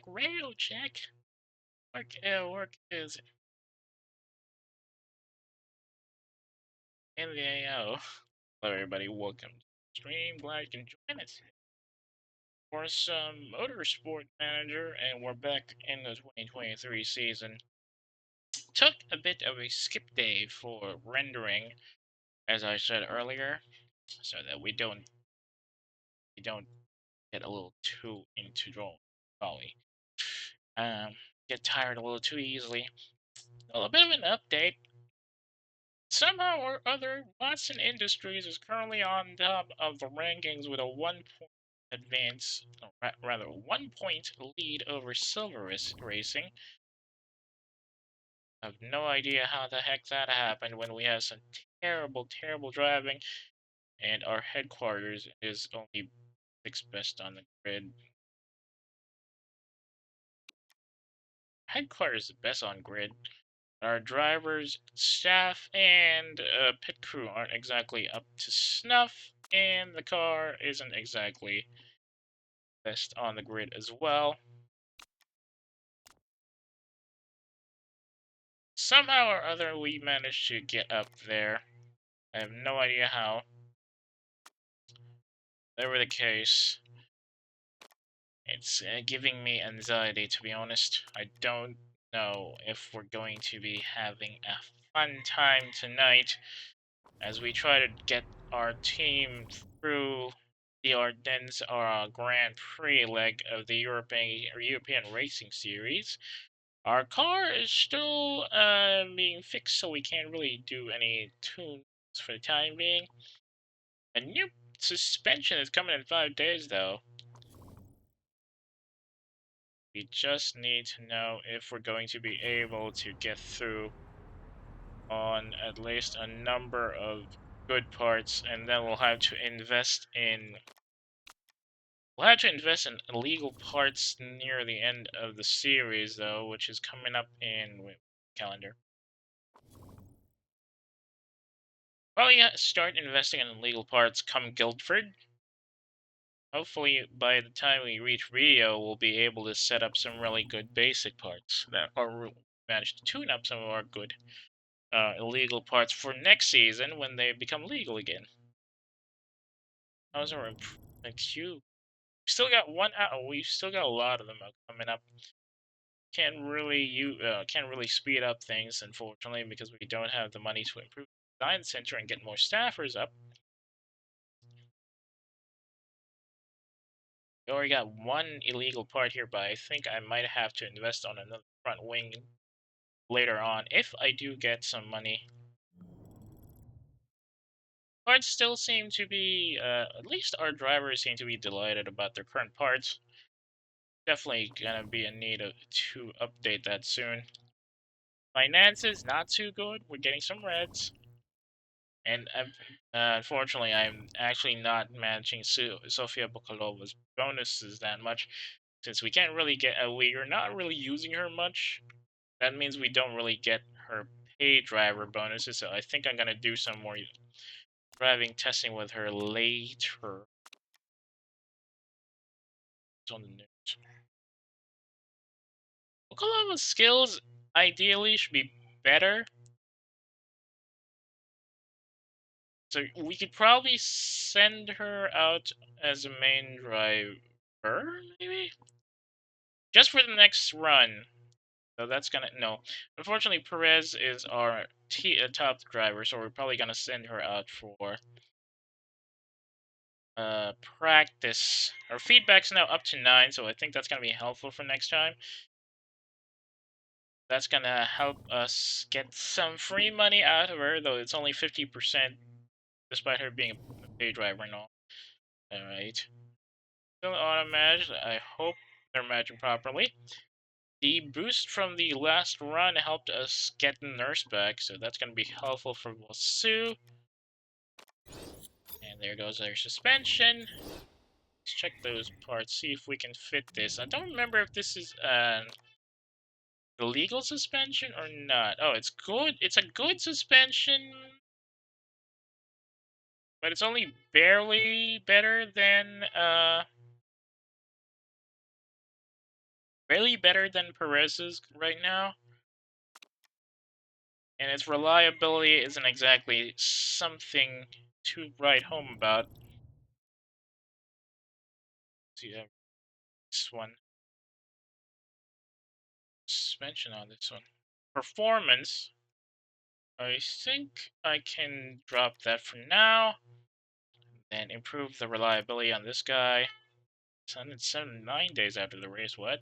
radio check. Work is in the AO. Hello, everybody. Welcome to the stream. Glad you can join us for some Motorsport Manager, and we're back in the 2023 season. Took a bit of a skip day for rendering, as I said earlier, so that we don't get a little too into drawing. Probably get tired a little too easily. A little bit of an update. Somehow or other, Watson Industries is currently on top of the rankings with a 1 point advance, or rather, 1 point lead over Silver Racing. I have no idea how the heck that happened when we have some terrible, terrible driving, and our headquarters is only 6th best on the grid. Headquarters is best on grid. Our drivers, staff, and pit crew aren't exactly up to snuff, and the car isn't exactly best on the grid as well. Somehow or other, we managed to get up there. I have no idea how. Whatever the case, it's giving me anxiety, to be honest. I don't know if we're going to be having a fun time tonight as we try to get our team through the Ardennes Grand Prix leg of the European Racing Series. Our car is still being fixed, so we can't really do any tunes for the time being. A new suspension is coming in 5 days, though. We just need to know if we're going to be able to get through on at least a number of good parts, and then we'll have to invest in illegal parts near the end of the series, though, which is coming up in calendar. Well, yeah, start investing in illegal parts come Guildford. Hopefully, by the time we reach Rio, we'll be able to set up some really good basic parts or manage to tune up some of our good illegal parts for next season when they become legal again. Those are a queue. We still got we've still got a lot of them coming up. Can't really speed up things, unfortunately, because we don't have the money to improve the design center and get more staffers up. We already got one illegal part here, but I think I might have to invest on another front wing later on if I do get some money. Parts still seem to be, at least our drivers seem to be delighted about their current parts. Definitely gonna be in need to update that soon. Finances, not too good. We're getting some reds. And unfortunately, I'm actually not managing Sofia Bokalova's bonuses that much, since we can't really get. We are not really using her much. That means we don't really get her paid driver bonuses. So I think I'm gonna do some more driving testing with her later. It's on the news. Bokalova's skills ideally should be better. So we could probably send her out as a main driver, maybe? Just for the next run. So that's gonna... No. Unfortunately, Perez is our top driver, so we're probably gonna send her out for practice. Our feedback's now up to 9, so I think that's gonna be helpful for next time. That's gonna help us get some free money out of her, though it's only 50%, despite her being a paid driver and all. Alright. Still auto-managed. I hope they're managing properly. The boost from the last run helped us get the nurse back, so that's going to be helpful for Wasu. And there goes our suspension. Let's check those parts, see if we can fit this. I don't remember if this is an illegal suspension or not. Oh, it's good. It's a good suspension, but it's only barely better than really better than Perez's right now, and its reliability isn't exactly something to write home about. So you have this one. Suspension on this one. Performance. I think I can drop that for now, and improve the reliability on this guy. 9 days after the race, what?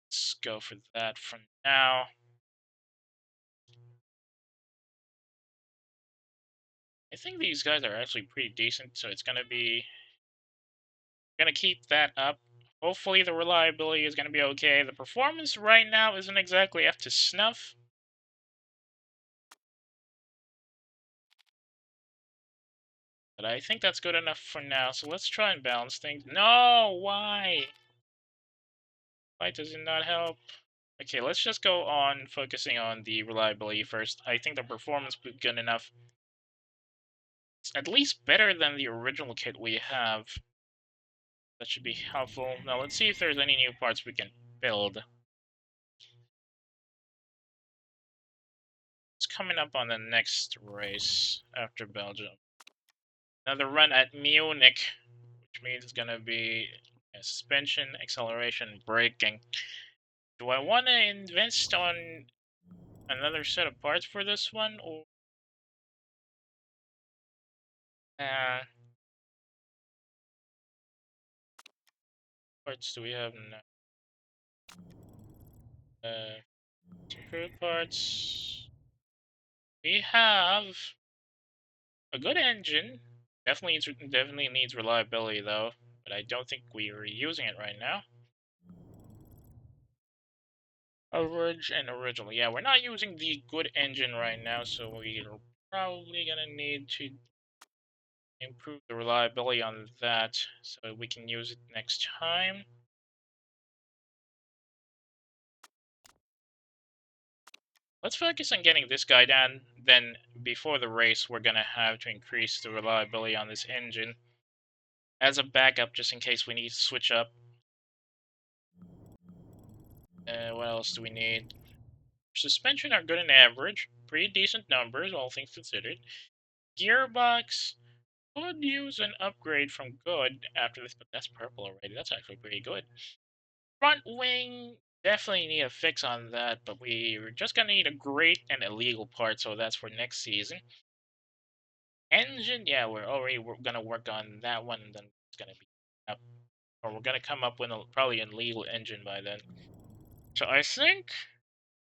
Let's go for that for now. I think these guys are actually pretty decent, so it's gonna keep that up. Hopefully the reliability is gonna be okay. The performance right now isn't exactly up to snuff. But I think that's good enough for now, so let's try and balance things. No, why? Why does it not help? Okay, let's just go on focusing on the reliability first. I think the performance will be good enough. It's at least better than the original kit we have. That should be helpful. Now let's see if there's any new parts we can build. It's coming up on the next race after Belgium. Another run at Munich, which means it's gonna be suspension, acceleration, braking. Do I want to invest on another set of parts for this one, or uh, parts do we have now? Screw parts. We have a good engine. Definitely needs reliability though, but I don't think we are using it right now. Average and original. Yeah, we're not using the good engine right now, so we're probably gonna need to improve the reliability on that so we can use it next time. Let's focus on getting this guy down, then before the race we're gonna have to increase the reliability on this engine as a backup just in case we need to switch up. What else do we need? Suspension are good and average, pretty decent numbers, all things considered. Gearbox could use an upgrade from good after this, but that's purple already. That's actually pretty good. Front wing, definitely need a fix on that, but we're just gonna need a great and illegal part, so that's for next season. Engine, yeah, we're gonna work on that one, and then it's gonna be up, or we're gonna come up with probably an illegal engine by then. So I think,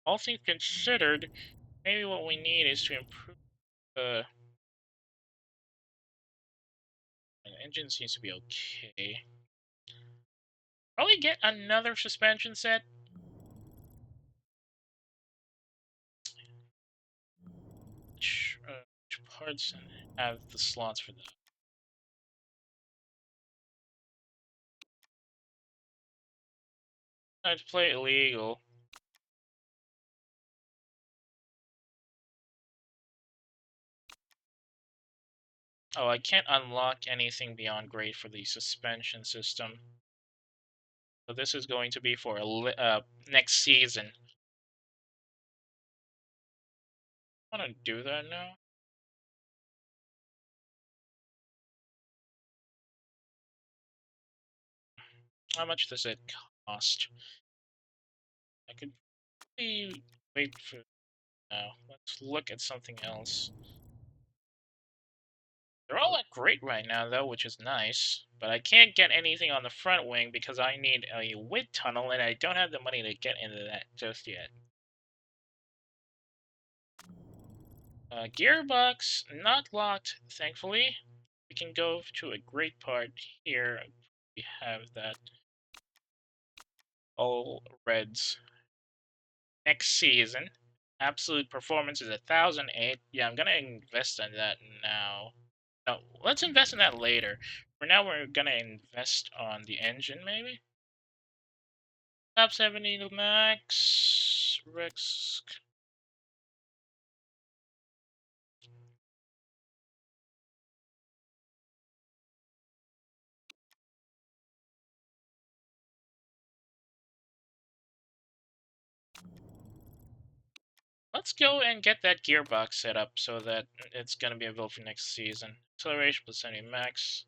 all things considered, maybe what we need is to improve the engine seems to be okay. Probably get another suspension set. Which parts have the slots for that? I'd play illegal. Oh, I can't unlock anything beyond great for the suspension system. So this is going to be for next season. I want to do that now. How much does it cost? I could probably wait for now. Let's look at something else. They're all at great right now, though, which is nice. But I can't get anything on the front wing because I need a wind tunnel, and I don't have the money to get into that just yet. Gearbox, not locked, thankfully. We can go to a great part here. We have that. All reds. Next season. Absolute performance is 1008. Yeah, I'm gonna invest in that now. No, let's invest in that later. For now, we're gonna invest on the engine, maybe? Top 70 to max. Rex. let's go and get that gearbox set up so that it's going to be available for next season. Acceleration plus 70 max.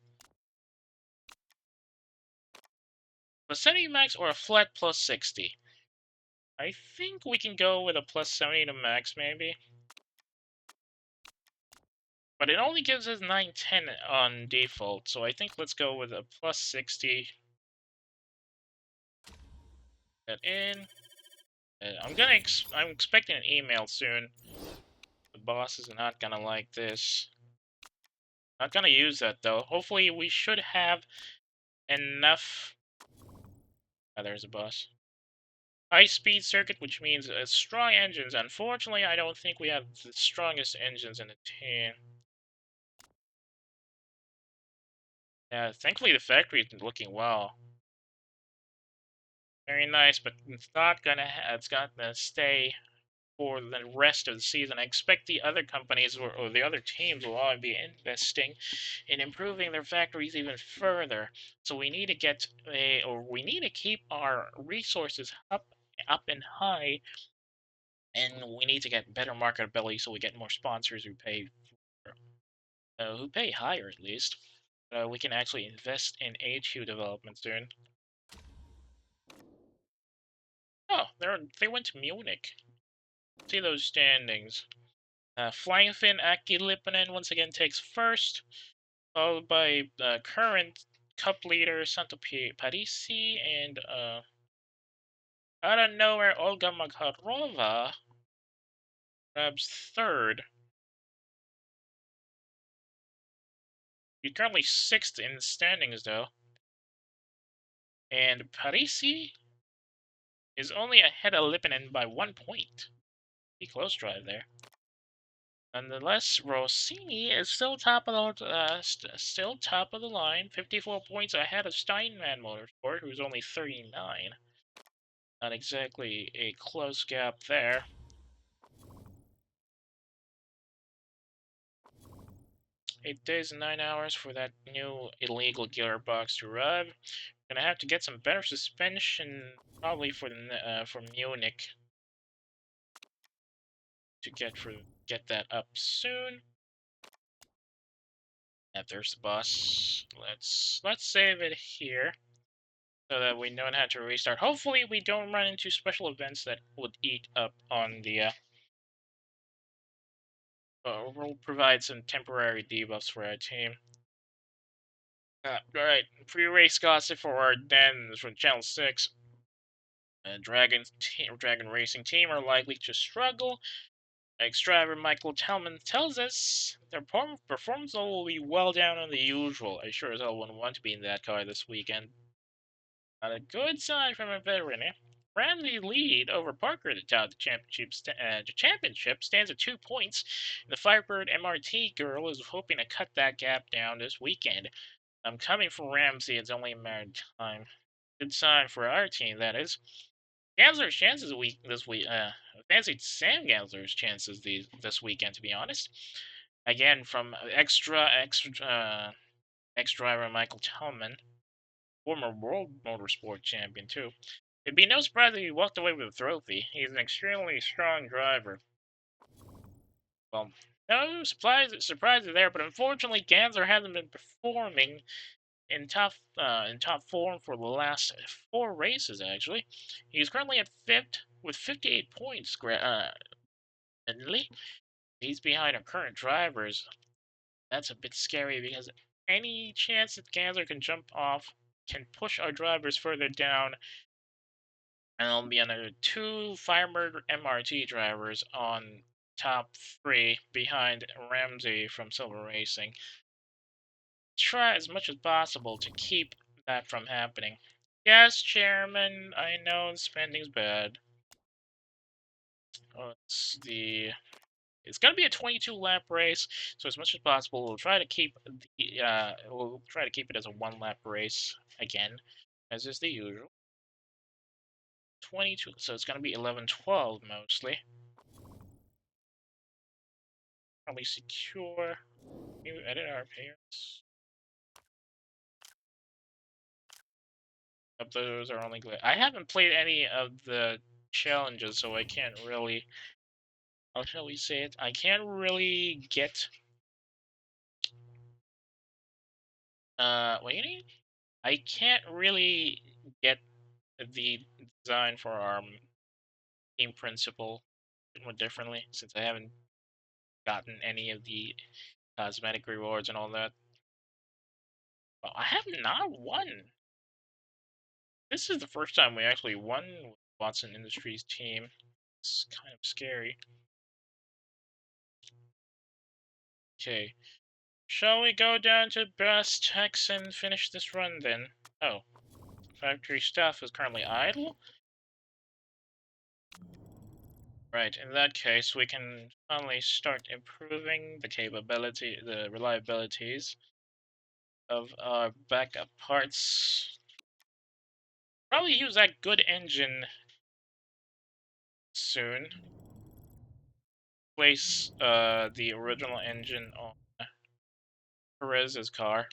Plus 70 max or a flat plus 60? I think we can go with a plus 70 to max, maybe. But it only gives us 910 on default, so I think let's go with a plus 60. That in. I'm expecting an email soon. The boss is not gonna like this. Not gonna use that though. Hopefully we should have enough. Oh, there's a boss. High-speed circuit, which means strong engines. Unfortunately, I don't think we have the strongest engines in the team. Yeah, thankfully the factory is looking well. Very nice, but it's not gonna. It's gonna stay for the rest of the season. I expect the other companies or the other teams will all be investing in improving their factories even further. So we need to get we need to keep our resources up and high, and we need to get better marketability so we get more sponsors who pay higher at least. We can actually invest in HQ development soon. Oh, they went to Munich. See those standings. Flying Finn Aki Lipponen once again takes first, followed by current cup leader Santo Parisi and out of nowhere Olga Makharova grabs third. He's currently sixth in the standings though. And Parisi is only ahead of Lipponen by 1 point. Pretty close drive there. Nonetheless, Rossini is still top of the line, 54 points ahead of Steinman Motorsport, who's only 39. Not exactly a close gap there. Eight days and 9 hours for that new illegal gearbox to arrive. Gonna have to get some better suspension, probably for Munich, to get that up soon. And there's the boss. Let's save it here so that we don't have to restart. Hopefully, we don't run into special events that would eat up on the. We'll provide some temporary debuffs for our team. Alright, pre-race gossip for our den from Channel 6. Dragon Racing Team are likely to struggle. Ex-driver Michael Tellman tells us their performance will be well down on the usual. I sure as hell wouldn't want to be in that car this weekend. Not a good sign from a veteran, eh? Ramsey's lead over Parker at the top of the championship stands at 2 points. The Firebird MRT girl is hoping to cut that gap down this weekend. I'm coming for Ramsey. It's only a matter of time. Good sign for our team, that is. Gansler's chances this week. Fancied Sam Gansler's chances this weekend, to be honest. Again, from ex driver Michael Tellman, former world motorsport champion too. It'd be no surprise if he walked away with a trophy. He's an extremely strong driver. Well, no surprises there, but unfortunately, Gansler hasn't been performing in top form for the last 4 races. Actually, he's currently at fifth with 58 points. Admittedly, he's behind our current drivers. That's a bit scary because any chance that Gansler can jump off can push our drivers further down, and there'll be another 2 Firebird MRT drivers on top 3 behind Ramsey from Silver Racing. Try as much as possible to keep that from happening. Yes, Chairman, I know spending's bad. It's gonna be a 22 lap race, so as much as possible, we'll try to keep it as a 1 lap race again, as is the usual. 22, so it's gonna be 11-12 mostly. Probably secure. New edit our pairs. Those are only I haven't played any of the challenges, so I can't really how shall we say it? I can't really get what do you need? I can't really get the design for our team principal more differently since I haven't gotten any of the cosmetic rewards and all that. Well, I have not won. This is the first time we actually won with Watson Industries team. It's kind of scary. Okay. Shall we go down to Brass Tacks and finish this run then? Oh. Factory staff is currently idle? Right, in that case, we can finally start improving the reliabilities of our backup parts. Probably use that good engine soon. Place the original engine on Perez's car.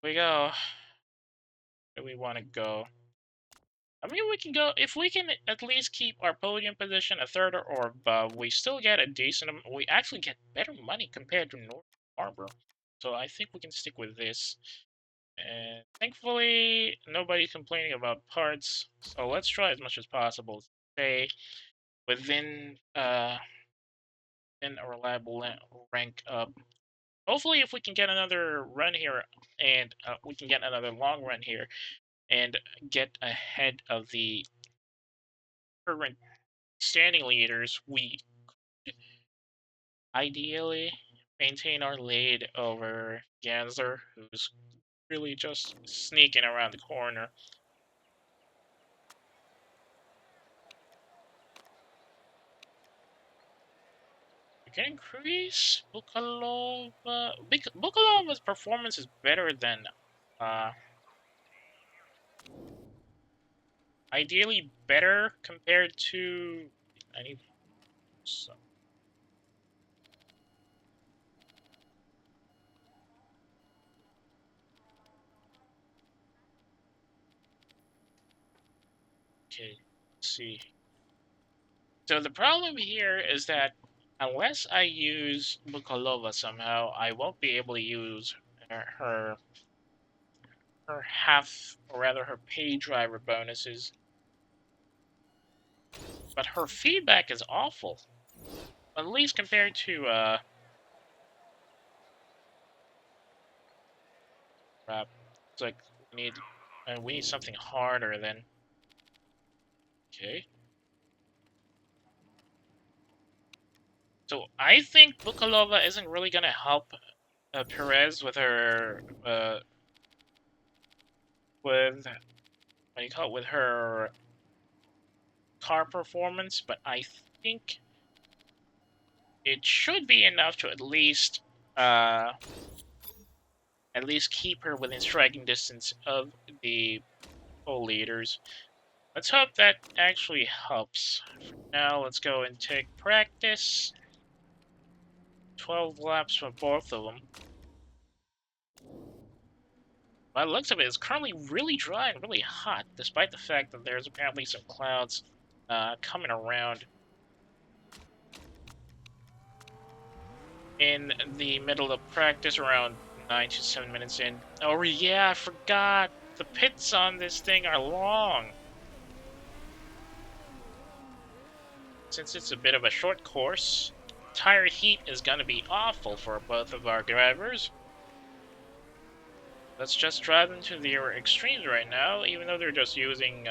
We go. Where do we want to go? I mean, we can go if we can at least keep our podium position a third or above. We still get a decent. We actually get better money compared to North Harbor, so I think we can stick with this. And thankfully, nobody's complaining about parts, so let's try as much as possible to stay within in a reliable rank up. Hopefully, if we can get another run here, and we can get another long run here, and get ahead of the current standing leaders, we ideally maintain our lead over Gansler, who's really just sneaking around the corner. We can increase Bukalova. Bukalova's performance is better than, ideally better compared to. I need some. Okay, let's see. So the problem here is that unless I use Bukalova somehow, I won't be able to use her half, or rather her pay driver bonuses. But her feedback is awful. At least compared to, crap. It's like, we need something harder than. Okay. So I think Bukalova isn't really gonna help Perez with her, with, what do you call it, with her car performance, but I think it should be enough to at least keep her within striking distance of the pole leaders. Let's hope that actually helps. For now, let's go and take practice. 12 laps for both of them. By the looks of it, it's currently really dry and really hot, despite the fact that there's apparently some clouds coming around in the middle of practice, around 9 to 7 minutes in. Oh yeah, I forgot! The pits on this thing are long! Since it's a bit of a short course, tire heat is gonna be awful for both of our drivers. Let's just drive them to their extremes right now, even though they're just using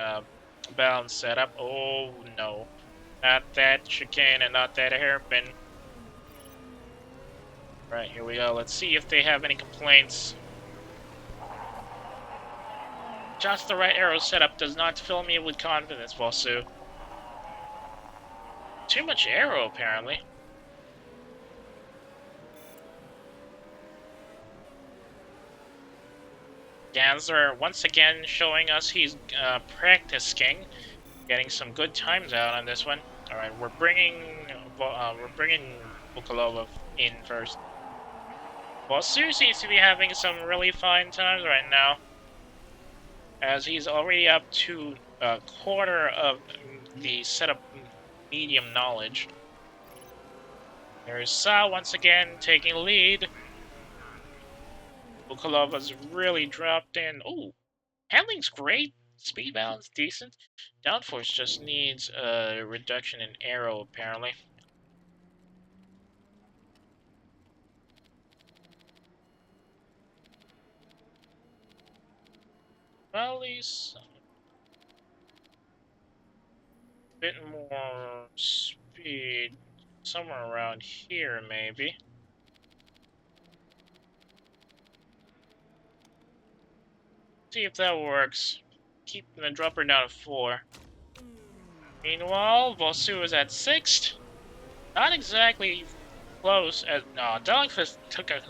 balanced setup. Oh no, not that chicane and not that hairpin. Right, here we go. Let's see if they have any complaints. Just the right arrow setup does not fill me with confidence, Bosu. Too much arrow, apparently. Gansler once again showing us he's practicing, getting some good times out on this one. All right, we're bringing Bukalova in first. Bosu seems to be having some really fine times right now, as he's already up to a quarter of the setup medium knowledge. There's Sa once again taking lead. Bukalova's really dropped in. Oh, handling's great. Speed balance decent. Downforce just needs a reduction in aero, apparently. Well, at least a bit more speed. Somewhere around here, maybe. See if that works. Keeping the dropper down to 4. Meanwhile, Vosu is at 6th. Not exactly close. No, Delightful took a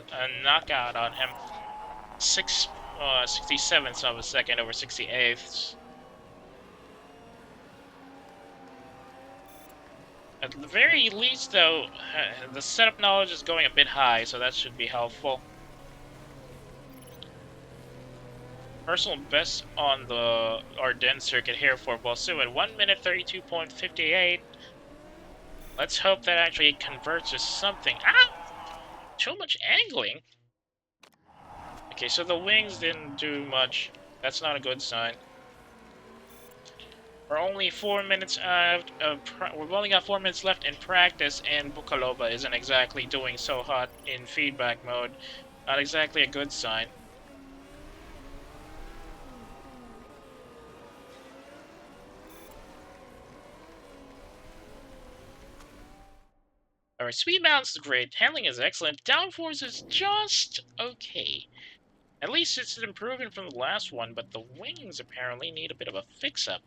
knockout on him. 67ths of a second over 68ths. At the very least, though, the setup knowledge is going a bit high, so that should be helpful. Personal best on the Ardennes circuit here for Bosu at 1 minute 32.58. Let's hope that actually converts to something. Ah! Too much angling. Okay, so the wings didn't do much. That's not a good sign. We're only 4 minutes we've only got 4 minutes left in practice, and Bukalova isn't exactly doing so hot in feedback mode. Not exactly a good sign. Alright, speed balance is great, handling is excellent, downforce is just okay. At least it's an improvement from the last one, but the wings apparently need a bit of a fix-up.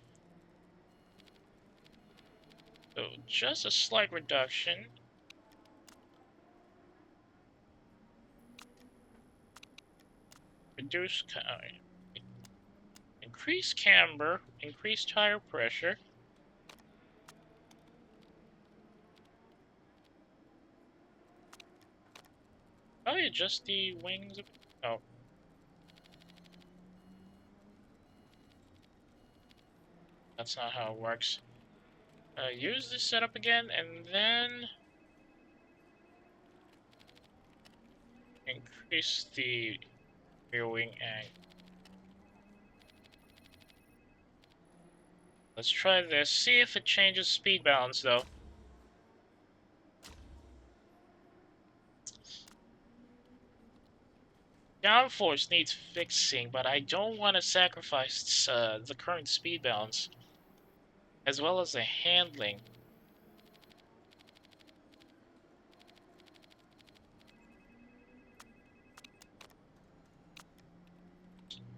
So, just a slight reduction. Reduce, increase camber, increase tire pressure. Probably adjust the wings. Oh. That's not how it works. Use this setup again, and then increase the rear wing angle. Let's try this. See if it changes speed balance, though. Downforce needs fixing, but I don't want to sacrifice the current speed balance, as well as the handling.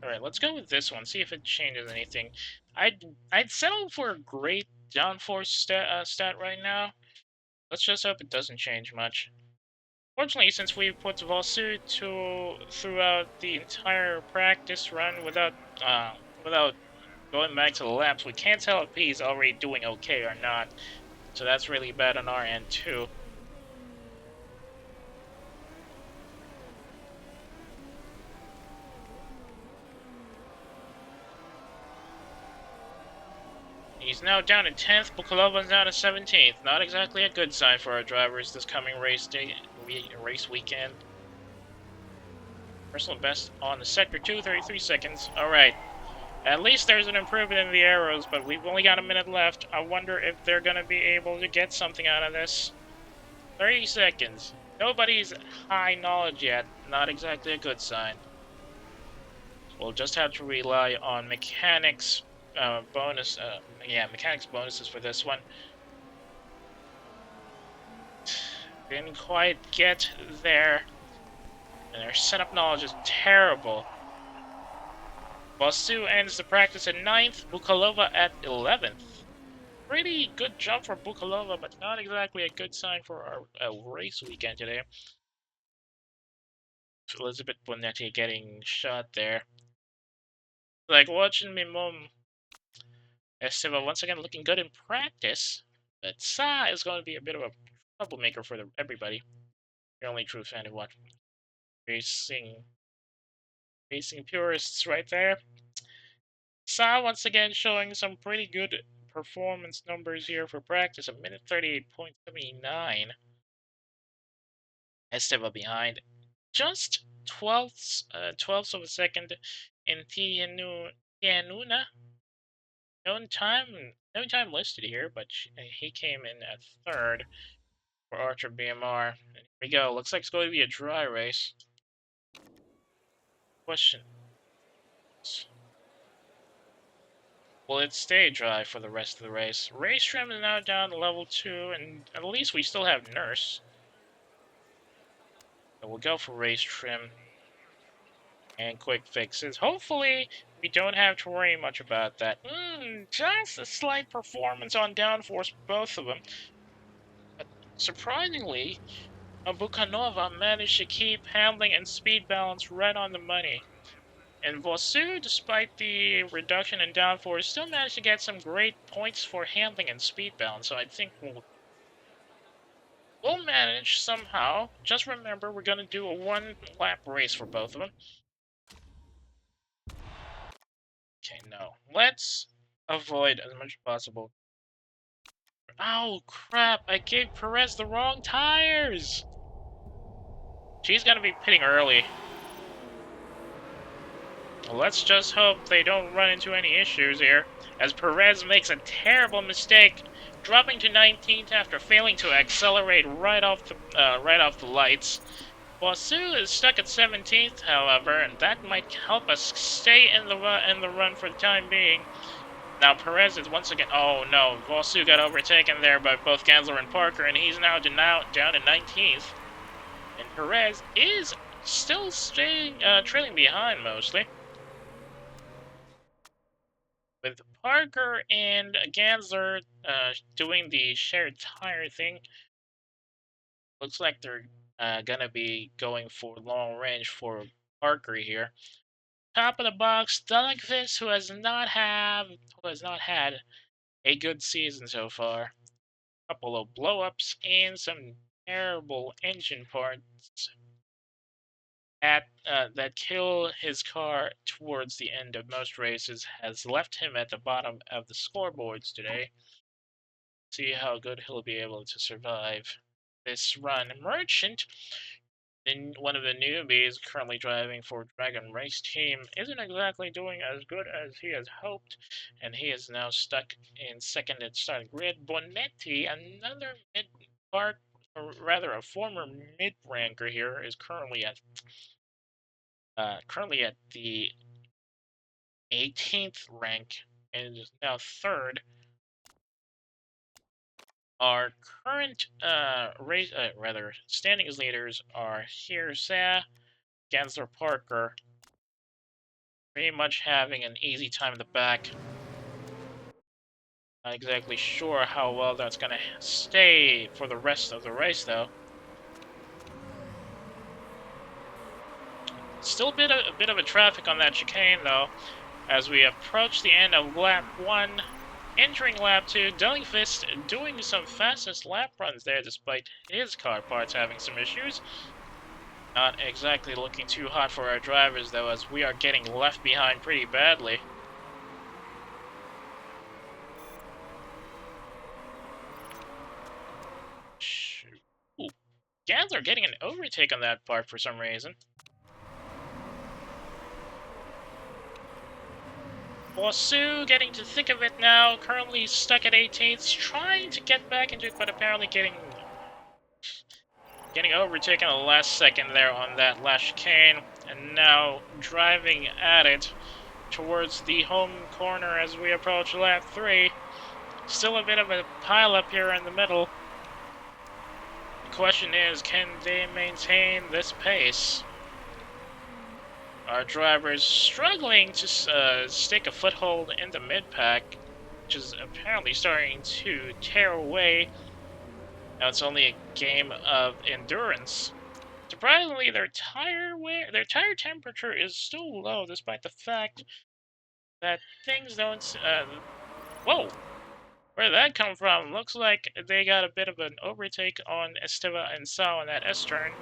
Alright, let's go with this one, see if it changes anything. I'd settle for a great downforce stat right now. Let's just hope it doesn't change much. Fortunately, since we put Vosu throughout the entire practice run without going back to the laps, we can't tell if he's already doing okay or not. So that's really bad on our end too. He's now down to 10th, Bukalova's down to 17th. Not exactly a good sign for our drivers this coming race weekend. Personal best on the sector 2, 33 seconds. Alright. At least there's an improvement in the arrows, but we've only got a minute left. I wonder if they're going to be able to get something out of this. 30 seconds. Nobody's high knowledge yet. Not exactly a good sign. We'll just have to rely on mechanics mechanics bonuses for this one. Didn't quite get there. And their setup knowledge is terrible. Bosu ends the practice at 9th, Bukalova at 11th. Pretty good jump for Bukalova, but not exactly a good sign for our race weekend today. Elizabeth Bonetti getting shot there. Like watching my mom. Esteva once again looking good in practice, but Sa is going to be a bit of a troublemaker for everybody. The only true fan to watch. Racing purists right there. Sa once again showing some pretty good performance numbers here for practice. A minute 38.79. Esteban behind just twelfths of a second in Tianuna. No time listed here, but he came in at third for Archer BMR. And here we go. Looks like it's going to be a dry race. Question: will it stay dry for the rest of the race? Race trim is now down to level 2, and at least we still have Nurse. So we'll go for race trim and quick fixes. Hopefully, we don't have to worry much about that. Just a slight performance on downforce, both of them. But surprisingly, Bukanova managed to keep handling and speed balance right on the money. And Vosu, despite the reduction in downforce, still managed to get some great points for handling and speed balance. So I think we'll manage somehow. Just remember, we're going to do a one-lap race for both of them. Okay, no. Let's avoid as much as possible. Oh, crap. I gave Perez the wrong tires. She's going to be pitting early. Let's just hope they don't run into any issues here, as Perez makes a terrible mistake, dropping to 19th after failing to accelerate right off the lights. Wasu is stuck at 17th, however, and that might help us stay in the run for the time being. Now Perez is once again. Oh no, Wasu got overtaken there by both Gansler and Parker, and he's now down to 19th. And Perez is still staying trailing behind mostly, with Parker and Gansler doing the shared tire thing. Looks like they're gonna be going for long range for Parker here. Top of the box, Dunlagvis, who has not had a good season so far. A couple of blow-ups and some terrible engine parts that kill his car towards the end of most races has left him at the bottom of the scoreboards today. See how good he'll be able to survive this run. Merchant, one of the newbies currently driving for Dragon Race Team, isn't exactly doing as good as he has hoped, and he is now stuck in second at starting grid. Bonetti, another mid-part, or rather a former mid-ranker here, is currently at the 18th rank and is now third. Our current standings leaders are Hirsa, Gansler, Parker, pretty much having an easy time in the back. Not exactly sure how well that's going to stay for the rest of the race, though. Still a bit of a traffic on that chicane, though, as we approach the end of lap 1. Entering lap 2, Dullingfist doing some fastest lap runs there despite his car parts having some issues. Not exactly looking too hot for our drivers though, as we are getting left behind pretty badly. Ooh, Gansler getting an overtake on that part for some reason. Wasu getting to thick of it now, currently stuck at 18th, trying to get back into it, but apparently getting overtaken at the last second there on that last chicane, and now driving at it towards the home corner as we approach lap 3. Still a bit of a pile-up here in the middle. The question is, can they maintain this pace? Our drivers struggling to stick a foothold in the mid-pack, which is apparently starting to tear away. Now it's only a game of endurance. Surprisingly, their tire temperature is still low, despite the fact that things don't. Whoa! Where did that come from? Looks like they got a bit of an overtake on Esteva and Sao in that S turn.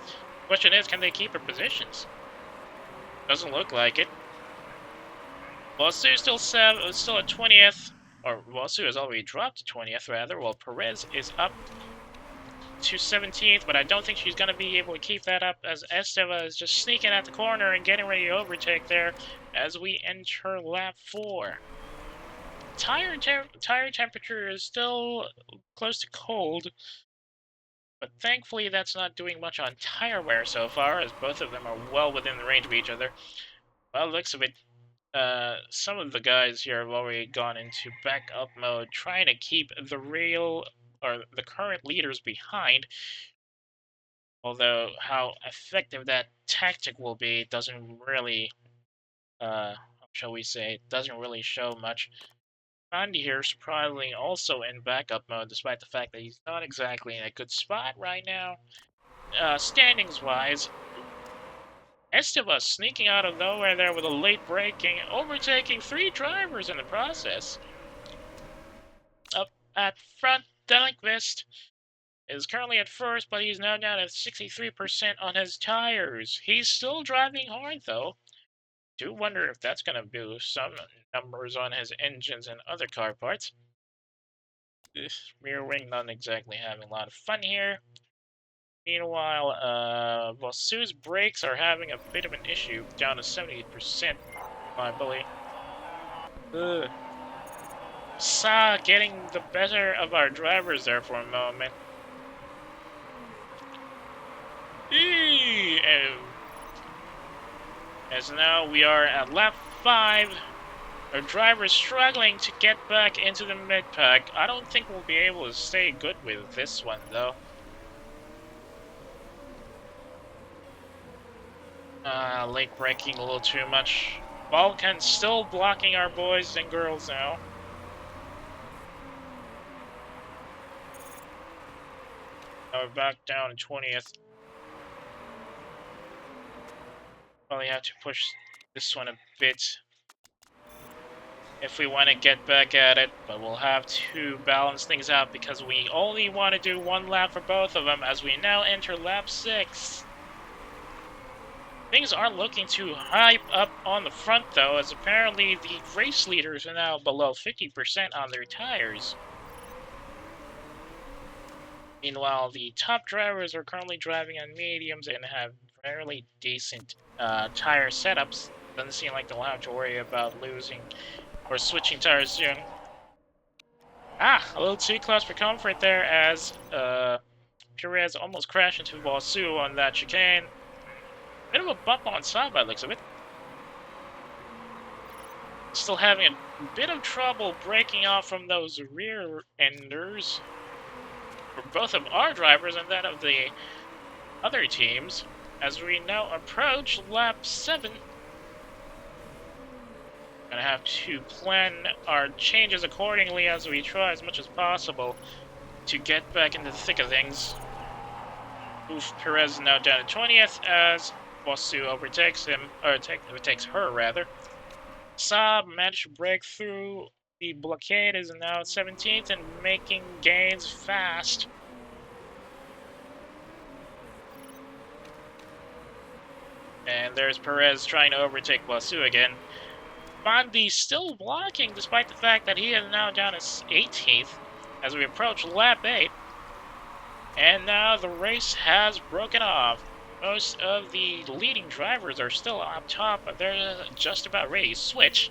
Question is, can they keep their positions? Doesn't look like it. Well, still at 20th. or Wasu has already dropped to 20th rather, while Perez is up to 17th, but I don't think she's going to be able to keep that up as Esteva is just sneaking at the corner and getting ready to overtake there as we enter lap 4. Tire temperature is still close to cold, but thankfully that's not doing much on tire wear so far, as both of them are well within the range of each other. By the looks of it, some of the guys here have already gone into backup mode, trying to keep the current leaders behind. Although how effective that tactic will be doesn't really, shall we say, doesn't really show much. Andy here, surprisingly, also in backup mode, despite the fact that he's not exactly in a good spot right now. Standings-wise, Esteva sneaking out of nowhere there with a late braking, overtaking 3 drivers in the process. Up at front, Delinquist is currently at first, but he's now down at 63% on his tires. He's still driving hard, though. Do wonder if that's going to boost some numbers on his engines and other car parts. This rear wing not exactly having a lot of fun here. Meanwhile, Vossu's brakes are having a bit of an issue, down to 70% reliability. Sa getting the better of our drivers there for a moment. As now we are at lap 5. Our driver's struggling to get back into the mid-pack. I don't think we'll be able to stay good with this one, though. Late braking a little too much. Balkan still blocking our boys and girls now. Now we're back down to 20th. Probably have to push this one a bit if we want to get back at it, but we'll have to balance things out because we only want to do 1 lap for both of them as we now enter lap 6. Things aren't looking too hype up on the front, though, as apparently the race leaders are now below 50% on their tires. Meanwhile, the top drivers are currently driving on mediums and have fairly decent tire setups. Doesn't seem like they'll have to worry about losing or switching tires soon. A little too close for comfort there as Perez almost crashed into Wasu on that chicane. Bit of a bump on side by the looks of it. Still having a bit of trouble breaking off from those rear enders for both of our drivers and that of the other teams as we now approach lap 7. Gonna have to plan our changes accordingly as we try as much as possible to get back into the thick of things. Perez is now down to 20th as Wasu overtakes him, or overtakes her rather. Saab managed to break through the blockade, is now 17th and making gains fast. And there's Perez trying to overtake Wasu again. Bondi still blocking despite the fact that he is now down as 18th as we approach lap 8. And now the race has broken off. Most of the leading drivers are still up top, but they're just about ready to switch.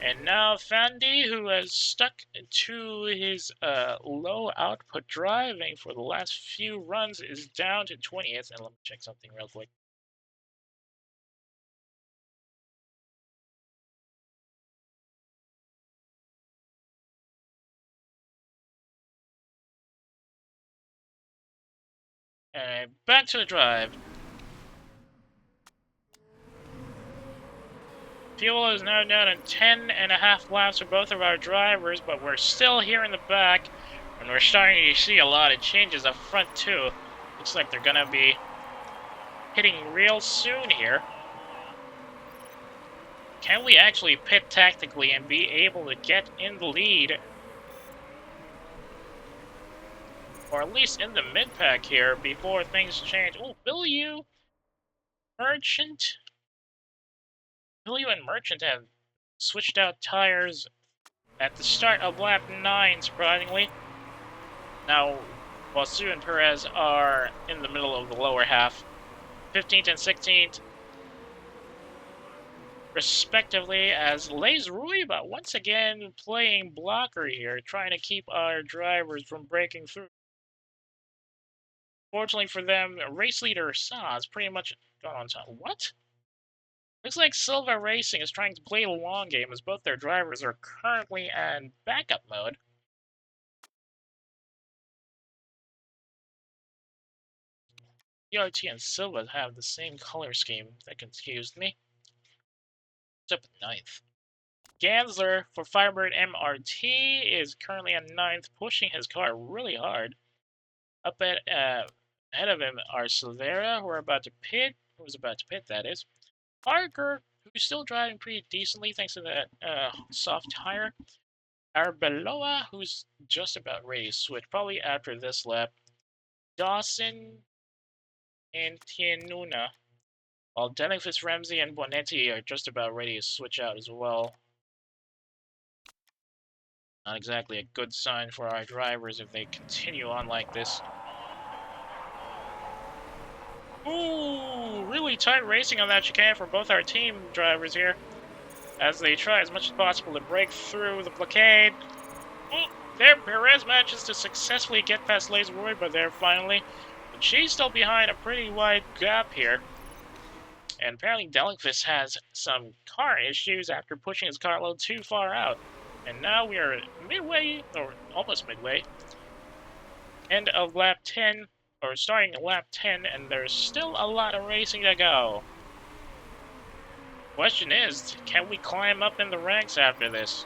And now Fandi, who has stuck to his low output driving for the last few runs, is down to 20th. And let me check something real quick. And back to the drive. Fuel is now down to 10.5 laps for both of our drivers, but we're still here in the back, and we're starting to see a lot of changes up front too. Looks like they're gonna be hitting real soon here. Can we actually pit tactically and be able to get in the lead? Or at least in the mid-pack here before things change. Oh, Billy and Merchant have switched out tires at the start of lap 9, surprisingly. Now, Bosu and Perez are in the middle of the lower half, 15th and 16th, respectively, as Lays Ruiba once again playing blocker here, trying to keep our drivers from breaking through. Fortunately for them, race leader Sa is pretty much gone on time. What? Looks like Silva Racing is trying to play the long game as both their drivers are currently in backup mode. ERT and Silva have the same color scheme. That confused me. It's up at 9th. Gansler for Firebird MRT is currently at 9th, pushing his car really hard. Up at ahead of him are Silvera, who are about to pit. Who's about to pit, that is. Parker, who's still driving pretty decently thanks to that soft tire. Arbeloa, who's just about ready to switch, probably after this lap. Dawson and Tienuna, while Denifus, Ramsey, and Bonetti are just about ready to switch out as well. Not exactly a good sign for our drivers if they continue on like this. Ooh, really tight racing on that chicane for both our team drivers here, as they try as much as possible to break through the blockade. Oh, there, Perez manages to successfully get past Lays Ruiba there finally, but she's still behind a pretty wide gap here. And apparently Delicfus has some car issues after pushing his car a little too far out. And now we are midway, or almost midway, end of lap 10, or starting lap 10, and there's still a lot of racing to go. Question is, can we climb up in the ranks after this?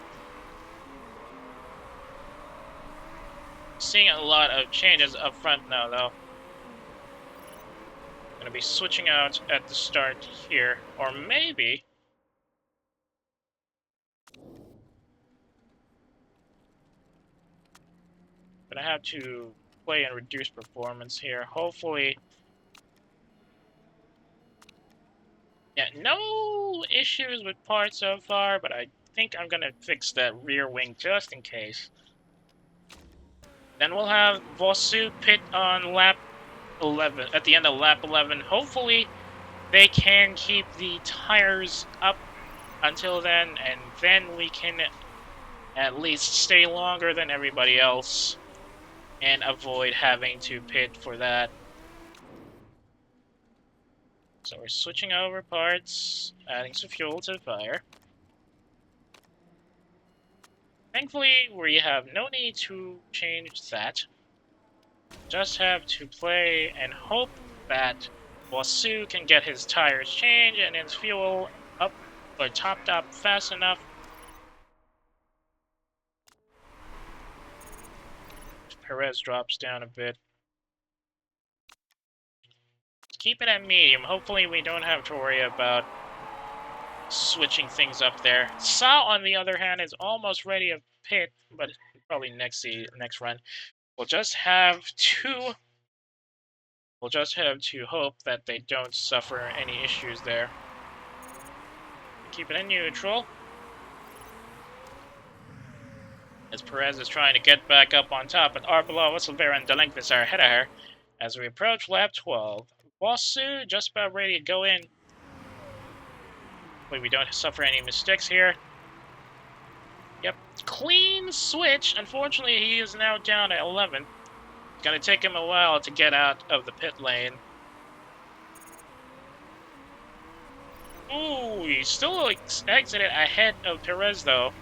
Seeing a lot of changes up front now, though. Gonna be switching out at the start here, or maybe gonna have to play and reduce performance here. Hopefully, yeah, no issues with parts so far, but I think I'm gonna fix that rear wing just in case. Then we'll have Vosu pit on lap 11, at the end of lap 11. Hopefully, they can keep the tires up until then, and then we can at least stay longer than everybody else and avoid having to pit for that. So we're switching over parts, adding some fuel to the fire. Thankfully, we have no need to change that. Just have to play and hope that Wasu can get his tires changed and his fuel up or topped up fast enough. Perez drops down a bit. Keep it at medium. Hopefully we don't have to worry about switching things up there. Sa, on the other hand, is almost ready to pit, but probably next run. We'll just have to hope that they don't suffer any issues there. Keep it in neutral. As Perez is trying to get back up on top, but Arbeloa, Silvera, and Delinquents are ahead of her. As we approach lap 12, Bosu just about ready to go in. Hopefully we don't suffer any mistakes here. Yep, clean switch. Unfortunately, he is now down at 11. It's gonna take him a while to get out of the pit lane. Ooh, he still exited ahead of Perez, though.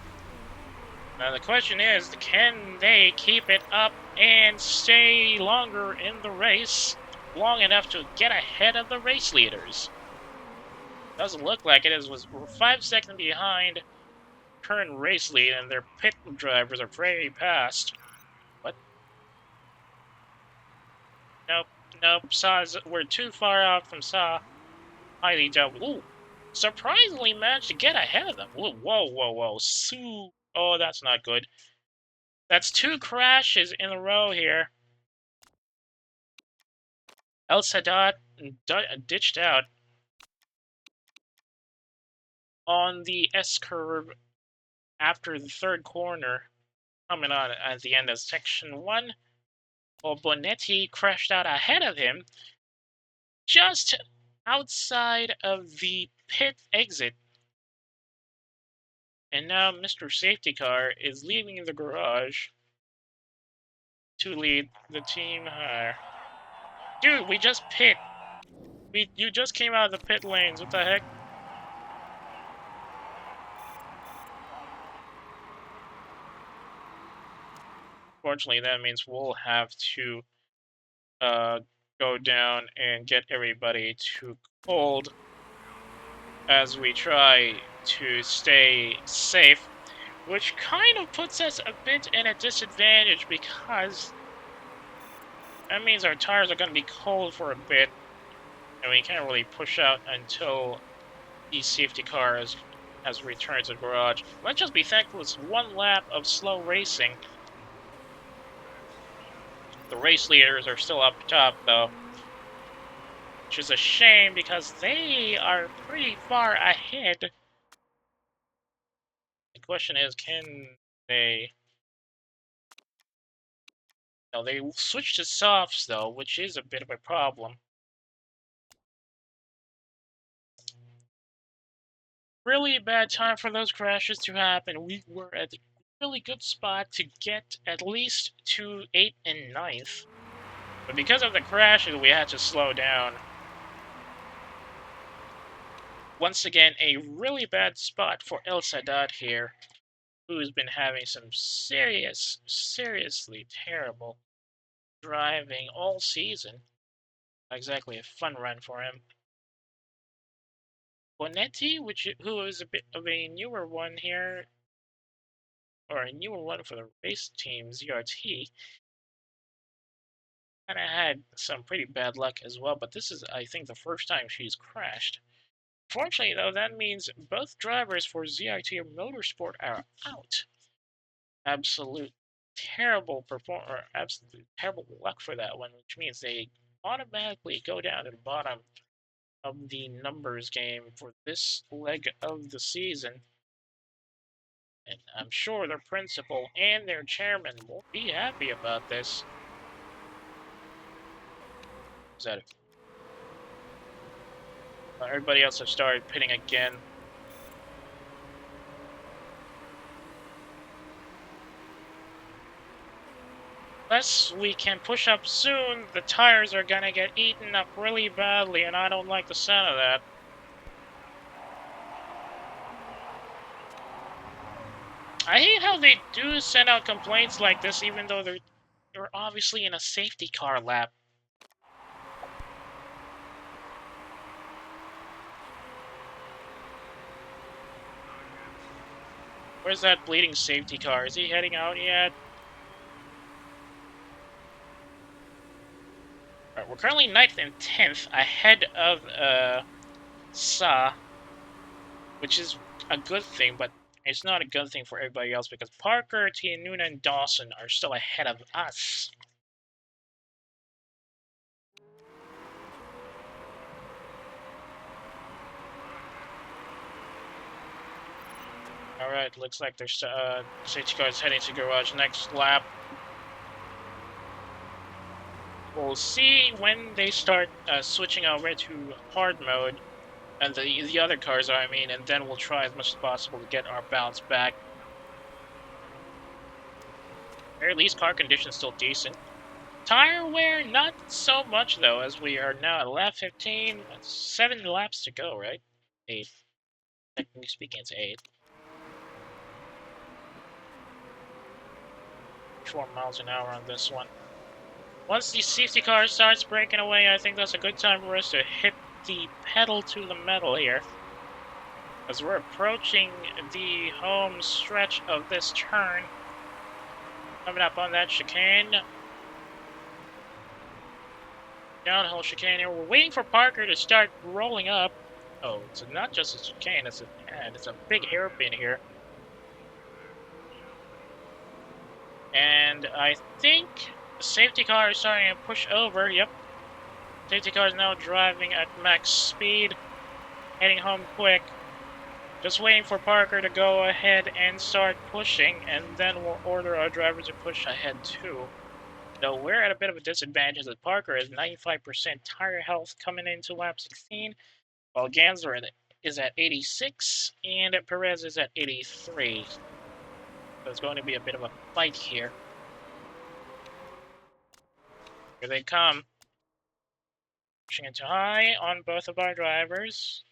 Now the question is, can they keep it up and stay longer in the race, long enough to get ahead of the race leaders? Doesn't look like it. It was 5 seconds behind current race lead, and their pit drivers are pretty past. What? Nope. We're too far out from Sa. Highly doubt. Ooh, surprisingly managed to get ahead of them. Ooh, whoa. Oh, that's not good. That's 2 crashes in a row here. El Sadat ditched out on the S-curve after the third corner, coming on at the end of section 1, while Bonetti crashed out ahead of him, just outside of the pit exit. And now Mr. Safety Car is leaving the garage to lead the team higher. Dude, we just pit. You just came out of the pit lanes. What the heck? Fortunately, that means we'll have to go down and get everybody to cold as we try to stay safe, which kind of puts us a bit in a disadvantage because that means our tires are going to be cold for a bit, and we can't really push out until the safety car has returned to the garage. Let's just be thankful it's one lap of slow racing. The race leaders are still up top, though, which is a shame because they are pretty far ahead. The question is, can they... No, they switched to softs, though, which is a bit of a problem. Really bad time for those crashes to happen. We were at a really good spot to get at least to 8th and 9th. But because of the crashes, we had to slow down. Once again, a really bad spot for El Sadat here, who's been having some seriously terrible driving all season. Not exactly a fun run for him. Bonetti, who is a bit of a newer one here, or a newer one for the race team, ZRT, kind of had some pretty bad luck as well, but this is, I think, the first time she's crashed. Fortunately, though, that means both drivers for ZRT Motorsport are out. Absolute terrible absolute terrible luck for that one, which means they automatically go down to the bottom of the numbers game for this leg of the season. And I'm sure their principal and their chairman won't be happy about this. Is that it? Everybody else has started pitting again. Unless we can push up soon, the tires are gonna get eaten up really badly, and I don't like the sound of that. I hate how they do send out complaints like this, even though they're obviously in a safety car lap. Where's that bleeding safety car? Is he heading out yet? Alright, we're currently 9th and 10th, ahead of Sa, which is a good thing, but it's not a good thing for everybody else because Parker, Tianuna, and Dawson are still ahead of us. Alright, looks like there's safety car is heading to garage next lap. We'll see when they start switching over to hard mode, and the other cars are, I mean, and then we'll try as much as possible to get our balance back. Or at least car condition's still decent. Tire wear, not so much though, as we are now at lap 15. 7 laps to go, right? 8. Technically speaking, it's 8. 4 miles an hour on this one. Once the safety car starts breaking away, I think that's a good time for us to hit the pedal to the metal here. As we're approaching the home stretch of this turn. Coming up on that chicane. Downhill chicane here. We're waiting for Parker to start rolling up. Oh, it's not just a chicane, it's a big hairpin here. And I think the safety car is starting to push over. Yep. Safety car is now driving at max speed. Heading home quick. Just waiting for Parker to go ahead and start pushing, and then we'll order our driver to push ahead too. Though we're at a bit of a disadvantage as Parker has 95% tire health coming into lap 16, while Gansler is at 86, and Perez is at 83. So it's going to be a bit of a fight here. Here they come. Pushing it too high on both of our drivers.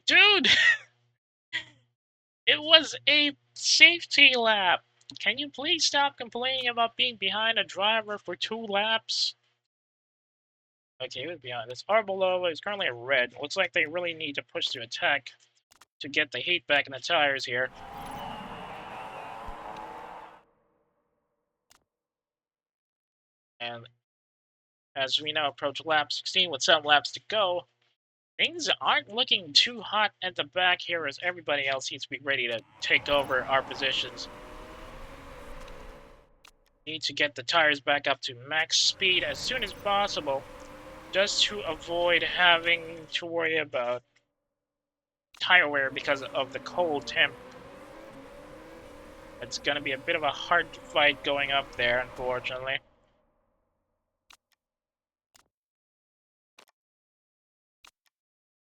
Dude! It was a safety lap! Can you please stop complaining about being behind a driver for 2 laps? Okay, he was behind. This Arbeloa is currently a red. Looks like they really need to push to attack to get the heat back in the tires here. And as we now approach lap 16 with 7 laps to go, things aren't looking too hot at the back here as everybody else seems to be ready to take over our positions. Need to get the tires back up to max speed as soon as possible, just to avoid having to worry about tire wear because of the cold temp. It's going to be a bit of a hard fight going up there, unfortunately.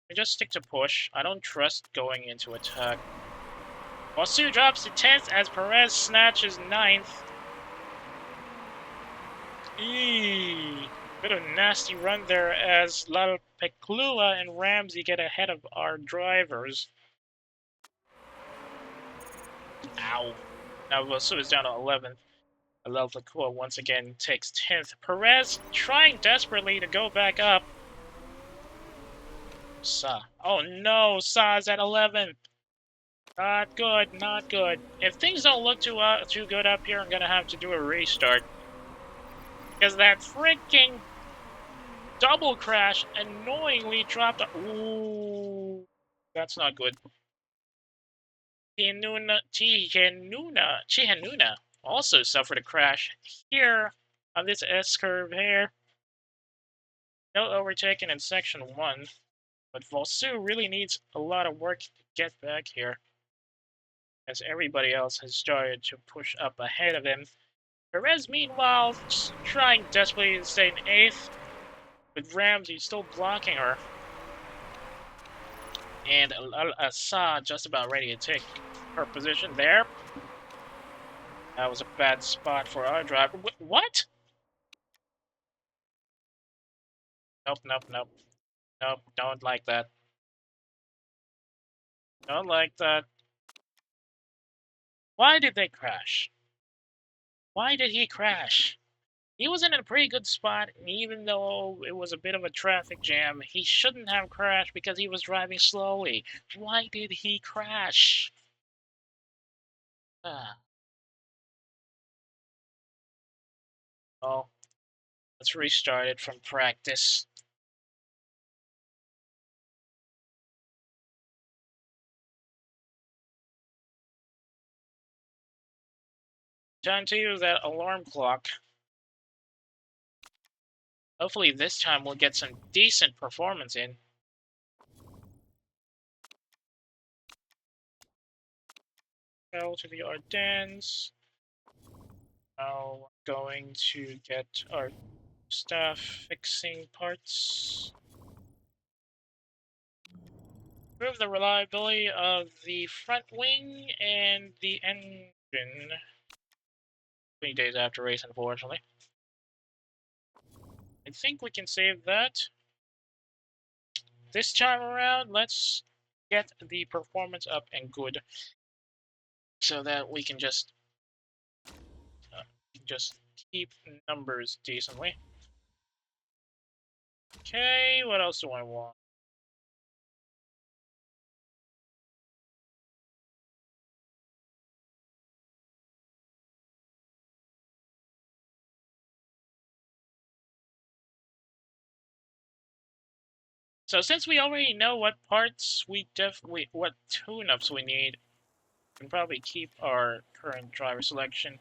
I just stick to push. I don't trust going into attack. Wasu drops to 10th as Perez snatches 9th. Bit of a nasty run there as La Peclua and Ramsey get ahead of our drivers. Ow. Now Wasu is down to 11th. La Peclua once again takes 10th. Perez trying desperately to go back up. Sa. Oh no, Sa's at 11th. Not good, not good. If things don't look too good up here, I'm gonna have to do a restart. Because that freaking double crash annoyingly dropped. Ooh, that's not good. Chihanuna also suffered a crash here on this S-curve here. No overtaking in section 1, but Volsu really needs a lot of work to get back here, as everybody else has started to push up ahead of him. Perez, meanwhile, trying desperately to stay in 8th, with Ramsey still blocking her. And Asa just about ready to take her position there. That was a bad spot for our driver. What? Nope, nope, nope. Nope, don't like that. Don't like that. Why did they crash? Why did he crash? He was in a pretty good spot, and even though it was a bit of a traffic jam, he shouldn't have crashed because he was driving slowly. Why did he crash? Ah. Oh, let's restart it from practice. Time to use that alarm clock. Hopefully this time we'll get some decent performance in. Go to the Ardennes. Now we're going to get our staff fixing parts. Improve the reliability of the front wing and the engine. 20 days after race, unfortunately. I think we can save that. This time around, let's get the performance up and good, so that we can just keep numbers decently. Okay, what else do I want? So since we already know what parts what tune-ups we need, we can probably keep our current driver selection.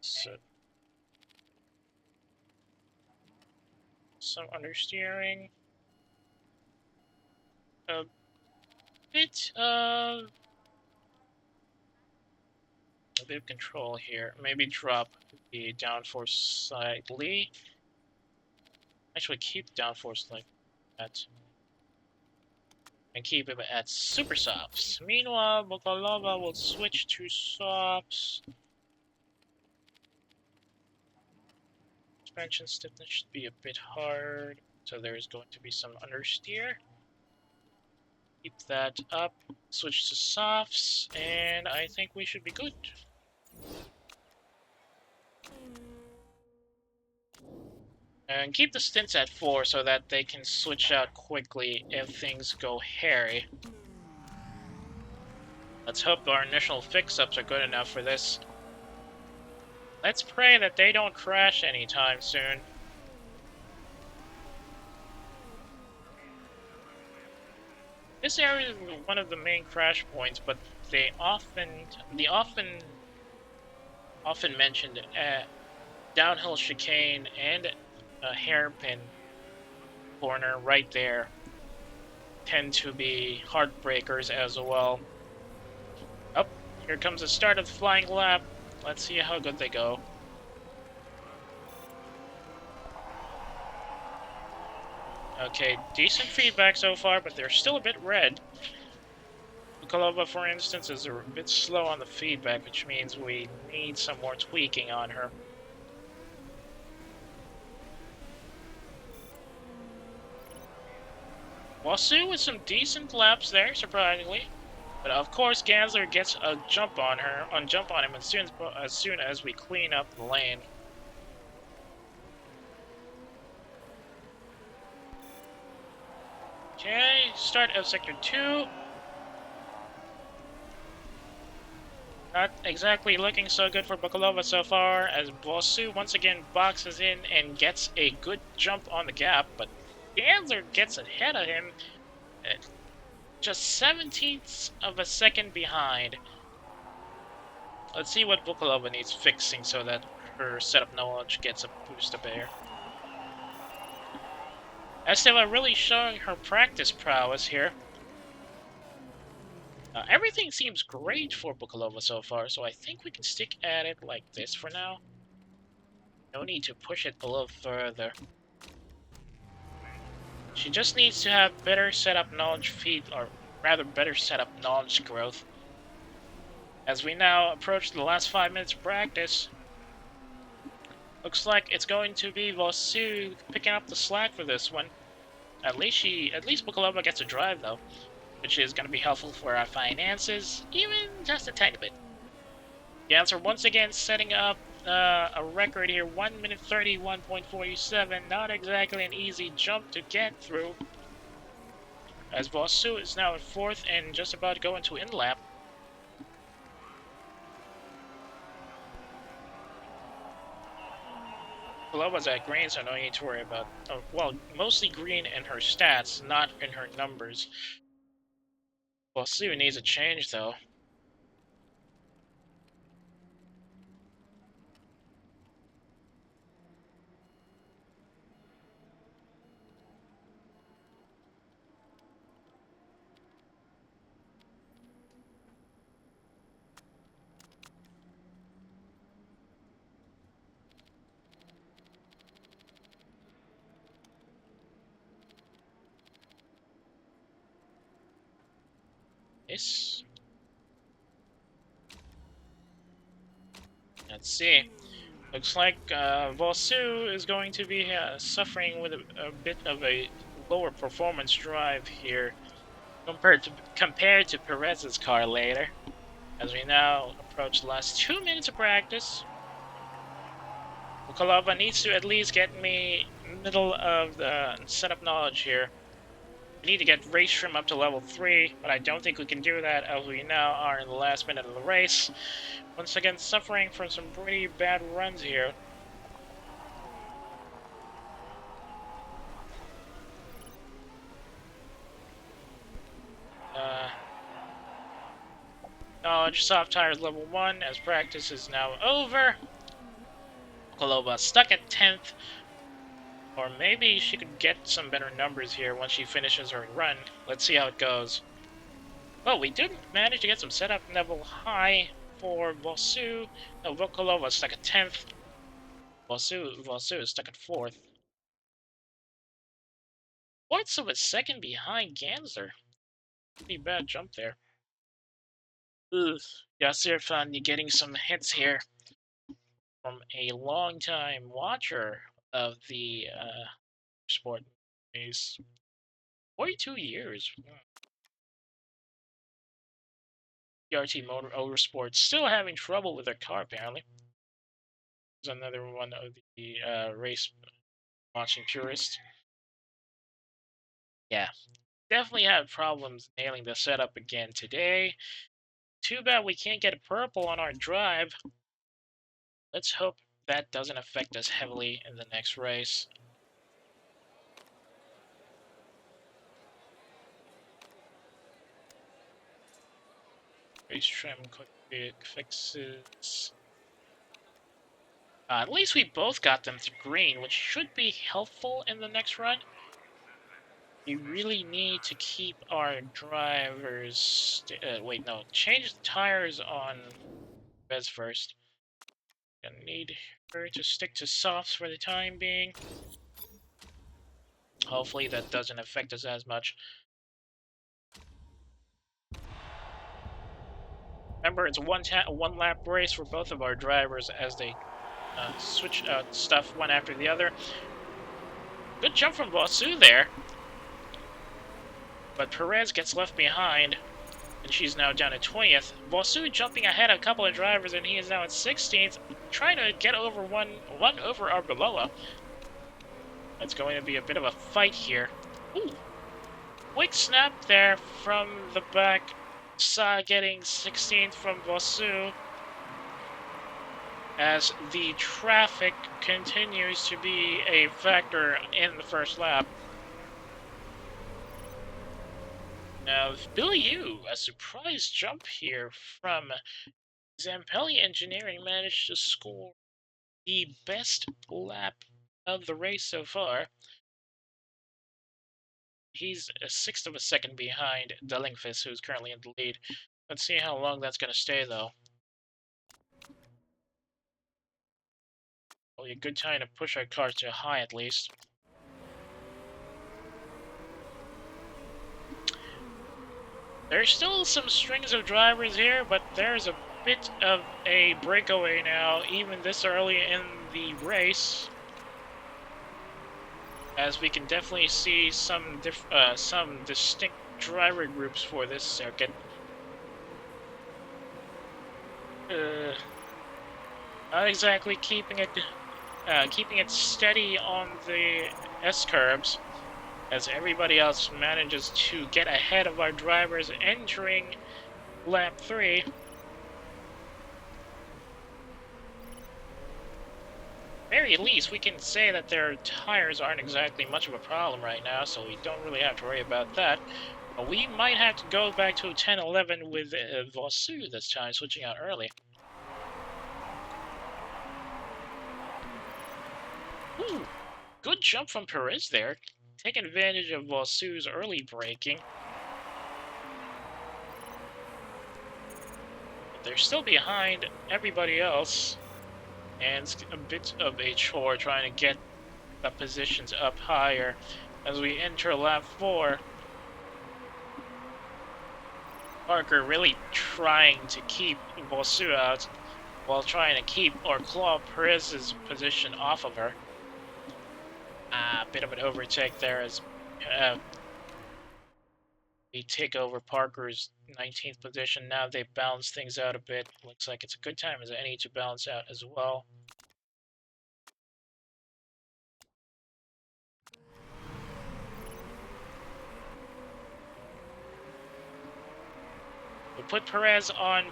So, some understeering. A bit of control here. Maybe drop the downforce slightly. Actually, keep downforce like that. And keep it at super softs. Meanwhile, Bokalova will switch to softs. Suspension stiffness should be a bit hard, so there's going to be some understeer. Keep that up, switch to softs, and I think we should be good. And keep the stints at 4 so that they can switch out quickly if things go hairy. Let's hope our initial fix-ups are good enough for this. Let's pray that they don't crash anytime soon. This area is one of the main crash points, but the often mentioned downhill chicane and a hairpin corner right there tend to be heartbreakers as well. Oh, here comes the start of the flying lap. Let's see how good they go. Okay, decent feedback so far, but they're still a bit red. Bukalova, for instance, is a bit slow on the feedback, which means we need some more tweaking on her. Wasu with some decent laps there, surprisingly. But of course, Gansler gets a jump on him as soon as we clean up the lane. Okay, start of Sector 2. Not exactly looking so good for Bukalova so far, as Wasu once again boxes in and gets a good jump on the gap, but Gansler gets ahead of him, just 17ths of a second behind. Let's see what Bukalova needs fixing so that her setup knowledge gets a boost of air. Esteva really showing her practice prowess here. Everything seems great for Bukalova so far, so I think we can stick at it like this for now. No need to push it a little further. She just needs to have better setup knowledge better setup knowledge growth. As we now approach the last 5 minutes of practice, looks like it's going to be Wasu picking up the slack for this one. At least Bukalova gets a drive though, which is going to be helpful for our finances, even just a tiny bit. Ganser once again setting up a record here, 1 minute 31.47. Not exactly an easy jump to get through. As Wasu is now at 4th and just about to go into in-lap. Bulova's at green, so no need to worry about. Well, mostly green in her stats, not in her numbers. Wasu needs a change though. Yes. Let's see. Looks like Wasu is going to be suffering with a bit of a lower performance drive here compared to Perez's car later. As we now approach the last 2 minutes of practice. Bukalova needs to at least get me middle of the setup knowledge here. We need to get race trim up to level 3, but I don't think we can do that as we now are in the last minute of the race. Once again, suffering from some pretty bad runs here. Knowledge, soft tires level 1, as practice is now over. Kolova stuck at 10th. Or maybe she could get some better numbers here once she finishes her run. Let's see how it goes. Well, we did manage to get some setup level high for Vosu. No, Vokolova stuck at 10th. Vosu is stuck at 4th. Fourths of a second behind Ganser. Pretty bad jump there. Ugh. Yasir finally getting some hits here from a long-time watcher of the sport is 42 years. PRT Motorsport still having trouble with their car, apparently. There's another one of the race watching purists. Yeah, definitely had problems nailing the setup again today. Too bad we can't get a purple on our drive. Let's hope that doesn't affect us heavily in the next race. Race trim, quick fixes. At least we both got them to green, which should be helpful in the next run. We really need to keep our drivers... wait, no. Change the tires on Bez first. Gonna need her to stick to softs for the time being. Hopefully that doesn't affect us as much. Remember, it's a one lap race for both of our drivers as they switch out stuff one after the other. Good jump from Vosu there. But Perez gets left behind, and she's now down at 20th. Vosu jumping ahead a couple of drivers, and he is now at 16th, trying to get over one over Arbeloa. It's going to be a bit of a fight here. Ooh. Quick snap there from the back. Sa getting 16th from Vosu. As the traffic continues to be a factor in the first lap. Now, Billy Yu, a surprise jump here from Zampelli Engineering, managed to score the best lap of the race so far. He's a sixth of a second behind Dellingfis, who's currently in the lead. Let's see how long that's going to stay, though. Probably a good time to push our cars to high, at least. There's still some strings of drivers here, but there's a bit of a breakaway now, even this early in the race. As we can definitely see some distinct driver groups for this circuit. Not exactly keeping it steady on the S-curves, as everybody else manages to get ahead of our drivers entering lap 3. Very least, we can say that their tires aren't exactly much of a problem right now, so we don't really have to worry about that. But we might have to go back to 10-11 with Vosu this time, switching out early. Ooh, good jump from Perez there, taking advantage of Vosu's early braking. But they're still behind everybody else. And it's a bit of a chore trying to get the positions up higher as we enter lap 4. Parker really trying to keep Vosu out while trying to keep or claw Perez's position off of her. A bit of an overtake there as we take over Parker's 19th position. Now they balance things out a bit. Looks like it's a good time as any to balance out as well. We put Perez on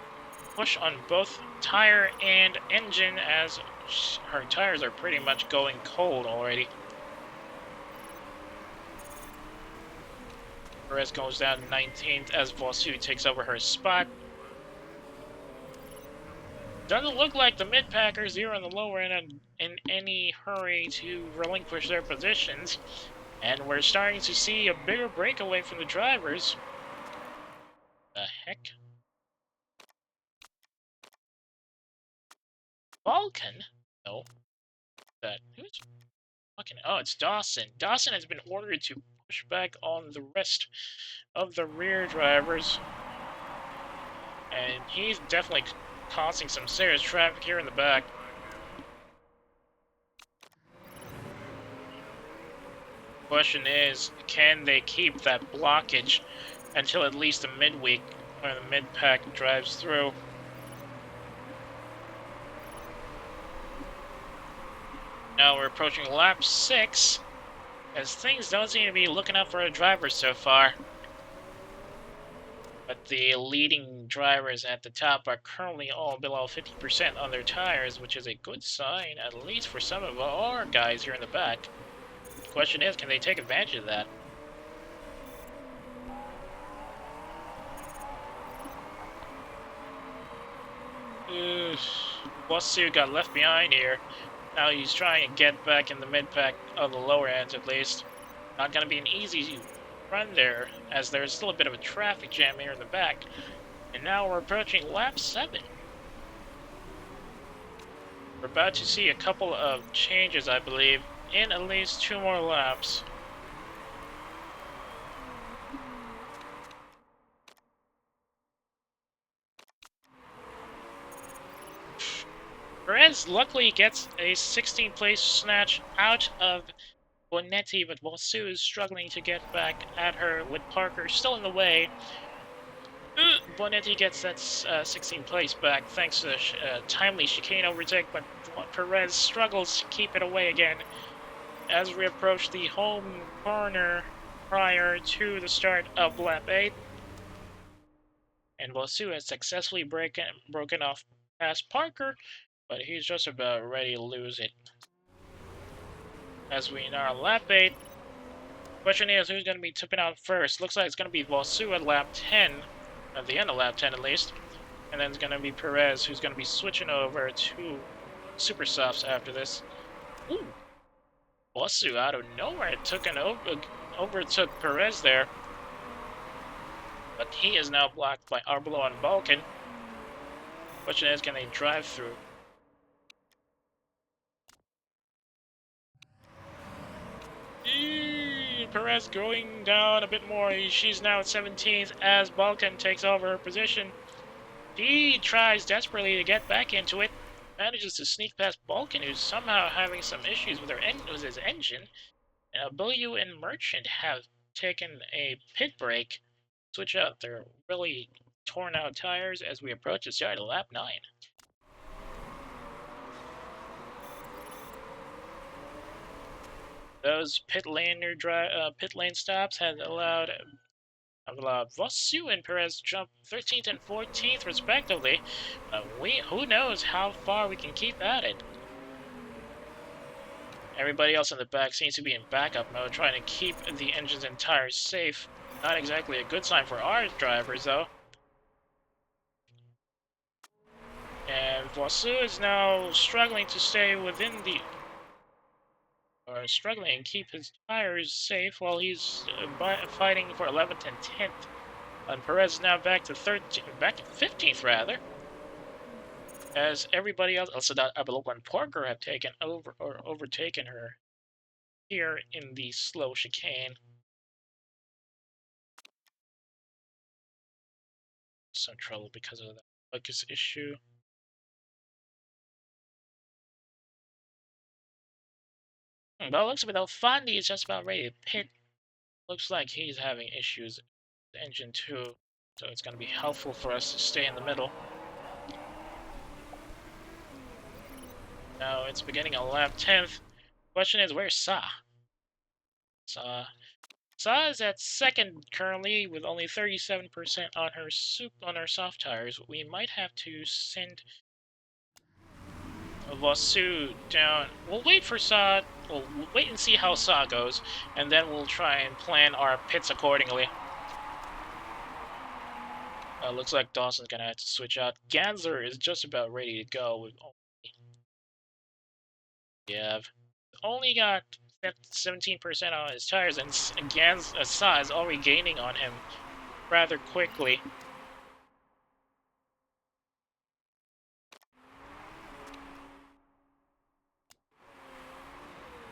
push on both tire and engine as her tires are pretty much going cold already. Perez goes down to 19th as Vosu takes over her spot. Doesn't look like the mid-packers here on the lower end are in any hurry to relinquish their positions, and we're starting to see a bigger breakaway from the drivers. The heck? Vulcan? No. Who's fucking? Oh, it's Dawson. Dawson has been ordered to push back on the rest of the rear drivers, and he's definitely causing some serious traffic here in the back. Question is, can they keep that blockage until at least the midweek, where the mid-pack drives through? Now we're approaching lap 6, as things don't seem to be looking up for a driver so far. But the leading drivers at the top are currently all below 50% on their tires, which is a good sign, at least for some of our guys here in the back. The question is, can they take advantage of that? Wasu got left behind here. Now he's trying to get back in the mid-pack of the lower ends at least. Not going to be an easy run there, as there's still a bit of a traffic jam here in the back. And now we're approaching lap 7. We're about to see a couple of changes, I believe, in at least 2 more laps. Perez luckily gets a 16th place snatch out of Bonetti, but Wasu is struggling to get back at her with Parker still in the way. Bonetti gets that 16th place back thanks to the timely chicane overtake, but Perez struggles to keep it away again as we approach the home corner prior to the start of lap 8. And Wasu has successfully broken off past Parker, but he's just about ready to lose it. As we are on lap 8, question is who's going to be tipping out first. Looks like it's going to be Wasu at lap 10, at the end of lap 10 at least. And then it's going to be Perez who's going to be switching over to Super Softs after this. Ooh! Wasu out of nowhere overtook Perez there. But he is now blocked by Arbelo and Balkan. Question is, can they drive through? Perez going down a bit more. She's now at 17th as Balkan takes over her position. He tries desperately to get back into it. Manages to sneak past Balkan, who's somehow having some issues with his engine. And Abilu and Merchant have taken a pit break. Switch out their really torn out tires as we approach the start of lap 9. Those pit lane stops had allowed Wasu and Perez to jump 13th and 14th respectively. Who knows how far we can keep at it. Everybody else in the back seems to be in backup mode, trying to keep the engines and tires safe. Not exactly a good sign for our drivers, though. And Wasu is now struggling to stay within the... or struggling to keep his tires safe while he's fighting for 11th and 10th. And Perez is now back to 15th rather. As everybody else, also that Abelopa and Parker have taken over or overtaken her here in the slow chicane. Some trouble because of that focus issue. But it looks like Fondi is just about ready to pit. Looks like he's having issues with the engine too, so it's going to be helpful for us to stay in the middle. Now it's beginning on lap 10th. Question is, where's Sa? Sa is at second currently with only 37% on her soft tires. We might have to send Wasu down. We'll wait for Sa. We'll wait and see how Sa goes, and then we'll try and plan our pits accordingly. Looks like Dawson's gonna have to switch out. Ganser is just about ready to go. We've only got 17% on his tires, and Sa is already gaining on him rather quickly.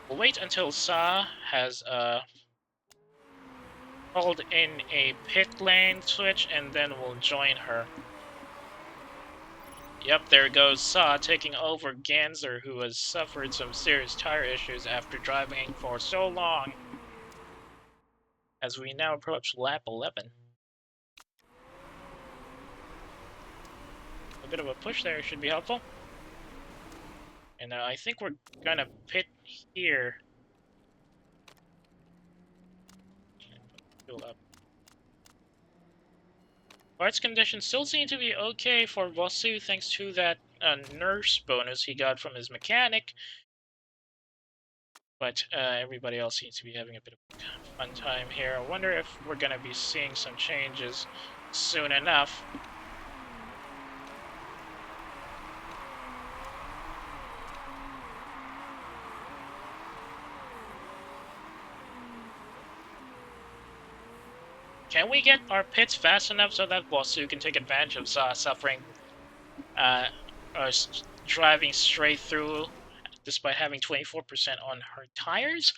We'll wait until Sa has called in a pit lane switch, and then we'll join her. Yep, there goes Sa taking over Ganser, who has suffered some serious tire issues after driving for so long. As we now approach lap 11. A bit of a push there should be helpful. And I think we're gonna pit here. Fuel up. Parts conditions still seem to be okay for Vosu thanks to that nurse bonus he got from his mechanic. But everybody else seems to be having a bit of a fun time here. I wonder if we're gonna be seeing some changes soon enough. Can we get our pits fast enough so that Vosu can take advantage of Sa suffering, driving straight through despite having 24% on her tires?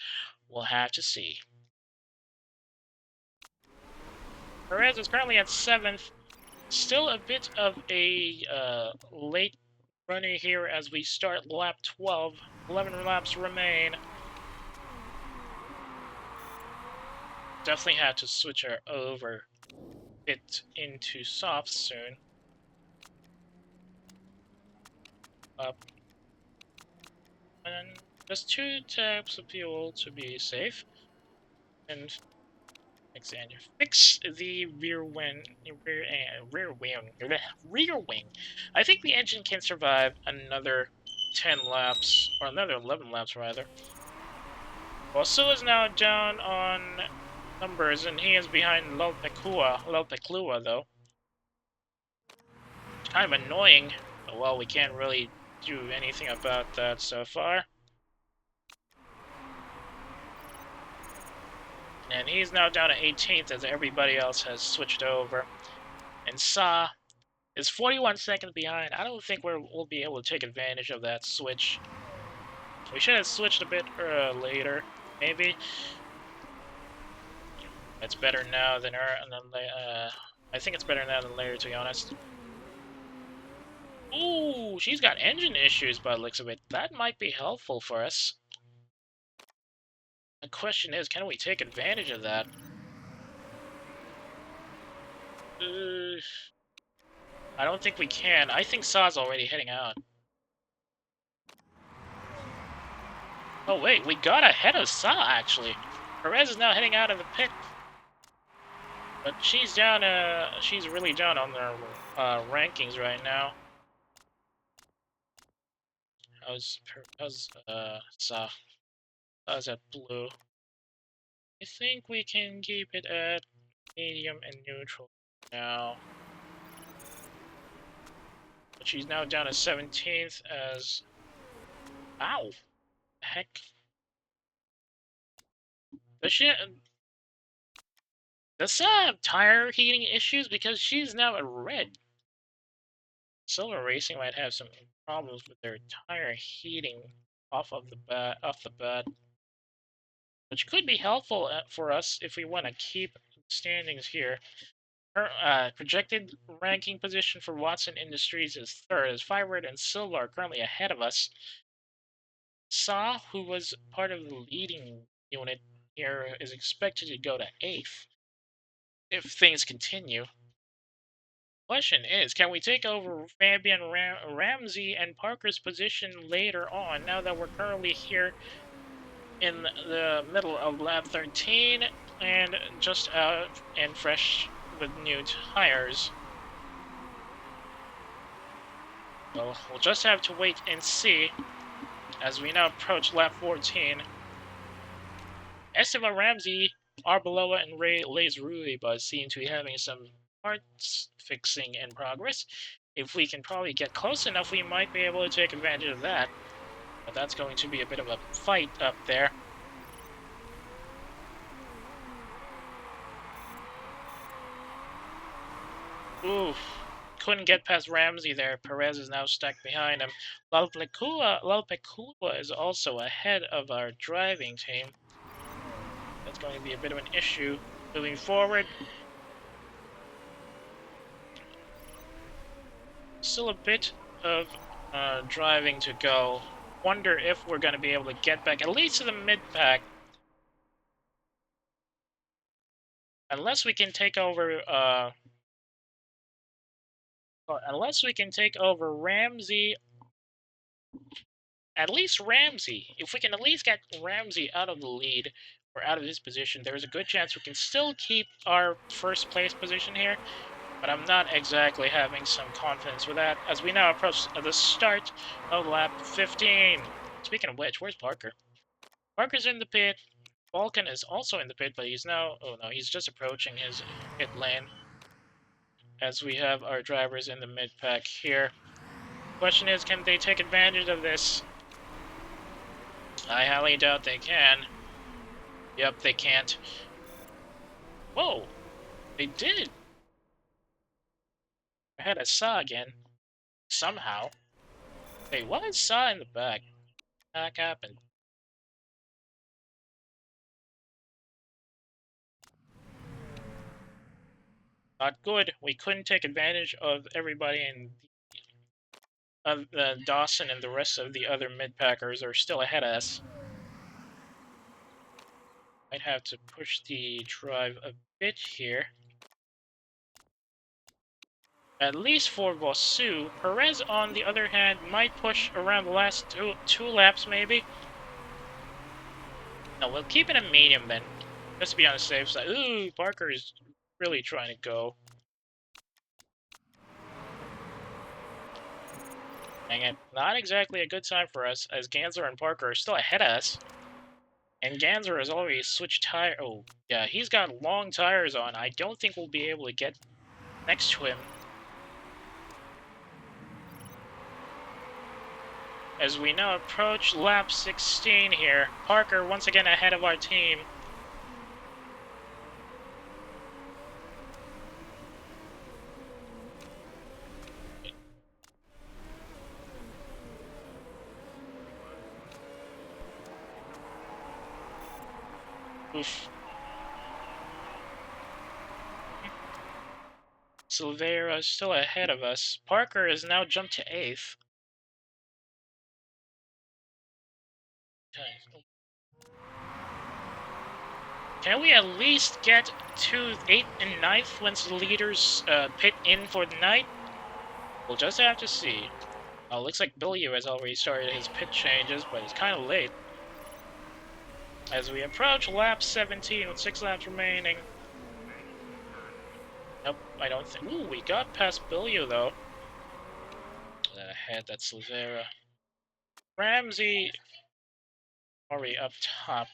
We'll have to see. Perez is currently at 7th. Still a bit of a late runner here as we start lap 12. 11 laps remain. Definitely have to switch her over it into softs soon. Up. And just 2 taps of fuel to be safe. And Alexander, fix the rear wing. Rear wing. I think the engine can survive another 10 laps, or another 11 laps rather. Well, Su is now down on numbers, and he is behind Lopeclua, though. It's kind of annoying. Well, we can't really do anything about that so far. And he's now down to 18th as everybody else has switched over. And Sa is 41 seconds behind. I don't think we'll be able to take advantage of that switch. We should have switched a bit later, maybe. It's better now than I think it's better now than later, to be honest. Ooh, she's got engine issues by the looks of it. That might be helpful for us. The question is, can we take advantage of that? I don't think we can. I think Sa's already heading out. Oh wait, we got ahead of Sa, actually. Perez is now heading out of the pit. But she's down, she's really down on their rankings right now. How's Sa? Sa's at blue. I think we can keep it at medium and neutral now. But she's now down to 17th as... Ow! Heck. Does Sa have tire heating issues? Because she's now at red. Silver Racing might have some problems with their tire heating off the bat. Which could be helpful for us if we want to keep standings here. Her projected ranking position for Watson Industries is 3rd, as Firebird and Silva are currently ahead of us. Sa, who was part of the leading unit here, is expected to go to 8th if things continue. Question is, can we take over Fabian Ramsey and Parker's position later on, now that we're currently here in the middle of lap 13 and just out and fresh with new tires? Well, we'll just have to wait and see as we now approach lap 14. Esteban Ramsey, Arbeloa, and Ray Lays Ruibas seem to be having some parts fixing in progress. If we can probably get close enough, we might be able to take advantage of that. But that's going to be a bit of a fight up there. Oof. Couldn't get past Ramsey there. Perez is now stuck behind him. Lalpecua is also ahead of our driving team. That's going to be a bit of an issue moving forward. Still a bit of driving to go. Wonder if we're going to be able to get back at least to the mid-pack. Unless we can take over Ramsey, at least Ramsey. If we can at least get Ramsey out of the lead or out of his position, there's a good chance we can still keep our first place position here. But I'm not exactly having some confidence with that as we now approach the start of lap 15. Speaking of which, where's Parker? Parker's in the pit. Vulcan is also in the pit, but he's now... Oh no, he's just approaching his pit lane. As we have our drivers in the mid-pack here. Question is, can they take advantage of this? I highly doubt they can. Yep, they can't. Whoa! They did! I had a saw again. Somehow. Hey, why is saw in the back? What happened? Not good. We couldn't take advantage of everybody in Dawson and the rest of the other mid-packers are still ahead of us. Might have to push the drive a bit here. At least for Vosu. Perez, on the other hand, might push around the last two laps, maybe. No, we'll keep it a medium then. Just to be on the safe side. Ooh, Parker is really trying to go. Dang it. Not exactly a good time for us, as Ganser and Parker are still ahead of us. And Ganser has already switched tire. Oh, yeah, he's got long tires on. I don't think we'll be able to get next to him. As we now approach lap 16 here. Parker once again ahead of our team. Oof. Silveira is still ahead of us. Parker has now jumped to 8th. Can we at least get to 8th and 9th once the leaders pit in for the night? We'll just have to see. Oh, looks like Billy has already started his pit changes, but it's kind of late. As we approach lap 17 with 6 laps remaining. Nope, I don't think... Ooh, we got past Billy though. Ahead, that's Silveira. Ramsey already up top.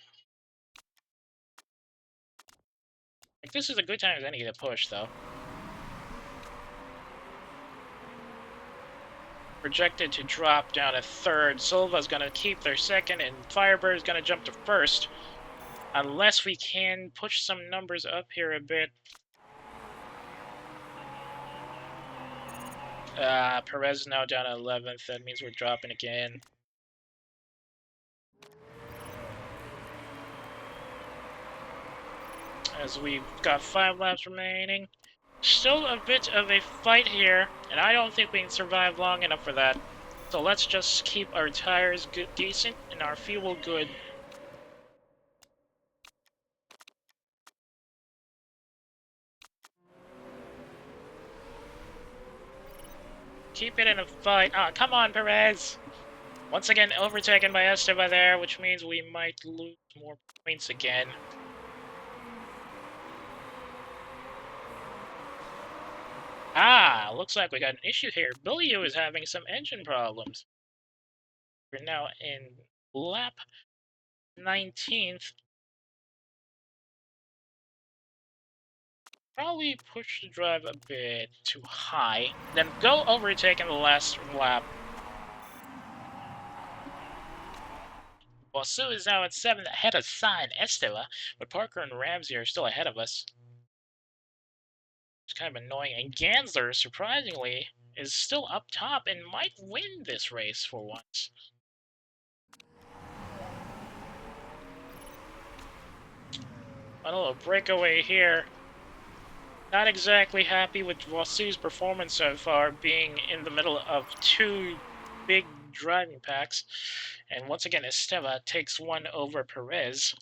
Like, this is a good time as any to push, though. Projected to drop down to 3rd. Silva's gonna keep their 2nd, and Firebird's gonna jump to 1st. Unless we can push some numbers up here a bit. Perez is now down at 11th. That means we're dropping again. As we've got 5 laps remaining. Still a bit of a fight here, and I don't think we can survive long enough for that. So let's just keep our tires decent and our fuel good. Keep it in a fight. Ah, come on, Perez! Once again, overtaken by Esteban there, which means we might lose more points again. Ah, looks like we got an issue here. Billy is having some engine problems. We're now in lap 19th. probably push the drive a bit too high, then go overtake in the last lap. While Sue is now at 7th ahead of Sai and Estella, but Parker and Ramsey are still ahead of us. It's kind of annoying. And Gansler, surprisingly, is still up top and might win this race for once. A little breakaway here. Not exactly happy with Vossu's performance so far, being in the middle of two big driving packs. And once again, Estella takes one over Perez.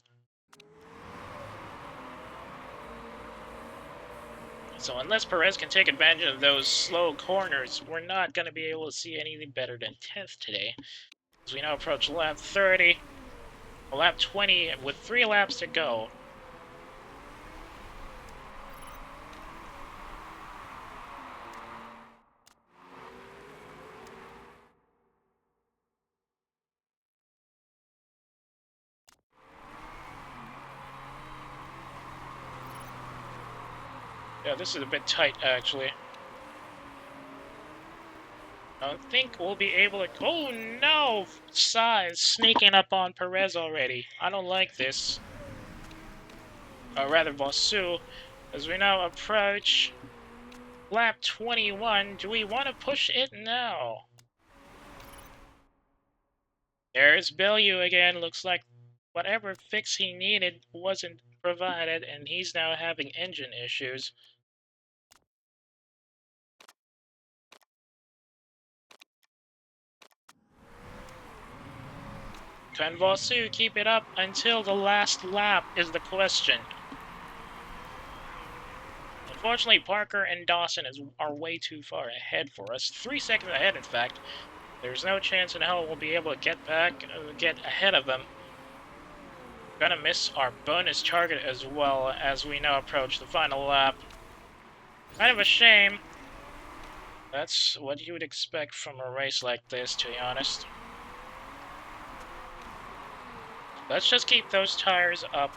So unless Perez can take advantage of those slow corners, we're not going to be able to see anything better than 10th today. As we now approach lap 30, lap 20, with 3 laps to go. Yeah, this is a bit tight, actually. I don't think we'll be able to... Oh, no! Size sneaking up on Perez already. I don't like this. Or rather, Vossu. As we now approach lap 21, do we want to push it now? There's Bellew again. Looks like whatever fix he needed wasn't provided, and he's now having engine issues. Can Vossu keep it up until the last lap is the question. Unfortunately, Parker and Dawson are way too far ahead for us. 3 seconds ahead, in fact. There's no chance in hell we'll be able to get ahead of them. Gonna miss our bonus target as well as we now approach the final lap. Kind of a shame. That's what you would expect from a race like this, to be honest. Let's just keep those tires up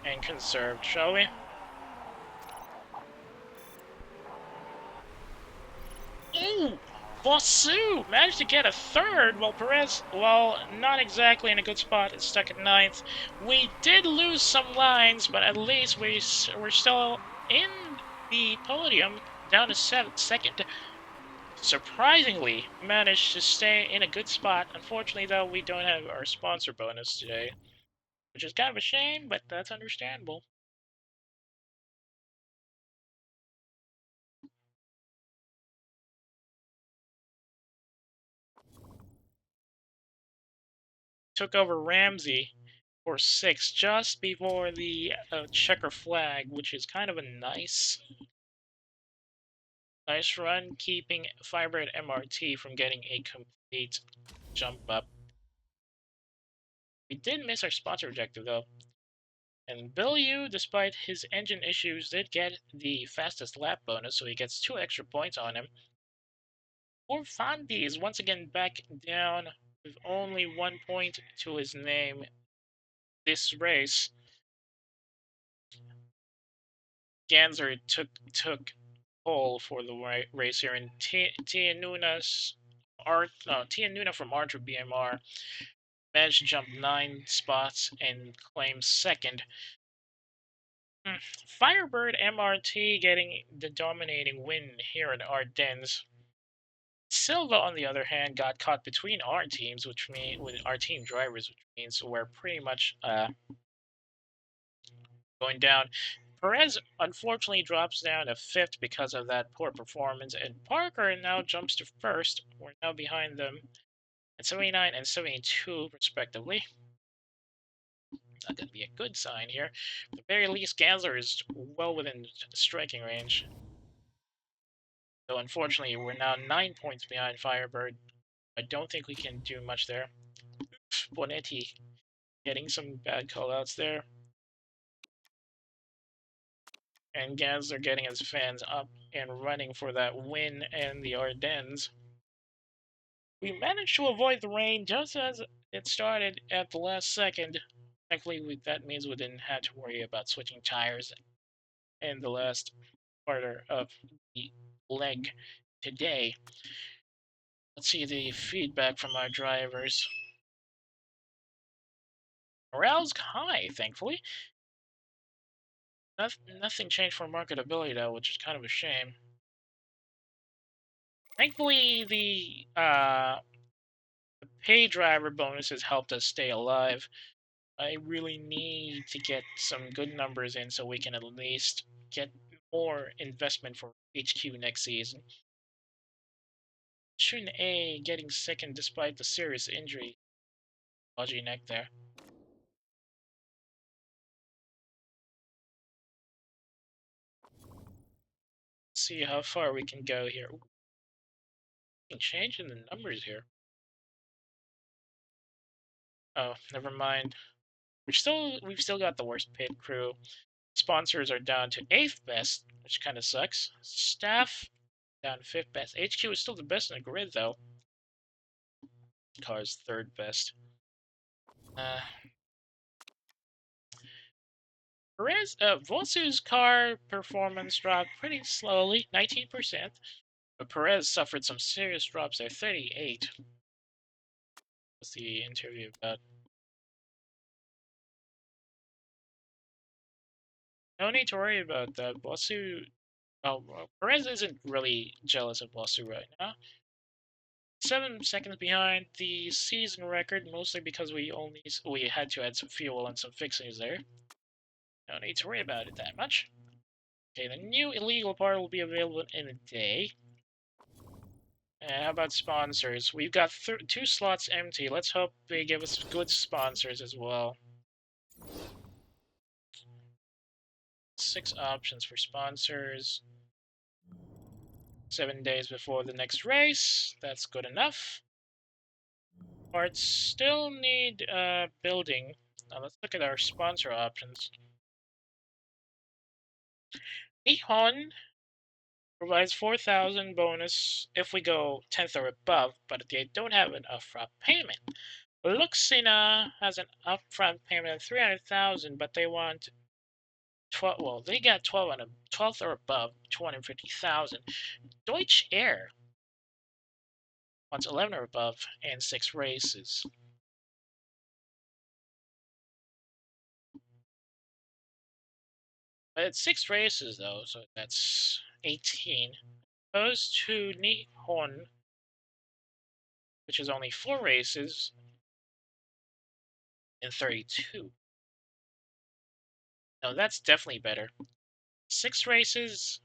and conserved, shall we? Ooh! Vossu managed to get a third, while Perez, well, not exactly in a good spot, is stuck at 9th. We did lose some lines, but at least we're still in the podium, down to 2nd. Surprisingly, managed to stay in a good spot. Unfortunately, though, we don't have our sponsor bonus today, which is kind of a shame, but that's understandable. Took over Ramsey for 6th just before the checker flag, which is kind of a nice run, keeping Firebird MRT from getting a complete jump up. We did miss our sponsor objective though. And Bellew, despite his engine issues, did get the fastest lap bonus, so he gets 2 extra points on him. Poor Fandi is once again back down with only 1 point to his name this race. Ganser took pole for the race here, and Tia Nuna from Archer BMR managed to jump 9 spots and claim 2nd. Firebird MRT getting the dominating win here at Ardennes. Silva, on the other hand, got caught between our teams, with our team drivers, which means we're pretty much going down. Perez unfortunately drops down to 5th because of that poor performance, and Parker now jumps to 1st. We're now behind them at 79 and 72, respectively. Not going to be a good sign here. At the very least, Gansler is well within striking range. Though unfortunately, we're now 9 points behind Firebird. I don't think we can do much there. Bonetti getting some bad callouts there. And Gansler getting his fans up and running for that win in the Ardennes. We managed to avoid the rain just as it started at the last second. Thankfully, that means we didn't have to worry about switching tires in the last part of the leg today. Let's see the feedback from our drivers. Morale's high, thankfully. Nothing changed for marketability, though, which is kind of a shame. Thankfully, the pay driver bonuses helped us stay alive. I really need to get some good numbers in so we can at least get more investment for HQ next season. Shun A getting second despite the serious injury. Dodgy neck there. Let's see how far we can go here. Ooh, changing the numbers here. Oh, never mind. We've still got the worst pit crew. Sponsors are down to 8th best, which kind of sucks. Staff down to 5th best. HQ is still the best in the grid though. Car's 3rd best. Vosu's car performance dropped pretty slowly, 19%. But Perez suffered some serious drops there, 38. What's the interview about? No need to worry about that. Bosu. Oh, well, Perez isn't really jealous of Bosu right now. 7 seconds behind the season record, mostly because we had to add some fuel and some fixings there. No need to worry about it that much. Okay, the new illegal part will be available in a day. How about sponsors? We've got 2 slots empty. Let's hope they give us good sponsors as well. 6 options for sponsors. 7 days before the next race. That's good enough. Parts still need building. Now let's look at our sponsor options. Nihon provides 4,000 bonus if we go 10th or above, but they don't have an upfront payment. Luxina has an upfront payment of 300,000, but they want 12. Well, they got 12th or above, 250,000. Deutsche Air wants 11 or above and 6 races. But it's 6 races though, so that's 18. Opposed to Nihon, which is only 4 races and 32. No, that's definitely better. 6 races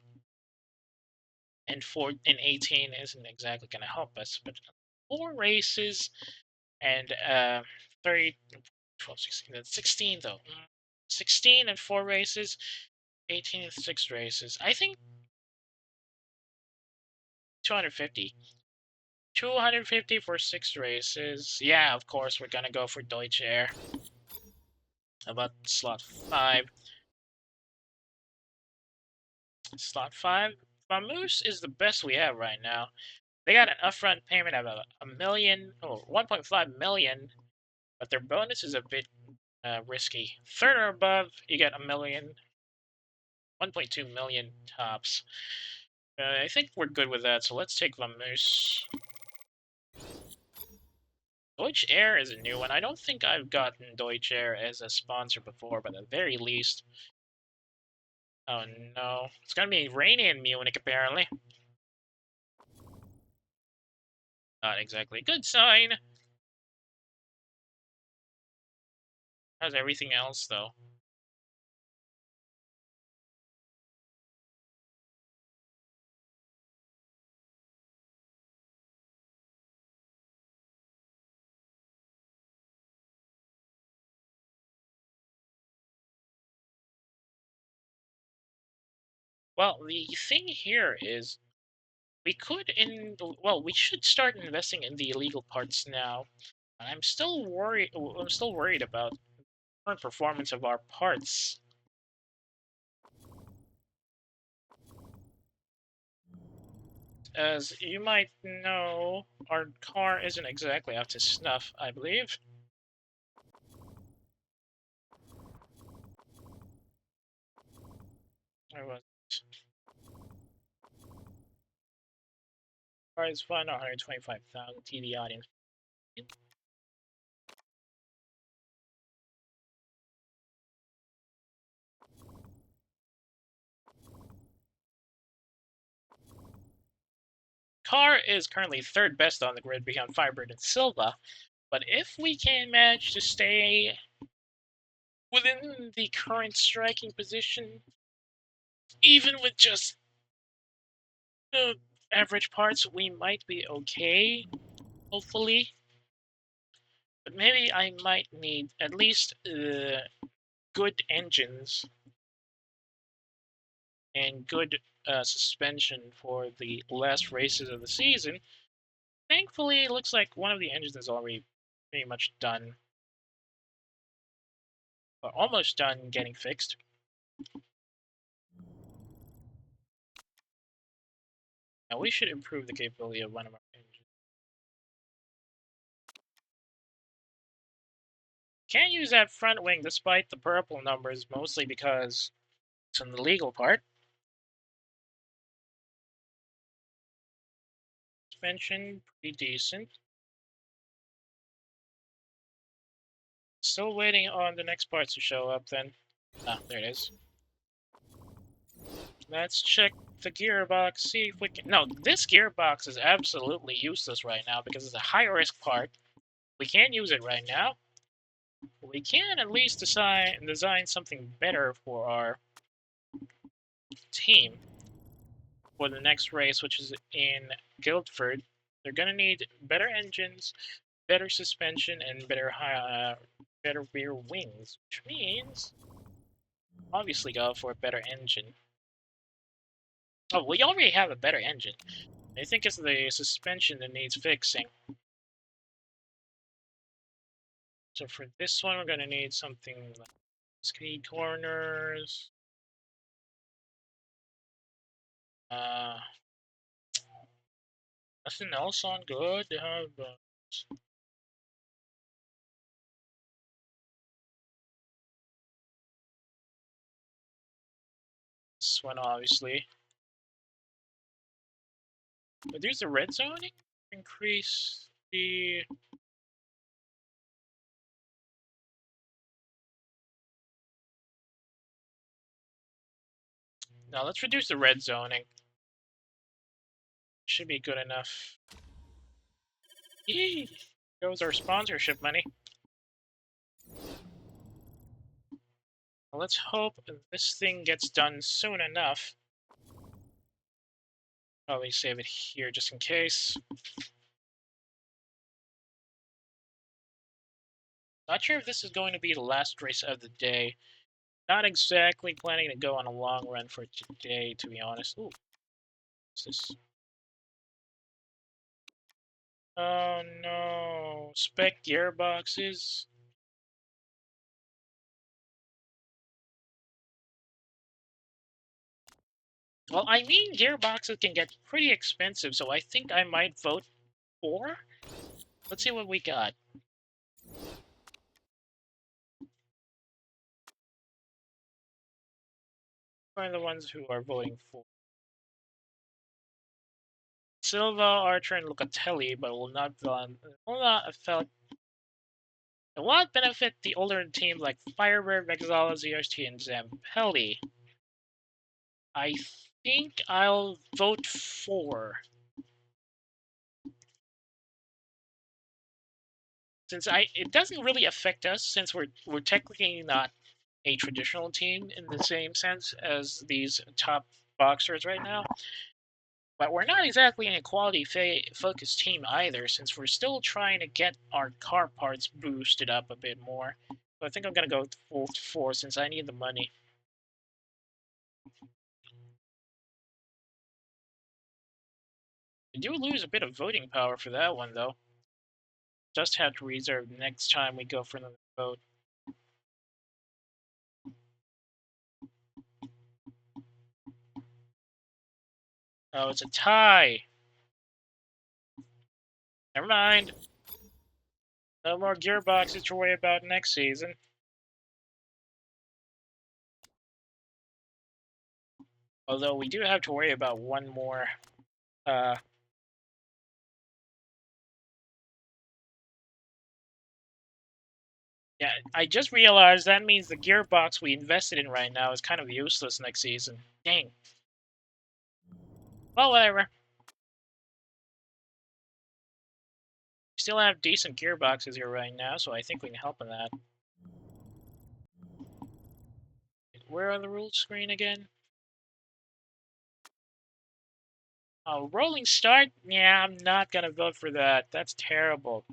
and 18 isn't exactly going to help us, but 4 races and 30, 12, 16, that's 16 though. 16 and 4 races, 18 and 6 races. I think 250. 250 for 6 races. Yeah, of course, we're gonna go for Deutsche Air. How about slot 5? Slot 5? Vamoose is the best we have right now. They got an upfront payment of a million, or 1.5 million, but their bonus is a bit risky. 3rd or above, you get a million, 1.2 million tops. I think we're good with that, so let's take Vamoose. Deutsche Air is a new one. I don't think I've gotten Deutsche Air as a sponsor before, but at the very least. Oh no. It's gonna be rainy in Munich, apparently. Not exactly a good sign. How's everything else, though? Well, the thing here is we should start investing in the illegal parts now. I'm still worried. I'm still worried about the current performance of our parts. As you might know, our car isn't exactly up to snuff, I believe. Where was it? Prize fund 125,000 TV audience. Car is currently third best on the grid behind Firebird and Silva, but if we can manage to stay within the current striking position, even with just average parts, we might be okay, hopefully. But maybe I might need at least good engines and good suspension for the last races of the season. Thankfully, it looks like one of the engines is already pretty much done, or almost done getting fixed. Now we should improve the capability of one of our engines. Can't use that front wing despite the purple numbers, mostly because it's an illegal part. Suspension, pretty decent. Still waiting on the next parts to show up then. Ah, there it is. Let's check the gearbox, see if we can... No, this gearbox is absolutely useless right now because it's a high-risk part. We can't use it right now. We can at least design something better for our team for the next race, which is in Guildford. They're gonna need better engines, better suspension, and better rear wings, which means obviously go for a better engine. Oh, we already have a better engine. I think it's the suspension that needs fixing. So for this one, we're gonna need something like speed corners. Uh, Nothing else on good. They have this one, obviously. Reduce the red zoning. Increase the... Now let's reduce the red zoning. Should be good enough. Yee! Goes our sponsorship money. Well, let's hope this thing gets done soon enough. Probably save it here just in case. Not sure if this is going to be the last race of the day. Not exactly planning to go on a long run for today, to be honest. Ooh, what's this? Oh no, spec gearboxes. Well, I mean, gearboxes can get pretty expensive, so I think I might vote for. Let's see what we got. One of the ones who are voting for. Silva, Archer, and Locatelli, but will not affect. It will not benefit the older teams like Firebird, Vexala, ZRT, and Zampelli. I think I'll vote for. Since it doesn't really affect us, since we're technically not a traditional team in the same sense as these top boxers right now. But we're not exactly an equality focused team either, since we're still trying to get our car parts boosted up a bit more. So I think I'm gonna go full 4 since I need the money. I do lose a bit of voting power for that one though. Just have to reserve next time we go for another vote. Oh, it's a tie. Never mind. No more gearboxes to worry about next season. Although we do have to worry about one more. Yeah, I just realized that means the gearbox we invested in right now is kind of useless next season. Dang. Well, whatever. We still have decent gearboxes here right now, so I think we can help in that. Where are the rules screen again? Oh, rolling start? Yeah, I'm not gonna vote for that. That's terrible.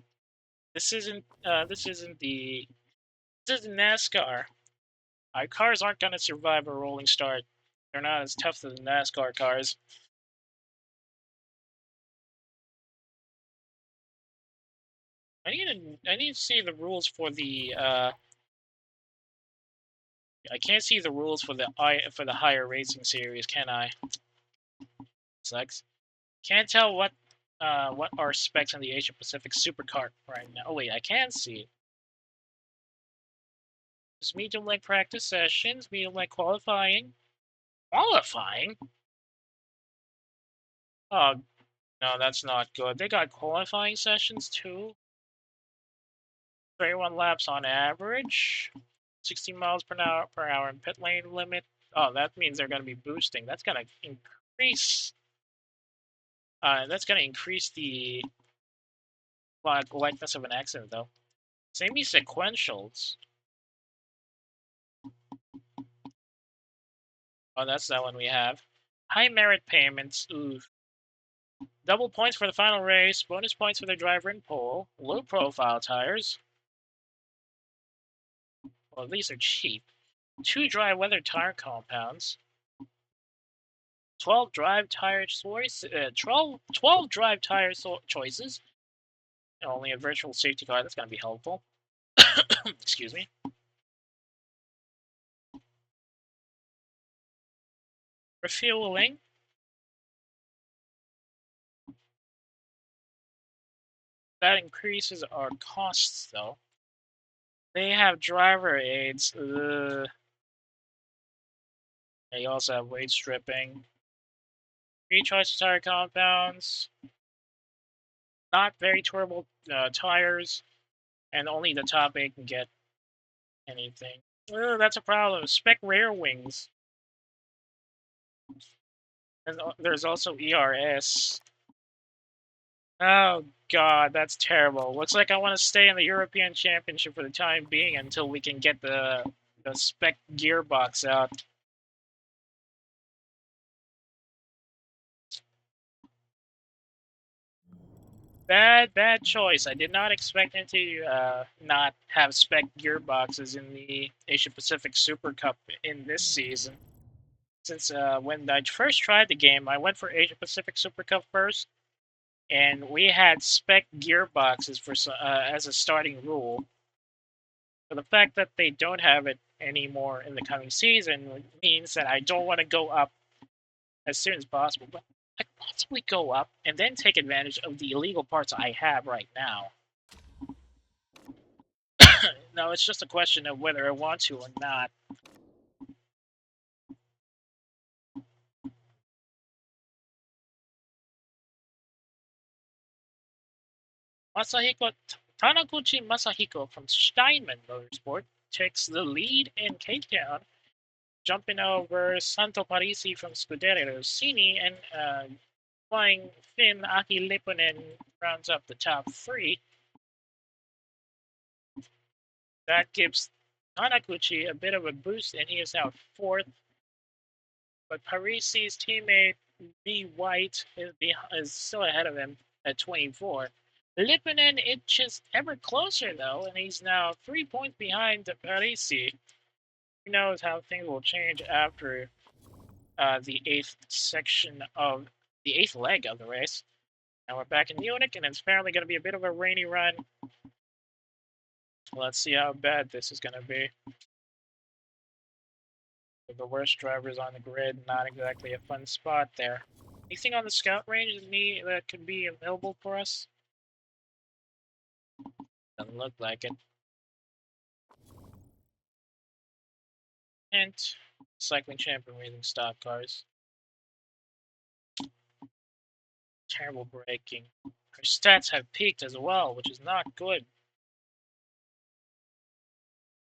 This isn't. This isn't the. This isn't NASCAR. Our cars aren't gonna survive a rolling start. They're not as tough as the NASCAR cars. I need to see the rules for the. I can't see the rules for the higher racing series, can I? Sucks. Can't tell what are specs in the Asia Pacific Supercar right now. Oh wait, I can see. It's medium leg practice sessions, medium leg qualifying. Qualifying? Oh no, that's not good. They got qualifying sessions too. 31 laps on average. 60 miles per hour in pit lane limit. Oh, that means they're going to be boosting. That's going to increase. That's going to increase the likeness of an accident, though. Semi sequentials. Oh, that's that one we have. High merit payments. Ooh. Double points for the final race. Bonus points for the driver in pole. Low profile tires. Well, these are cheap. 2 dry weather tire compounds. 12 drive tire choice. 12 drive tire choices. Only a virtual safety car. That's going to be helpful. Excuse me. Refueling. That increases our costs, though. They have driver aids. Ugh. They also have weight stripping. 3 choice tire compounds. Not very durable tires. And only the top 8 can get anything. Ugh, that's a problem. Spec rear wings. And there's also ERS. Oh god, that's terrible. Looks like I want to stay in the European Championship for the time being until we can get the spec gearbox out. Bad choice. I did not expect them to not have spec gearboxes in the Asia Pacific Super Cup in this season. Since when I first tried the game, I went for Asia Pacific Super Cup first, and we had spec gearboxes for as a starting rule. So the fact that they don't have it anymore in the coming season means that I don't want to go up as soon as possible. But I could possibly go up and then take advantage of the illegal parts I have right now. No, it's just a question of whether I want to or not. Tanaguchi Masahiko from Steinman Motorsport takes the lead in Keyta, jumping over Santo Parisi from Scuderia Rossini, and flying Finn Aki Lipponen rounds up the top 3. That gives Tanaguchi a bit of a boost, and he is now 4th. But Parisi's teammate B. White is still ahead of him at 24. Lipponen inches ever closer, though, and he's now 3 points behind Parisi. Who knows how things will change after the 8th section of the 8th leg of the race. Now we're back in Munich, and it's apparently going to be a bit of a rainy run. Let's see how bad this is going to be. With the worst drivers on the grid, not exactly a fun spot there. Anything on the scout range that could be available for us? Doesn't look like it. And cycling champion racing stock cars. Terrible braking. Her stats have peaked as well, which is not good.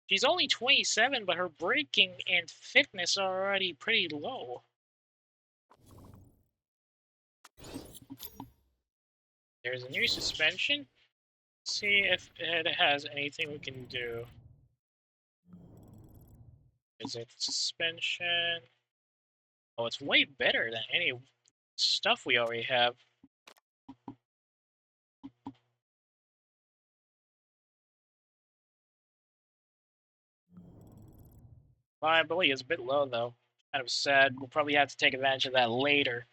She's only 27, but her braking and fitness are already pretty low. There's a new suspension. Let's see if it has anything we can do. Is it suspension? Oh, it's way better than any stuff we already have. Liability is a bit low, though. Kind of sad. We'll probably have to take advantage of that later.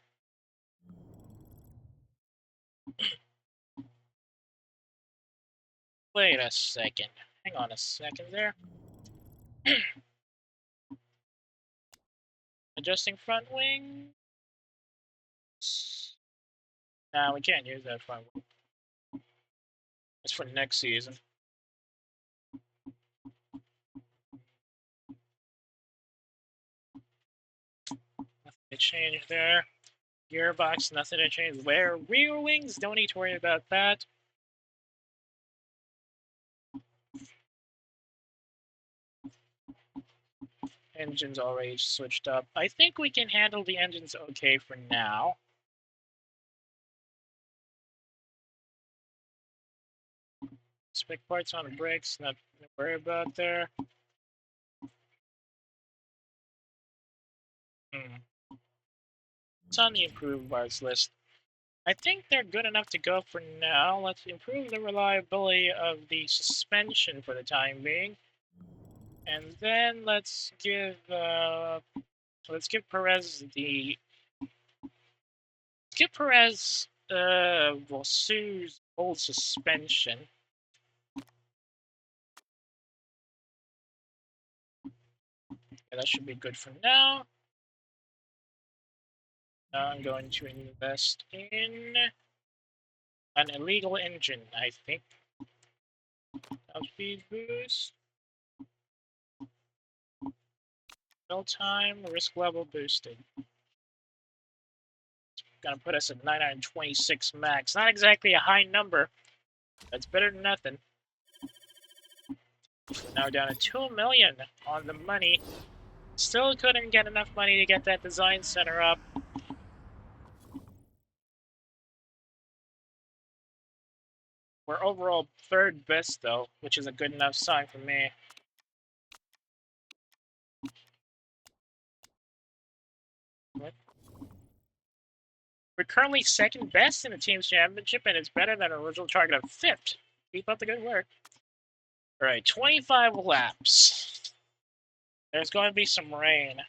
Wait a second. Hang on a second there. Adjusting front wing. Nah, we can't use that front wing. It's for next season. Nothing to change there. Gearbox, nothing to change. Rear wings, don't need to worry about that. Engine's already switched up. I think we can handle the engines okay for now. Spec parts on the brakes, nothing to worry about there. It's on the improved parts list. I think they're good enough to go for now. Let's improve the reliability of the suspension for the time being. And then let's give Perez Sue's old suspension. Yeah, that should be good for now. Now I'm going to invest in an illegal engine, I think. Top speed boost. Fill time, risk level boosted. Gonna put us at 926 max. Not exactly a high number. That's better than nothing. We're now down to 2 million on the money. Still couldn't get enough money to get that design center up. We're overall third best though, which is a good enough sign for me. What? We're currently second best in the team's championship, and it's better than our original target of 5th. Keep up the good work. Alright, 25 laps. There's going to be some rain.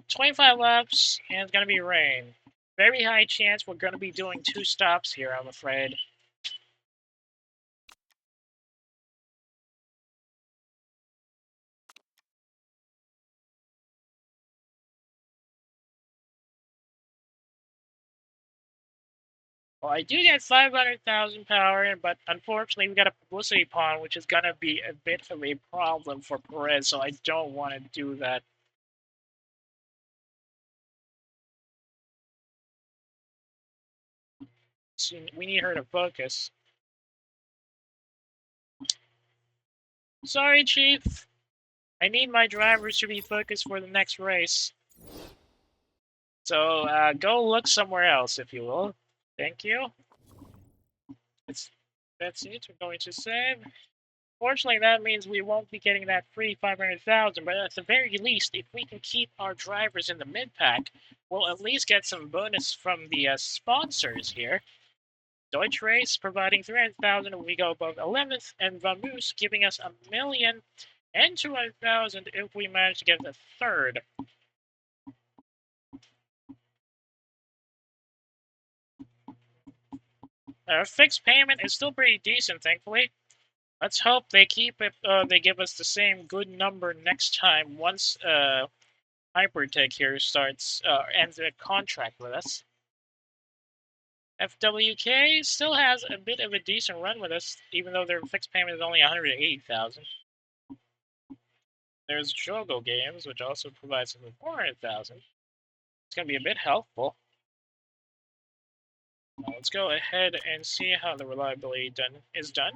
25 laps, and it's going to be rain. Very high chance we're going to be doing 2 stops here, I'm afraid. Well, I do get 500,000 power, but unfortunately we got a publicity pawn, which is going to be a bit of a problem for Perez, so I don't want to do that. So we need her to focus. Sorry, Chief. I need my drivers to be focused for the next race. So go look somewhere else, if you will. Thank you. That's it. We're going to save. Fortunately, that means we won't be getting that free 500,000, but at the very least, if we can keep our drivers in the mid-pack, we'll at least get some bonus from the sponsors here. Deutsche Race providing 300,000 if we go above 11th, and Vamoose giving us 1,000,000 and 200,000 if we manage to get the 3rd. Our fixed payment is still pretty decent, thankfully. Let's hope they keep it. They give us the same good number next time once Hypertech here ends their contract with us. FWK still has a bit of a decent run with us, even though their fixed payment is only 180,000. There's Jogo Games, which also provides us with 400,000. It's going to be a bit helpful. Now let's go ahead and see how the reliability is done.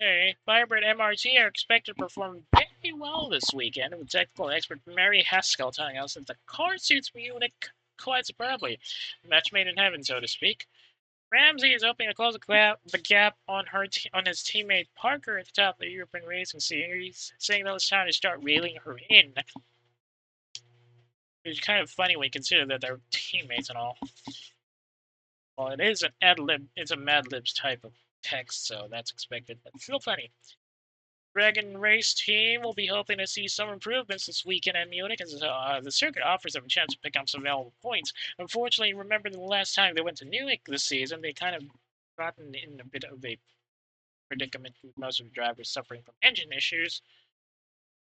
Okay, Firebird MRT are expected to perform very well this weekend, with technical expert Mary Haskell telling us that the car suits Munich quite superbly. Match made in heaven, so to speak. Ramsey is hoping to close the gap on on his teammate Parker at the top of the European Racing Series, saying that it's time to start reeling her in. It's kind of funny when you consider that they're teammates and all. Well, it is an ad-lib, it's a Mad Libs type of text, so that's expected, but still funny. Dragon Race team will be hoping to see some improvements this weekend at Munich, as the circuit offers them a chance to pick up some valuable points. Unfortunately, remember the last time they went to Munich this season, they kind of gotten in a bit of a predicament with most of the drivers suffering from engine issues,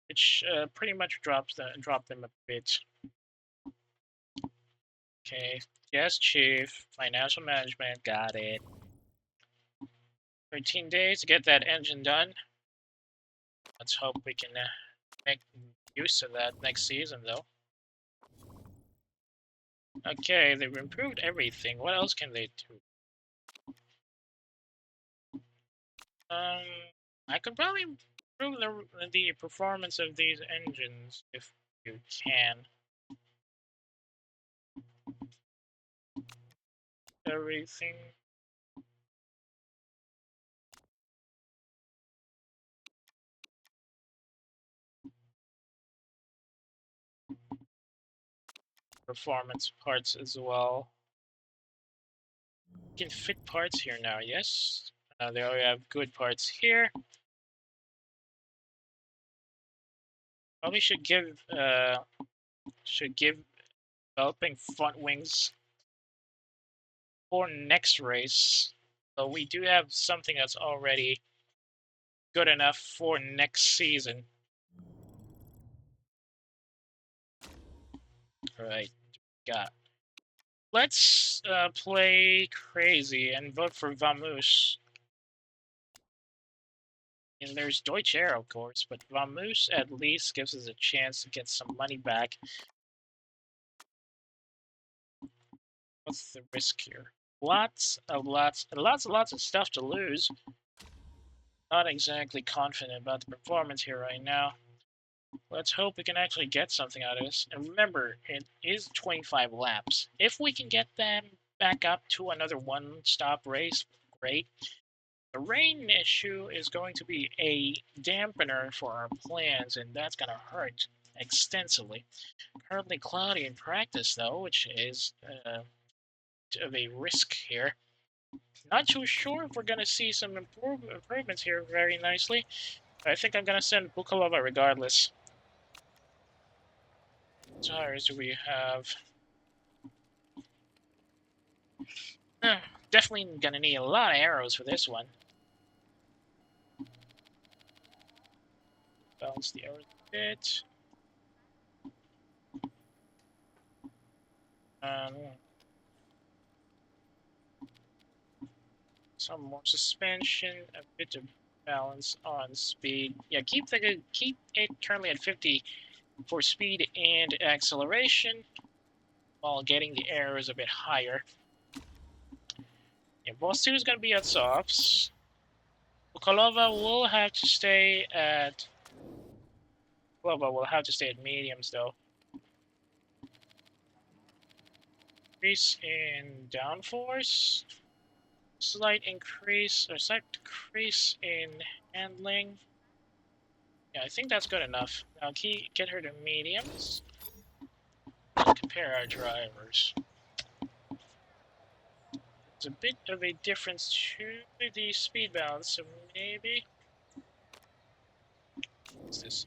which pretty much dropped them a bit. Okay, yes, Chief. Financial management, got it. 13 days to get that engine done. Let's hope we can make use of that next season, though. Okay, they've improved everything. What else can they do? I could probably improve the performance of these engines if you can. Everything. Performance parts as well. You can fit parts here now, yes? They already have good parts here. Probably should give developing front wings for next race. So we do have something that's already good enough for next season. Alright, got. Let's play crazy and vote for Vamoose. And there's Deutsche Air, of course, but Vamoose at least gives us a chance to get some money back. What's the risk here? Lots of stuff to lose. Not exactly confident about the performance here right now. Let's hope we can actually get something out of this. And remember, it is 25 laps. If we can get them back up to another one-stop race, great. The rain issue is going to be a dampener for our plans, and that's going to hurt extensively. Currently cloudy in practice, though, which is of a risk here. Not too sure if we're going to see some improvements here very nicely. I think I'm going to send Bukalova regardless. What tires do we have? Definitely going to need a lot of arrows for this one. Balance the arrows a bit. Some more suspension, a bit of balance on speed. Yeah, keep it currently at 50 for speed and acceleration, while getting the arrows a bit higher. Yeah, boss 2 is going to be at softs. Bukalova will have to stay at. Bukalova will have to stay at mediums though. Increase in downforce. Slight decrease in handling. Yeah, I think that's good enough. Now get her to mediums. Compare our drivers. There's a bit of a difference to the speed balance, so maybe. What's this?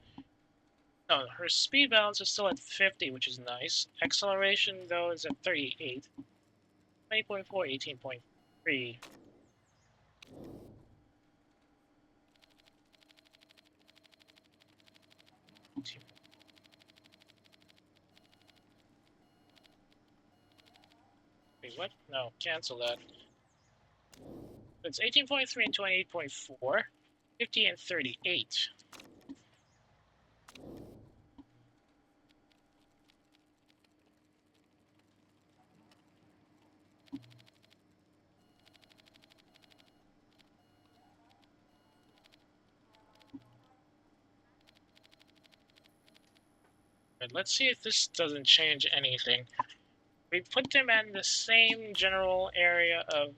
No, her speed balance is still at 50, which is nice. Acceleration, though, is at 38. 20.4, 18.3. Wait, what? No, cancel that. It's 18.3 and 28.4. 50 and 38. But let's see if this doesn't change anything. We put them in the same general area of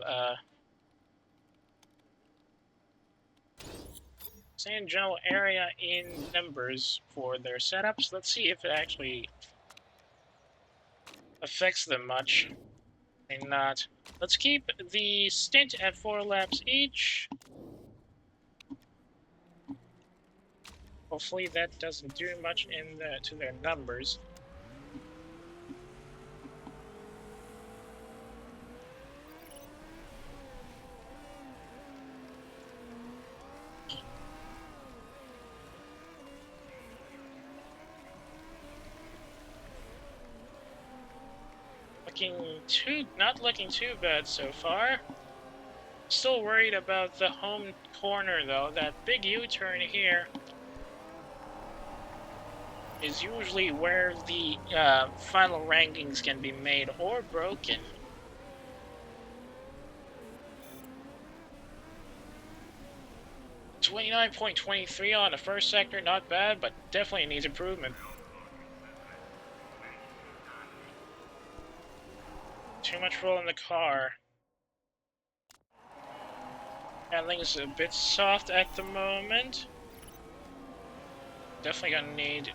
in numbers for their setups. Let's see if it actually affects them much. Maybe not. Let's keep the stint at 4 laps each. Hopefully that doesn't do much to their numbers. Not looking too bad so far. Still worried about the home corner though. That big U-turn here is usually where the final rankings can be made or broken. .29.23 on the first sector, not bad, but definitely needs improvement. Too much roll in the car. Handling is a bit soft at the moment. Definitely gonna need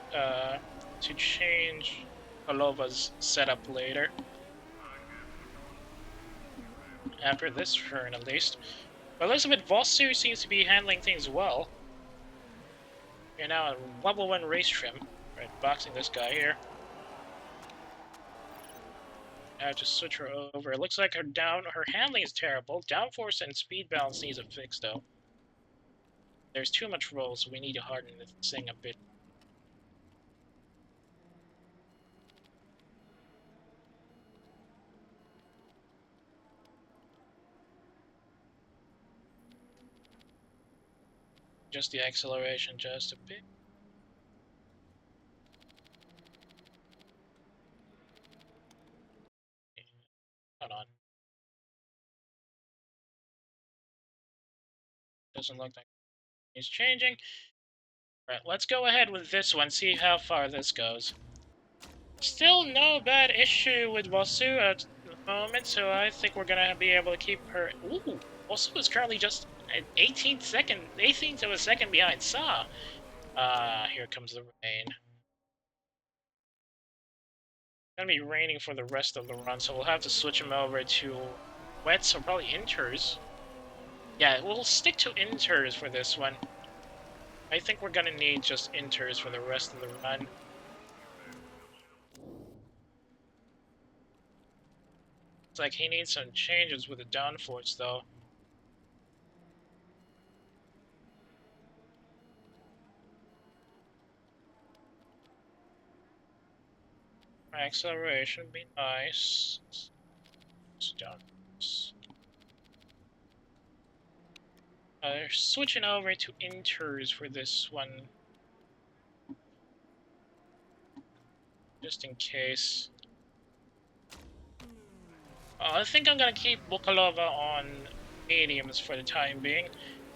to change Alova's setup later. After this turn, at least. But Elizabeth Vossu seems to be handling things well. We're now at level 1 race trim. Right, boxing this guy here. I have to switch her over. It looks like her handling is terrible. Downforce and speed balance needs a fix though. There's too much roll, so we need to harden this thing a bit. Just the acceleration just a bit. Hold on. Doesn't look like it's changing. Right, let's go ahead with this one, see how far this goes. Still no bad issue with Wasu at the moment, so I think we're gonna be able to keep her. Ooh, Wasu is currently just at 18th of a second behind Sa. Here comes the rain. It's gonna be raining for the rest of the run, so we'll have to switch him over to wets or probably inters. Yeah, we'll stick to inters for this one. I think we're gonna need just inters for the rest of the run. It's like he needs some changes with the downforce though. Acceleration would be nice. Downforce. Switching over to inters for this one. Just in case. I think I'm gonna keep Bukalova on mediums for the time being.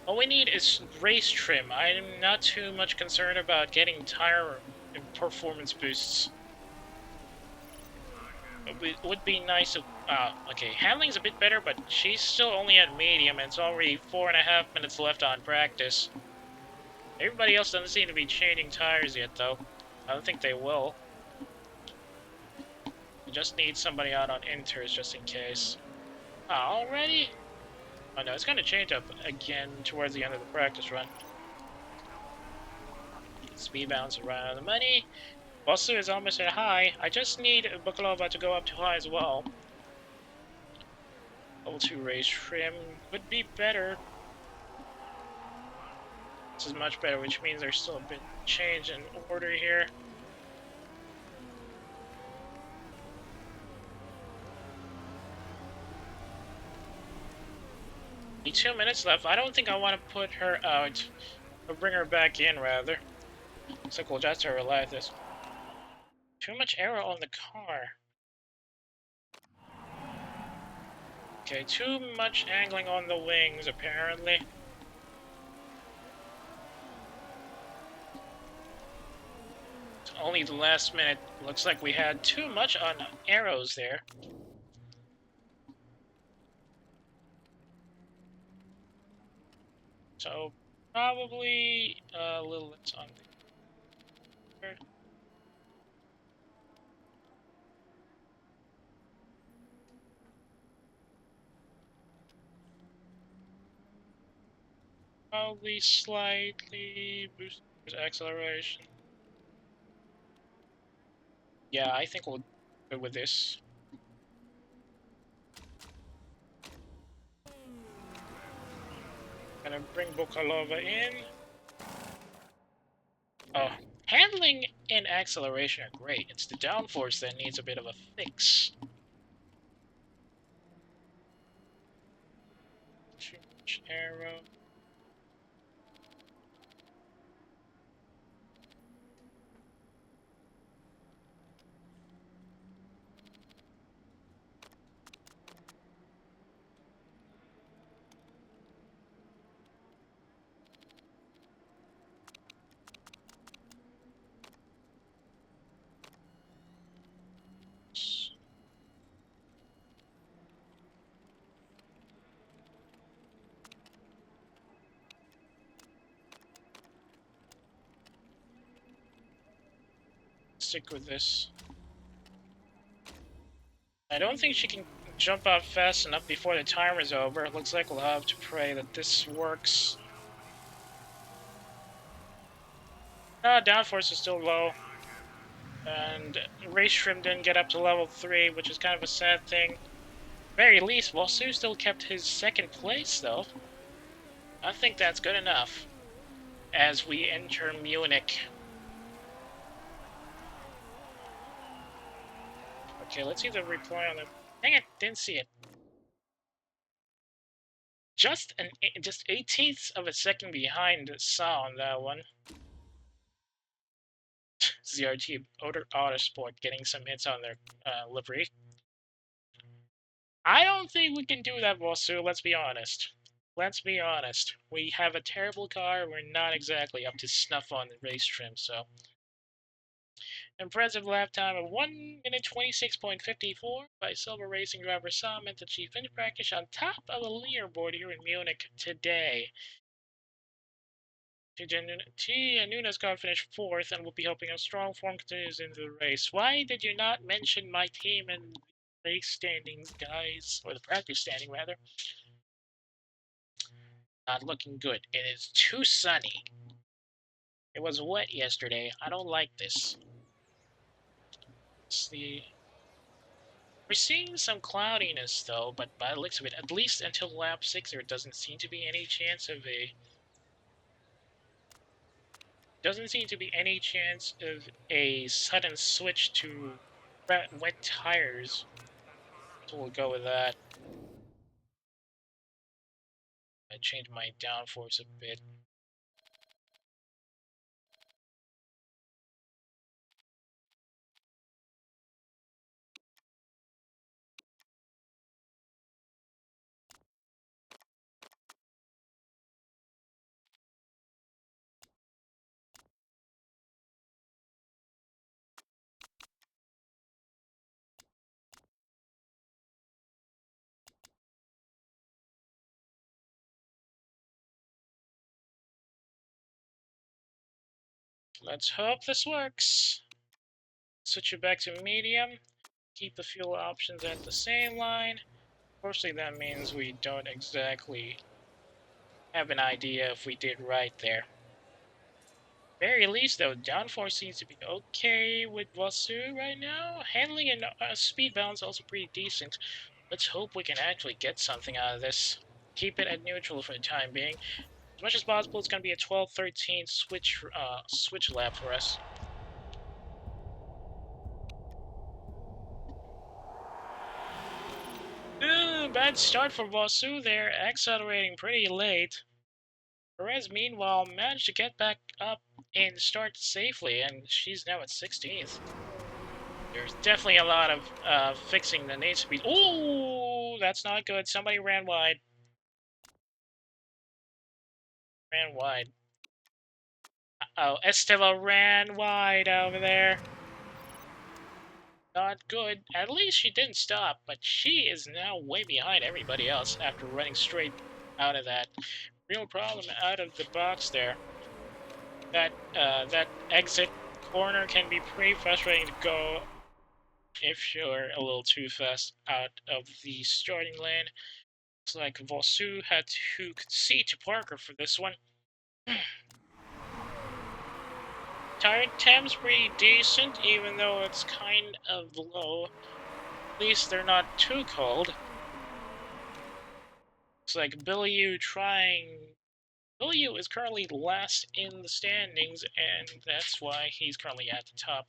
All we need is race trim. I'm not too much concerned about getting tire and performance boosts. It would be nice if... okay, handling's a bit better, but she's still only at medium, and it's already 4.5 minutes left on practice. Everybody else doesn't seem to be changing tires yet, though. I don't think they will. We just need somebody out on inters just in case. Already? Oh no, it's gonna change up again towards the end of the practice run. Speed bounce around the money. Wasu is almost at high. I just need Bukalova to go up to high as well. Level 2 race trim would be better. This is much better, which means there's still a bit change in order here. 2 minutes left. I don't think I want to put her out. Or bring her back in, rather. Looks like we'll just have to rely on this. Too much aero on the car. Okay, too much angling on the wings, apparently. It's only the last minute. Looks like we had too much on arrows there. So, probably a little less on the... Probably slightly boost acceleration. Yeah, I think we'll go with this. Gonna bring Bokalova in. Oh, handling and acceleration are great. It's the downforce that needs a bit of a fix. Too much aero. Stick with this. I don't think she can jump out fast enough before the timer's over. It looks like we'll have to pray that this works. Downforce is still low. And race trim didn't get up to level 3, which is kind of a sad thing. Very least, Wasu still kept his second place, though. I think that's good enough as we enter Munich. Okay, let's see the reply on the... Dang it, didn't see it. Just 18ths of a second behind Sa on that one. ZRT Autosport getting some hits on their livery. I don't think we can do that, Wasu, let's be honest. Let's be honest. We have a terrible car, we're not exactly up to snuff on the race trim, so... Impressive lap time of 1 minute 26.54 by Silver Racing driver Sa meant that she finished practice on top of the leaderboard here in Munich today. Nunes car finished 4th and will be helping a strong form continues into the race. Why did you not mention my team in the race standings, guys? Or the practice standing, rather. Not looking good. It is too sunny. It was wet yesterday. I don't like this. We're seeing some cloudiness, though, but by the looks of it, at least until lap 6, there doesn't seem to be any chance of a... sudden switch to wet tires. So we'll go with that. I changed my downforce a bit. Let's hope this works. Switch it back to medium. Keep the fuel options at the same line. Unfortunately, that means we don't exactly have an idea if we did right there. Very least, though, downforce seems to be okay with Wasu right now. Handling and speed balance also pretty decent. Let's hope we can actually get something out of this. Keep it at neutral for the time being. As much as possible, it's going to be a 12-13 switch lap for us. bad start for Vosu there, accelerating pretty late. Perez, meanwhile, managed to get back up and start safely, and she's now at 16th. There's definitely a lot of fixing that needs to be... Ooh, that's not good. Somebody ran wide. Ran wide. Uh-oh, Esteva ran wide over there. Not good. At least she didn't stop, but she is now way behind everybody else after running straight out of that. Real problem out of the box there. That exit corner can be pretty frustrating to go if you're a little too fast out of the starting lane. Looks like Vosu had to concede to Parker for this one. Tire temp's pretty decent, even though it's kind of low. At least they're not too cold. Looks like Billy U is currently last in the standings, and that's why he's currently at the top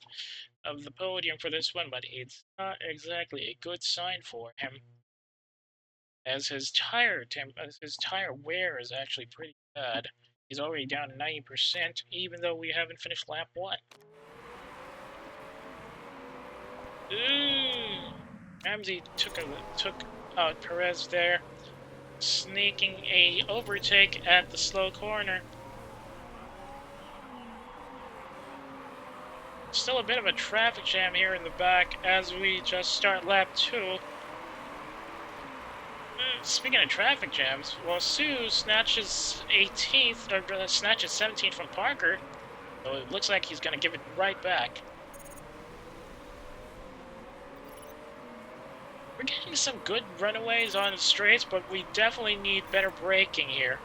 of the podium for this one, but it's not exactly a good sign for him, as his tire wear is actually pretty bad. He's already down to 90%, even though we haven't finished lap 1. Ooh! Ramsey took out Perez there, sneaking a overtake at the slow corner. Still a bit of a traffic jam here in the back as we just start lap 2. Speaking of traffic jams, well, Sue snatches 18th, or snatches 17th from Parker, so it looks like he's going to give it right back. We're getting some good runaways on the straights, but we definitely need better braking here.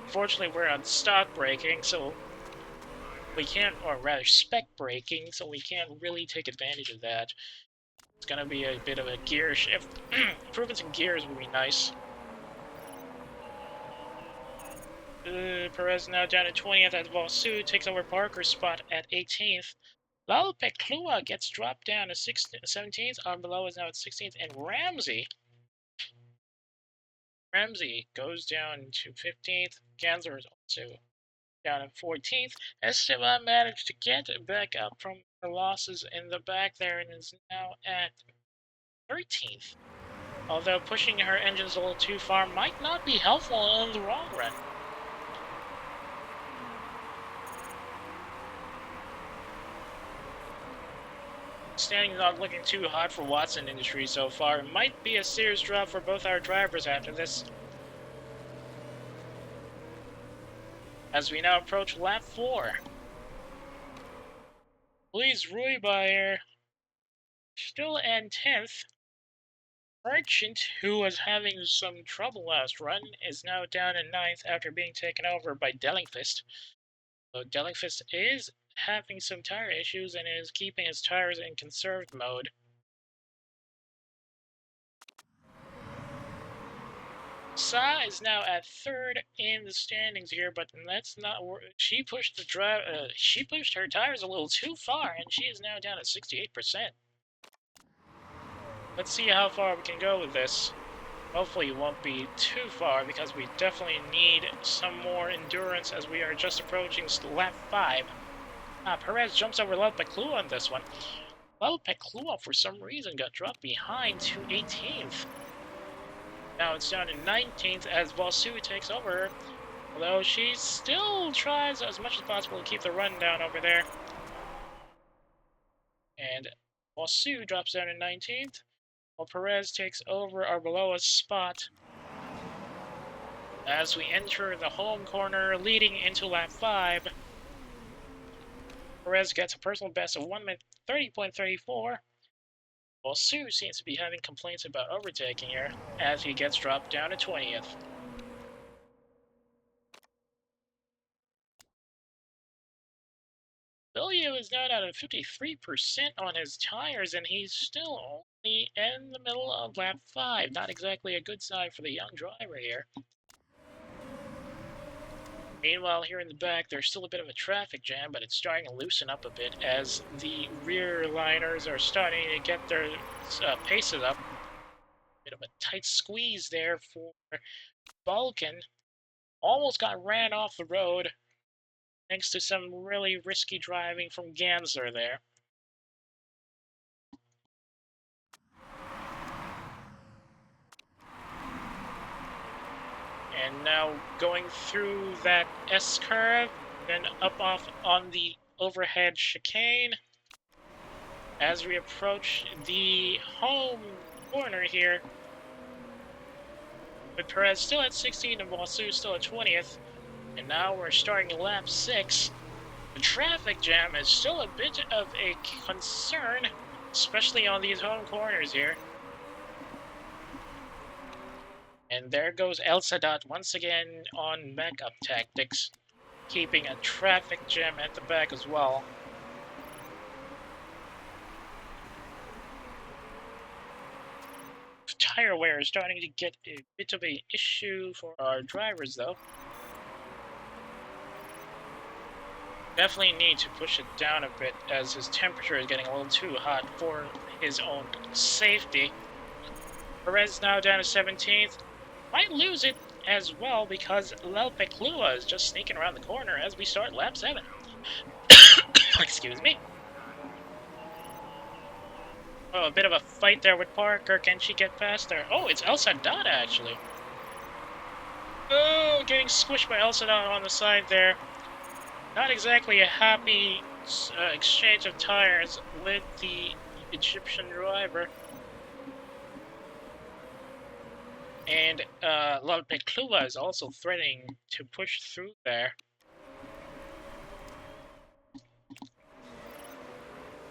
Unfortunately, we're on stock braking, so we can't, or rather spec braking, so we can't really take advantage of that. It's gonna be a bit of a gear shift. Improvements in gears would be nice. Perez now down at 20th as Vosu takes over Parker's spot at 18th. Lal Peklua gets dropped down to 17th. Arbeloa is now at 16th, and Ramsey goes down to 15th. Ganser is also down at 14th. Esteban managed to get back up from the losses in the back there and is now at 13th. Although pushing her engines a little too far might not be helpful in the long run. Standing not looking too hot for Watson Industries so far. It might be a serious drop for both our drivers after this. As we now approach lap 4. Please Ruibayer still in 10th. Merchant, who was having some trouble last run, is now down in 9th after being taken over by Dellingfist. So Dellingfist is having some tire issues and is keeping his tires in conserved mode. Sa is now at 3rd in the standings here, but that's not where she pushed her tires a little too far, and she is now down at 68%. Let's see how far we can go with this. Hopefully it won't be too far, because we definitely need some more endurance as we are just approaching lap 5. Perez jumps over Lal Peklua on this one. Lal Peklua, for some reason, got dropped behind to 18th. Now it's down to 19th as Vosu takes over, although she still tries as much as possible to keep the run down over there. And Vosu drops down to 19th, while Perez takes over Arbeloa's spot. As we enter the home corner leading into lap 5, Perez gets a personal best of 1 minute 30.34, while Sue seems to be having complaints about overtaking here as he gets dropped down to 20th. Billy is now down at 53% on his tires, and he's still only in the middle of lap 5. Not exactly a good sign for the young driver here. Meanwhile, here in the back, there's still a bit of a traffic jam, but it's starting to loosen up a bit as the rear liners are starting to get their paces up. Bit of a tight squeeze there for Vulcan. Almost got ran off the road thanks to some really risky driving from Gansler there. And now going through that S-curve, then up off on the overhead chicane. As we approach the home corner here, with Perez still at 16 and Boissu still at 20th, and now we're starting lap 6. The traffic jam is still a bit of a concern, especially on these home corners here. And there goes El Sadat once again on backup tactics, keeping a traffic jam at the back as well. Tire wear is starting to get a bit of an issue for our drivers though. Definitely need to push it down a bit as his temperature is getting a little too hot for his own safety. Perez now down to 17th. Might lose it as well because Lelpeclua is just sneaking around the corner as we start lap 7. Excuse me. Oh, a bit of a fight there with Parker. Can she get past her? Oh, it's El Sadat actually. Oh, getting squished by El Sadat on the side there. Not exactly a happy exchange of tires with the Egyptian driver. And Lelpeclua is also threatening to push through there.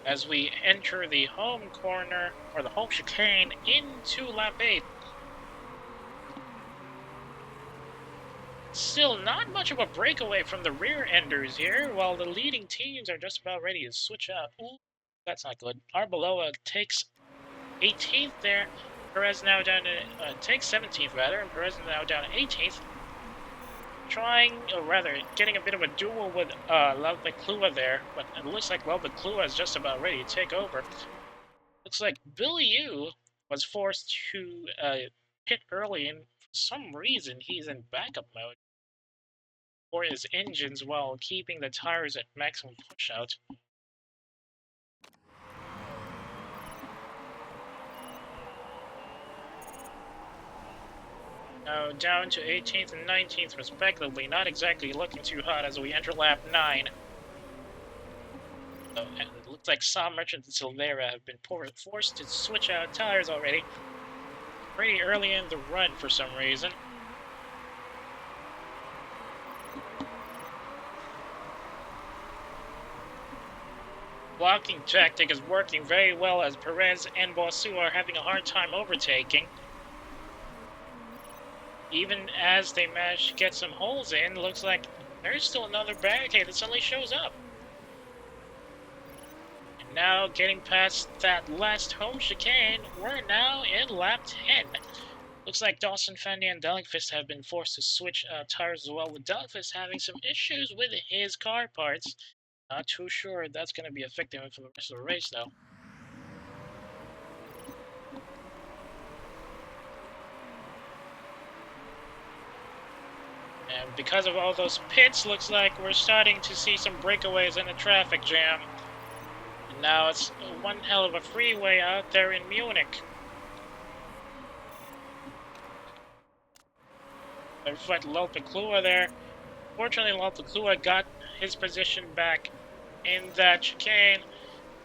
As we enter the home corner, or the home chicane, into lap 8. Still not much of a breakaway from the rear enders here, while the leading teams are just about ready to switch out. Ooh, that's not good. Arbeloa takes 18th there. Perez now down to, takes 17th rather, and Perez is now down to 18th. Trying, or rather, getting a bit of a duel with Lelpeclua there, but it looks like Lelpeclua is just about ready to take over. Looks like Billy Yu was forced to pit early, and for some reason he's in backup mode for his engines while keeping the tires at maximum pushout. Now down to 18th and 19th respectively, not exactly looking too hot as we enter lap 9. So it looks like Sam Merchant and Silvera have been forced to switch out tires already. Pretty early in the run for some reason. Blocking tactic is working very well as Perez and Boissu are having a hard time overtaking. Even as they manage to get some holes in, looks like there's still another barricade that suddenly shows up. And now getting past that last home chicane, we're now in lap 10. Looks like Dawson Fendi and Delicfist have been forced to switch tires as well, with Delicfist having some issues with his car parts. Not too sure that's going to be affecting him for the rest of the race though. And because of all those pits, looks like we're starting to see some breakaways in the traffic jam. And now it's one hell of a freeway out there in Munich. They fight Lelpeclua there. Fortunately, Lelpeclua got his position back in that chicane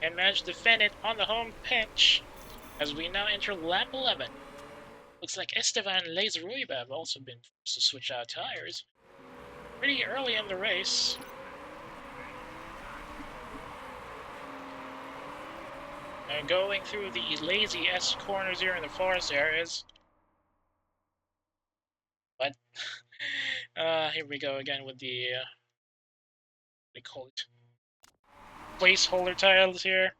and managed to defend it on the home pitch as we now enter lap 11. Looks like Esteban Leizruiba have also been forced to switch out tires pretty early in the race. And going through the lazy S corners here in the forest areas. But here we go again with the what do they call it? Placeholder tiles here.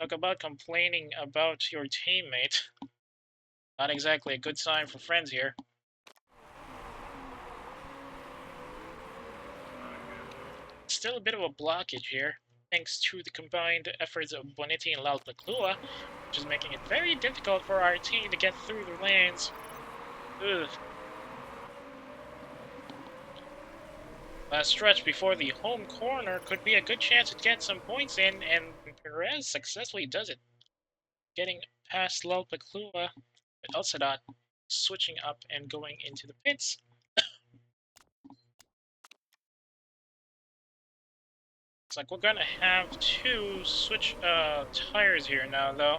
Talk about complaining about your teammate. Not exactly a good sign for friends here. Still a bit of a blockage here, thanks to the combined efforts of Bonetti and Lelpeclua. which is making it very difficult for our team to get through the lanes. Ugh. Last stretch before the home corner could be a good chance to get some points in, and Perez successfully does it, getting past Lopeclua, but also not switching up and going into the pits. Looks like we're gonna have to switch tires here now, though.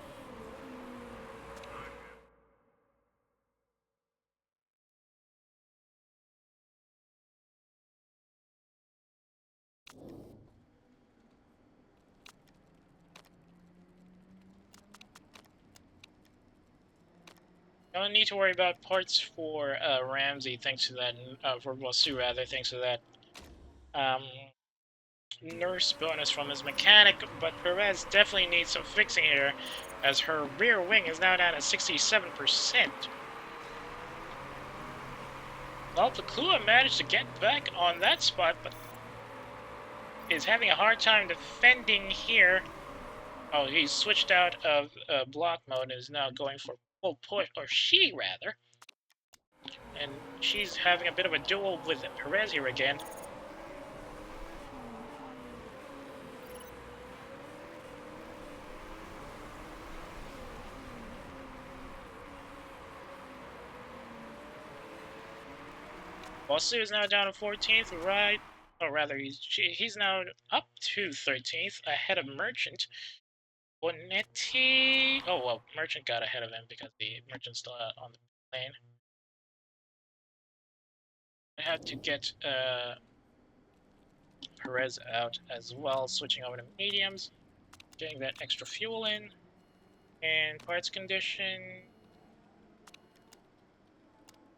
Don't need to worry about parts for Ramsey, thanks to that, for Wasu rather, thanks to that nurse bonus from his mechanic, but Perez definitely needs some fixing here, as her rear wing is now down at 67%. Well, Paclua managed to get back on that spot, but is having a hard time defending here. Oh, he's switched out of block mode and is now going for full push, or she rather. And she's having a bit of a duel with Perez here again. Wasu is now down to 14th, right? Or rather, he's now up to 13th, ahead of Merchant. Bonetti... Oh, well, Merchant got ahead of him because the Merchant's still out on the lane. I have to get Perez out as well, switching over to mediums, getting that extra fuel in, and parts condition.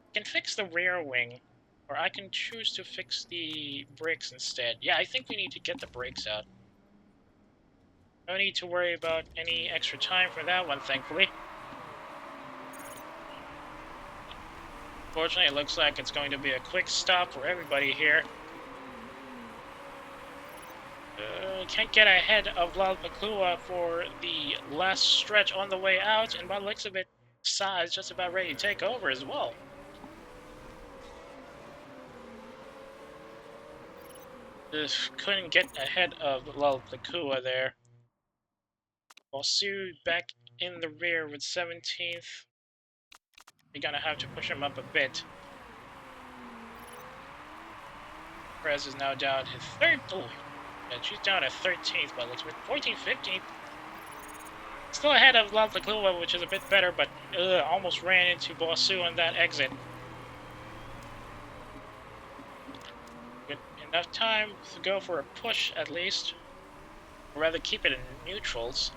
I can fix the rear wing, or I can choose to fix the brakes instead. Yeah, I think we need to get the brakes out. No need to worry about any extra time for that one, thankfully. Fortunately, it looks like it's going to be a quick stop for everybody here. Can't get ahead of Lopeclua for the last stretch on the way out, and by the looks of it, Sa is just about ready to take over as well. Couldn't get ahead of Lopeclua there. Wasu back in the rear with 17th. You're gonna have to push him up a bit. Perez is now down to third. Oh, and she's down at 13th, but looks like 14th, 15th. Still ahead of Lopeclua, which is a bit better, but almost ran into Wasu on that exit. Good enough time to go for a push at least, or rather keep it in neutrals.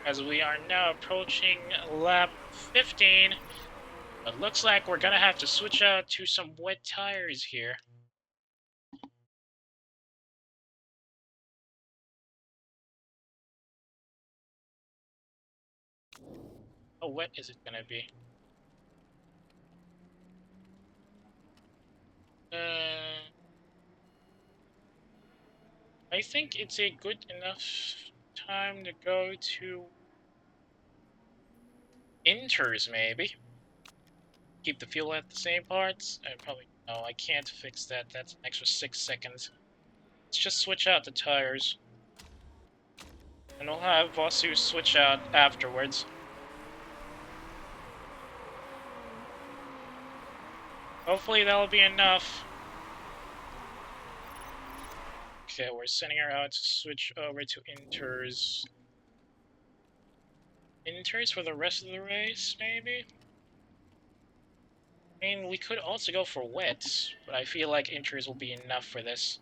As we are now approaching lap 15, it looks like we're gonna have to switch out to some wet tires here. How wet is it gonna be? I think it's a good enough time to go to Inters, maybe. Keep the fuel at the same parts. No, I can't fix that. That's an extra 6 seconds. Let's just switch out the tires. And we'll have Wasu switch out afterwards. Hopefully that'll be enough. Okay, we're sending her out to switch over to Inters. Inters for the rest of the race, maybe? I mean, we could also go for wets, but I feel like Inters will be enough for this.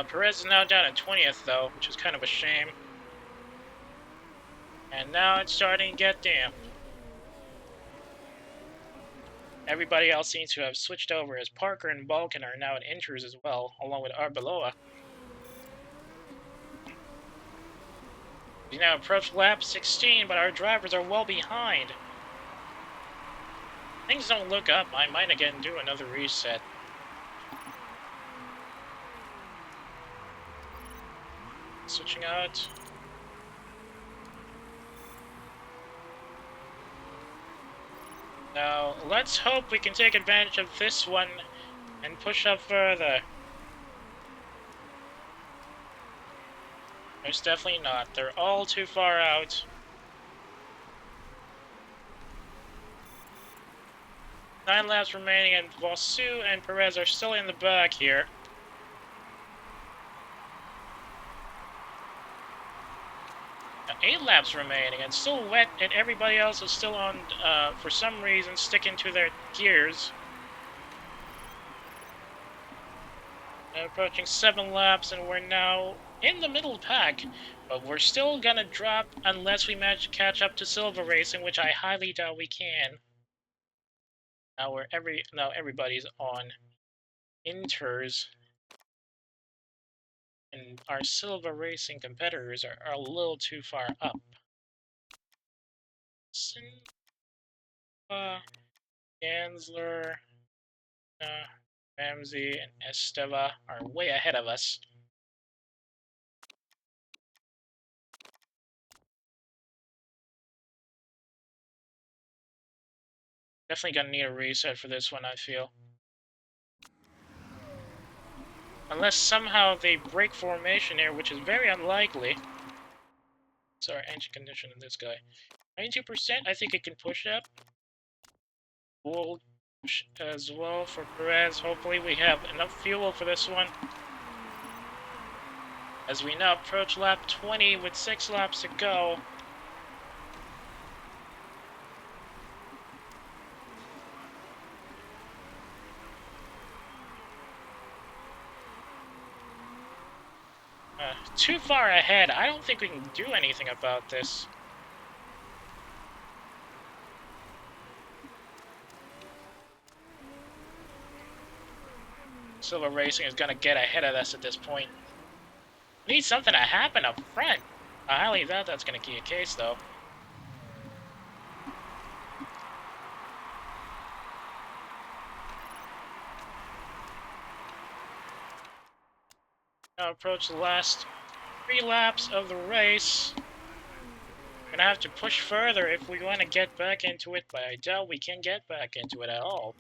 Perez is now down at 20th, though, which is kind of a shame. And now it's starting to get damp. Everybody else seems to have switched over, as Parker and Balkan are now at Inters as well, along with Arbeloa. We now approach lap 16, but our drivers are well behind. Things don't look up. I might again do another reset. Switching out. Now, let's hope we can take advantage of this one and push up further. There's definitely not. They're all too far out. 9 laps remaining, and Vosu and Perez are still in the back here. 8 laps remaining, and still wet, and everybody else is still on, for some reason, sticking to their gears. Approaching 7 laps, and we're now in the middle pack, but we're still gonna drop unless we manage to catch up to Silver Racing, which I highly doubt we can. Now everybody's on inters, and our Silver Racing competitors are a little too far up. Silva, Gansler, Ramsey, and Esteva are way ahead of us. Definitely gonna need a reset for this one, I feel. Unless somehow they break formation here, which is very unlikely. So our engine condition in this guy. 92%, I think it can push up. We'll push as well for Perez. Hopefully we have enough fuel for this one. As we now approach lap 20 with 6 laps to go. Too far ahead. I don't think we can do anything about this. Silver Racing is going to get ahead of us at this point. We need something to happen up front. I highly doubt that's going to be a case, though. Now approach the last 3 laps of the race. We're gonna have to push further if we want to get back into it, but I doubt we can get back into it at all.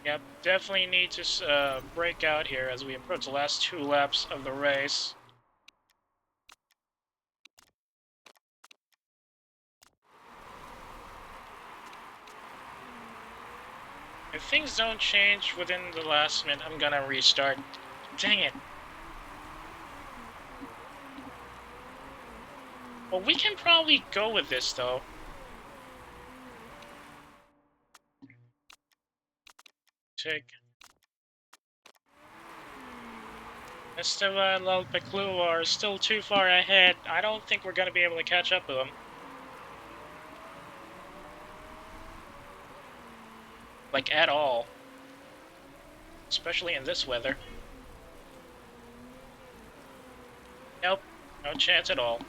Yep, definitely need to break out here as we approach the last 2 laps of the race. If things don't change within the last minute, I'm gonna restart. Dang it. Well, we can probably go with this, though. Check. Esteva and Lalpeclu are still too far ahead. I don't think we're gonna be able to catch up with them. Like, at all. Especially in this weather. Nope, no chance at all.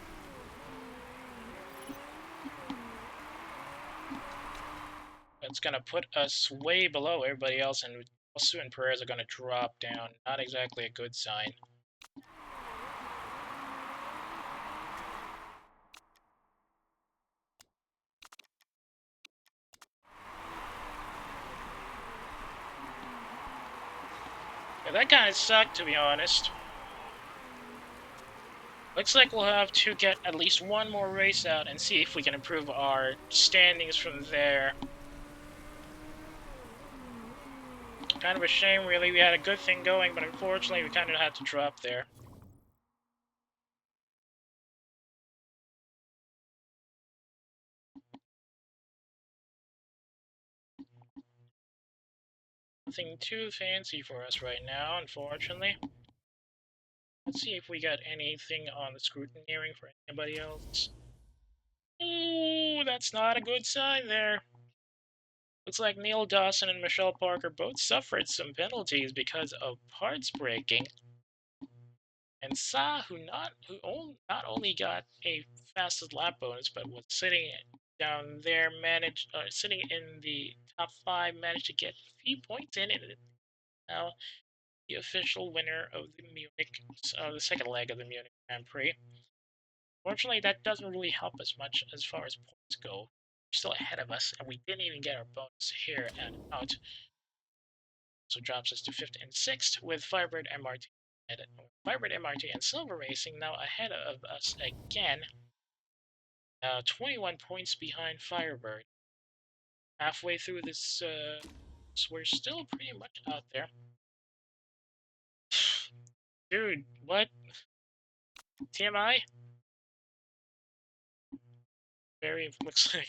It's gonna put us way below everybody else, and Vosu and Perez are gonna drop down. Not exactly a good sign. Yeah, that kinda sucked, to be honest. Looks like we'll have to get at least one more race out and see if we can improve our standings from there. Kind of a shame, really. We had a good thing going, but unfortunately we kind of had to drop there. Nothing too fancy for us right now, unfortunately. Let's see if we got anything on the scrutineering for anybody else. Ooh, that's not a good sign there. Looks like Neil Dawson and Michelle Parker both suffered some penalties because of parts breaking. And Sa, who not only got a fastest lap bonus, but was sitting down there, sitting in the top 5, managed to get a few points in, and now the official winner of the the second leg of the Munich Grand Prix. Fortunately, that doesn't really help us much as far as points go. You're still ahead of us, and we didn't even get our bonus here and out. So drops us to 5th and 6th with Firebird MRT. Firebird MRT and Silver Racing now ahead of us again. 21 points behind Firebird. Halfway through this, so we're still pretty much out there. Dude, what? TMI? Very looks like.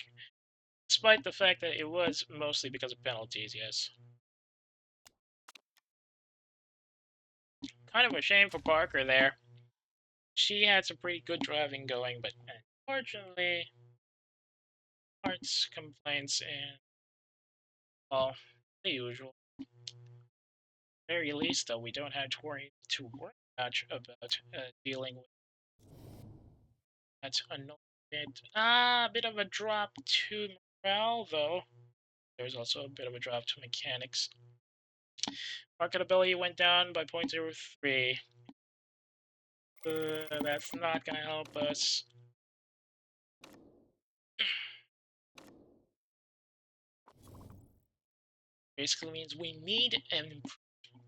Despite the fact that it was mostly because of penalties, yes. Kind of a shame for Parker there. She had some pretty good driving going, but unfortunately, parts complaints and, well, the usual. Very least, though, we don't have to worry too much about dealing with that annoying bit. A bit of a drop to morale, though. There's also a bit of a drop to mechanics. Marketability went down by 0.03. That's not gonna help us. Basically means we need an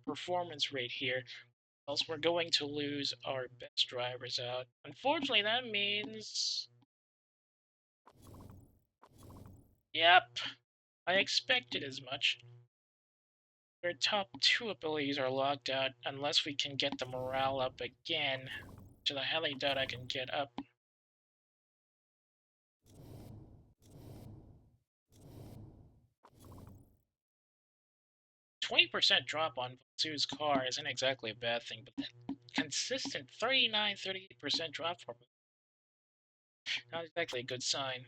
performance rate here, else we're going to lose our best drivers out. Unfortunately, that means... Yep, I expected as much. Their top 2 abilities are locked out unless we can get the morale up again, which I highly doubt I can get up. 20% drop on Sue's car isn't exactly a bad thing, but that consistent 39-38% drop for not exactly a good sign.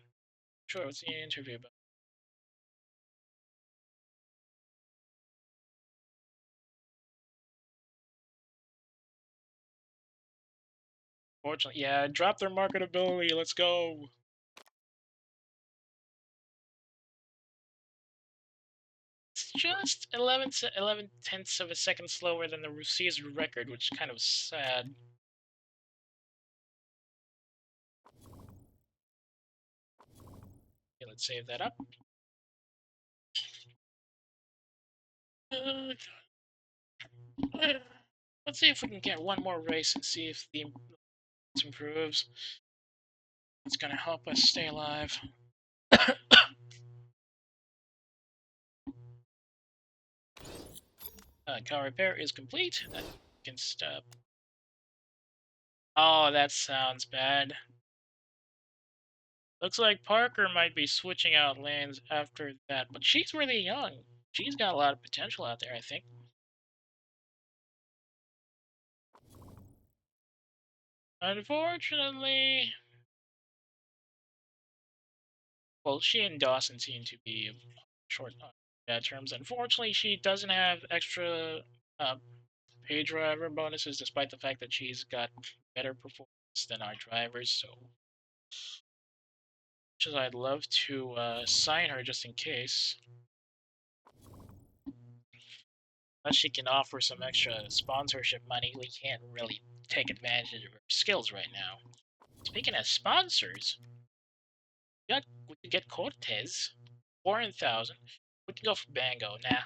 Sure, what's the interview about? Fortunately, yeah, drop their marketability, let's go! It's just 11 tenths of a second slower than the Russia's record, which is kind of sad. Okay, let's save that up. Let's see if we can get one more race and see if the improves. It's gonna help us stay alive. Car repair is complete. That can stop. Oh, that sounds bad. Looks like Parker might be switching out lanes after that, but she's really young. She's got a lot of potential out there, I think. Unfortunately, well, she and Dawson seem to be short on bad terms. Unfortunately, she doesn't have extra pay driver bonuses, despite the fact that she's got better performance than our drivers. So, much as I'd love to sign her just in case, unless she can offer some extra sponsorship money, we can't really take advantage of her skills right now. Speaking of sponsors, we can get Cortez, 4,000. We can go for Bango. Nah,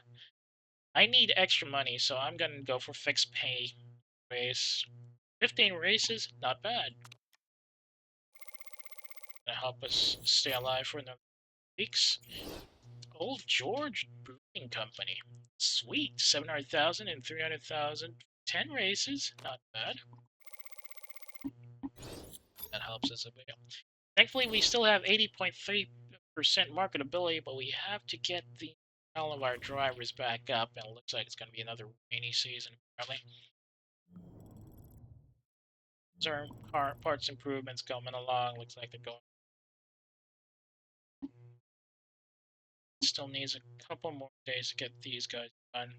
I need extra money, so I'm gonna go for fixed pay race. 15 races, not bad. Gonna help us stay alive for another weeks. Old George Brewing Company. Sweet, 700,000 and 300,000. 10 races, not bad. That helps us a bit. Thankfully, we still have 80.3% marketability, but we have to get all of our drivers back up, and it looks like it's going to be another rainy season, apparently. There's our car parts improvements coming along. Looks like they're going. Still needs a couple more days to get these guys done.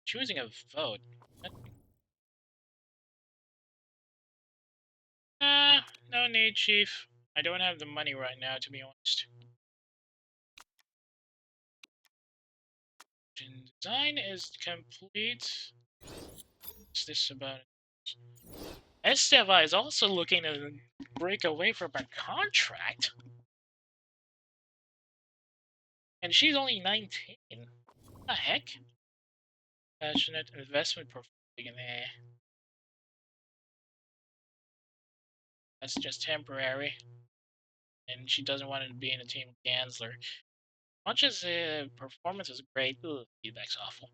Choosing a vote. No need, Chief. I don't have the money right now, to be honest. Design is complete. What's this about? Esteva is also looking to break away from her contract. And she's only 19. What the heck? Passionate investment portfolio. Nah. That's just temporary. And she doesn't want to be in a team with Gansler. Much as the performance is great, feedback's awful.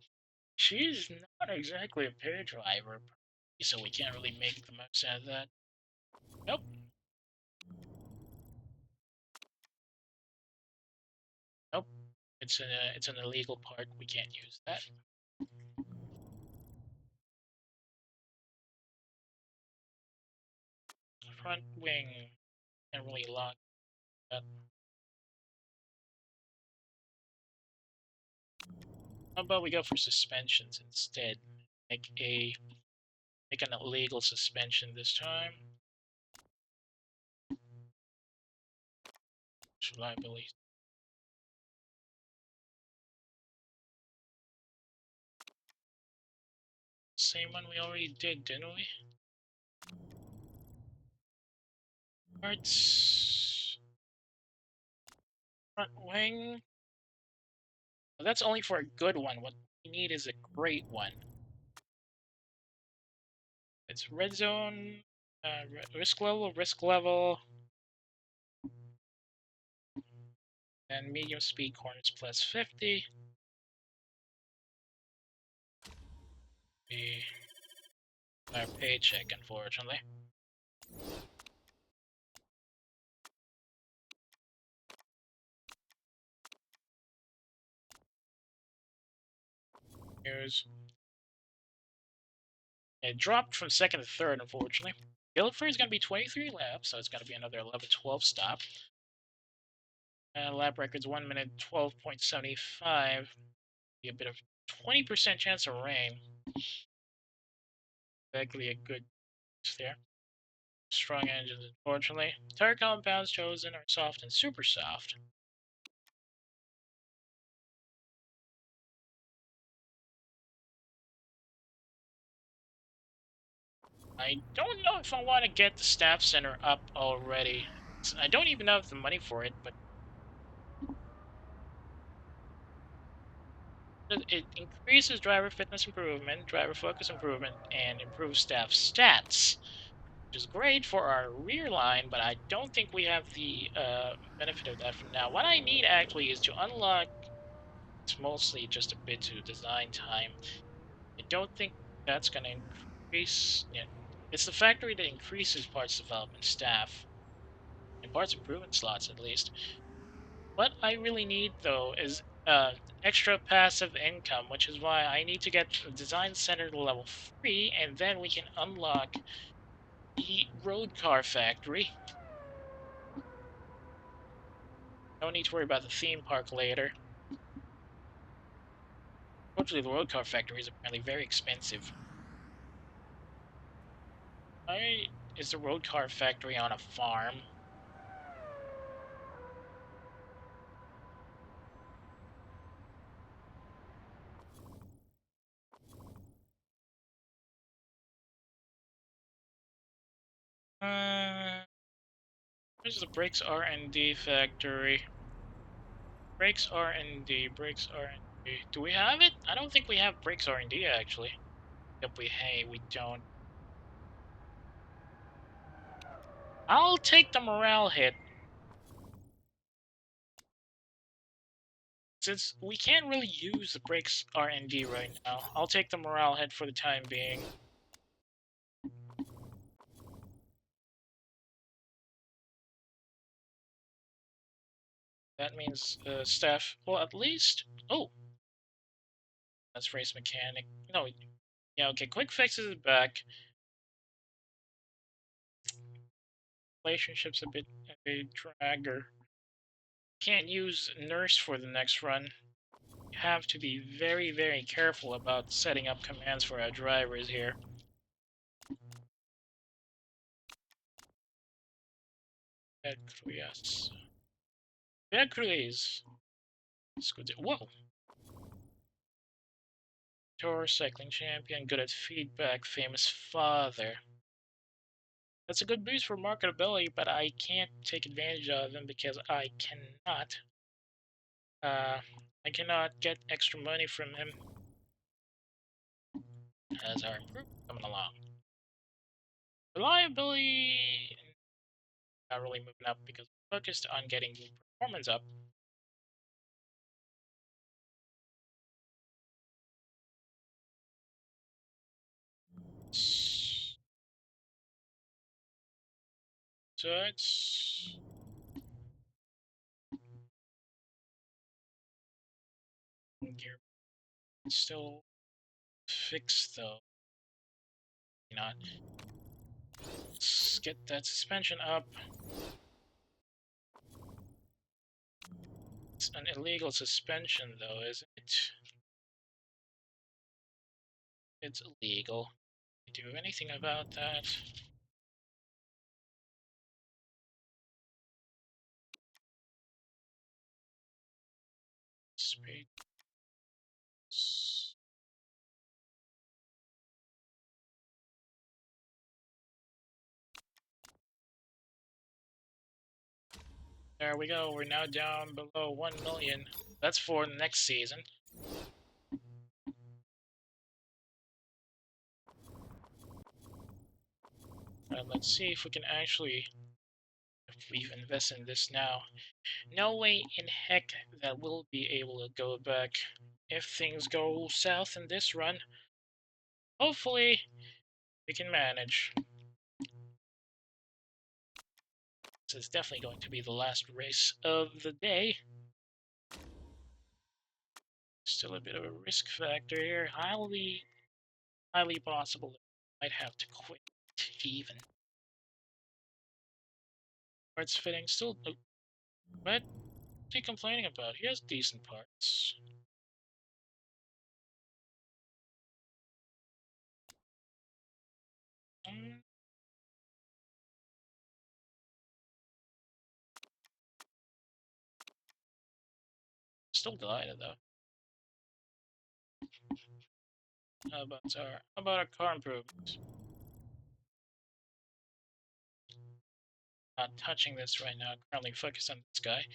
She's not exactly a pair driver, so we can't really make the most out of that. Nope. Nope. It's an illegal part. We can't use that. Front wing. Can't really lock that. How about we go for suspensions instead? Make an illegal suspension this time. Liability. Same one we already did, didn't we? Parts. Front wing. Well, that's only for a good one. What we need is a great one. It's red zone, risk level, and medium speed corners plus 50. Our paycheck, unfortunately. News. It dropped from second to third, unfortunately. Guildford is going to be 23 laps, so it's going to be another 11-12 stop. Lap record's 1 minute 12.75. Be a bit of 20% chance of rain. Exactly a good there. Strong engines, unfortunately. Tire compounds chosen are soft and super soft. I don't know if I want to get the staff center up already. I don't even have the money for it, but it increases driver fitness improvement, driver focus improvement, and improves staff stats, which is great for our rear line, but I don't think we have the benefit of that for now. What I need actually is to unlock, it's mostly just a bit to design time. I don't think that's going to increase, yeah. It's the factory that increases parts development staff, and parts improvement slots at least. What I really need, though, is extra passive income, which is why I need to get the design center to level 3, and then we can unlock the road car factory. No need to worry about the theme park later. Fortunately, the road car factory is apparently very expensive. Why is the road car factory on a farm? Where's the brakes R&D factory? Brakes R&D, brakes R&D. Do we have it? I don't think we have brakes R&D actually. Yep, we don't. I'll take the morale hit. Since we can't really use the brakes R&D right now, I'll take the morale hit for the time being. That means staff, well, at least. Oh, that's race mechanic. No, yeah, okay. Quick fixes is back. Relationship's a bit of a dragger. Can't use nurse for the next run. You have to be very, very careful about setting up commands for our drivers here. Vercruyas. Vercruyas. Whoa! Tour cycling champion, good at feedback, famous father. That's a good boost for marketability, but I can't take advantage of him because I cannot get extra money from him as our group coming along. Reliability, not really moving up because we're focused on getting the performance up. So it's gear still fixed though. Not. Let's get that suspension up. It's an illegal suspension though, isn't it? It's illegal. Do anything about that? Speed. There we go. We're now down below 1 million. That's for next season. Let's see if we can actually, if we've invested in this now. No way in heck that we'll be able to go back if things go south in this run. Hopefully, we can manage. This is definitely going to be the last race of the day. Still a bit of a risk factor here. Highly possible that I might have to quit even. Parts fitting still. What are you complaining about? He has decent parts. Still delighted though. How about our car improvements? Not touching this right now. Currently focused on this guy.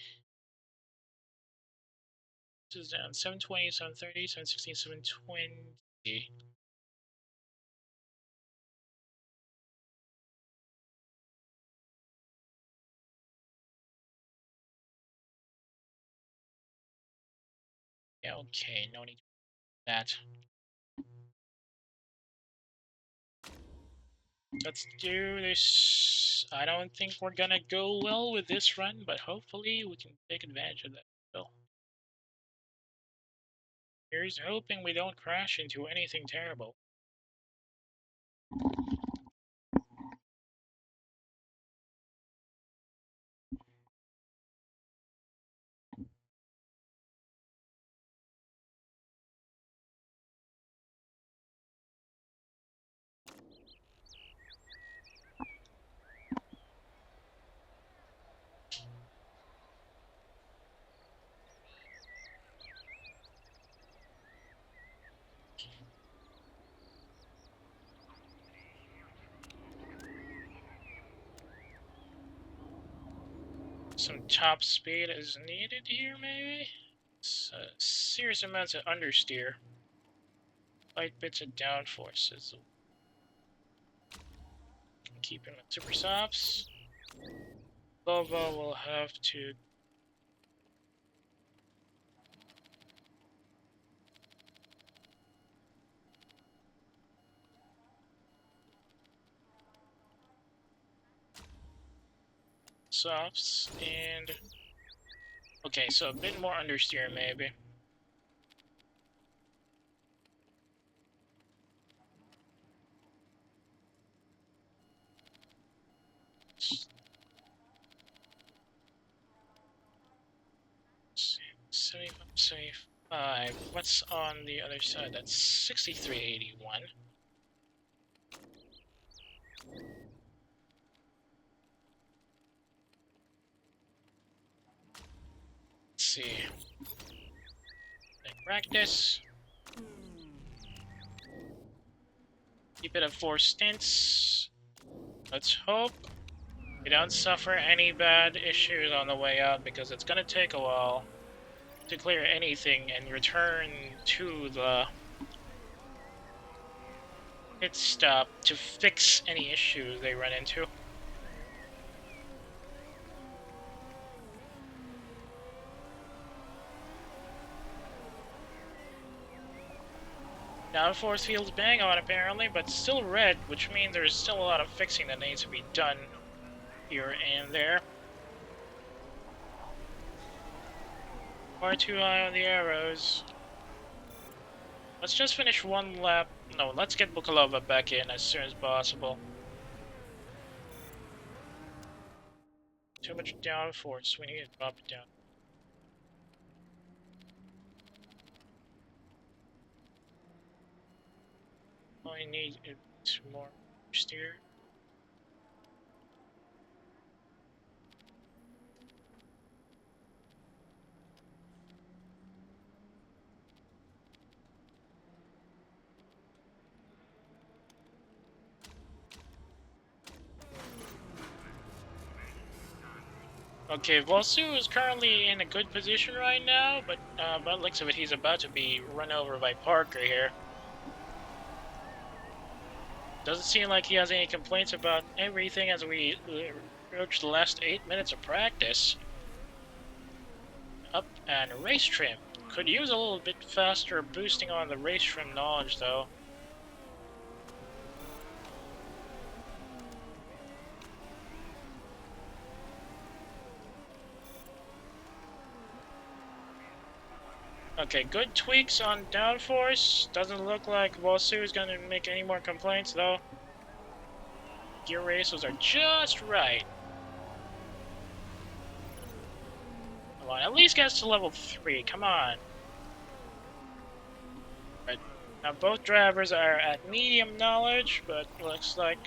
This is down 720, 730, 716, 720. Yeah, okay, no need to do that. Let's do this. I don't think we're gonna go well with this run, but hopefully we can take advantage of that still. Here's hoping we don't crash into anything terrible. Some top speed is needed here, maybe? Serious amounts of understeer. Light bits of downforces. Keep him at super softs. Volvo will have to softs and okay, so a bit more understeer maybe. Safe. What's on the other side? That's 6381. see. Practice. Keep it at 4 stints. Let's hope we don't suffer any bad issues on the way out, because it's gonna take a while to clear anything and return to the pit stop to fix any issues they run into. Now force field's bang on apparently, but still red, which means there's still a lot of fixing that needs to be done here and there. Far too high on the arrows. Let's just finish one lap. No, let's get Bukalova back in as soon as possible. Too much downforce. We need to drop it down. All I need is more steer. Okay, Vosu is currently in a good position right now, but by the looks of it, he's about to be run over by Parker here. Doesn't seem like he has any complaints about everything as we approach the last 8 minutes of practice. Up and race trim. Could use a little bit faster boosting on the race trim knowledge though. Okay, good tweaks on downforce. Doesn't look like Vosu is gonna make any more complaints though. Gear ratios are just right. Come on, at least get us to level 3, come on. Right. Now both drivers are at medium knowledge, but looks like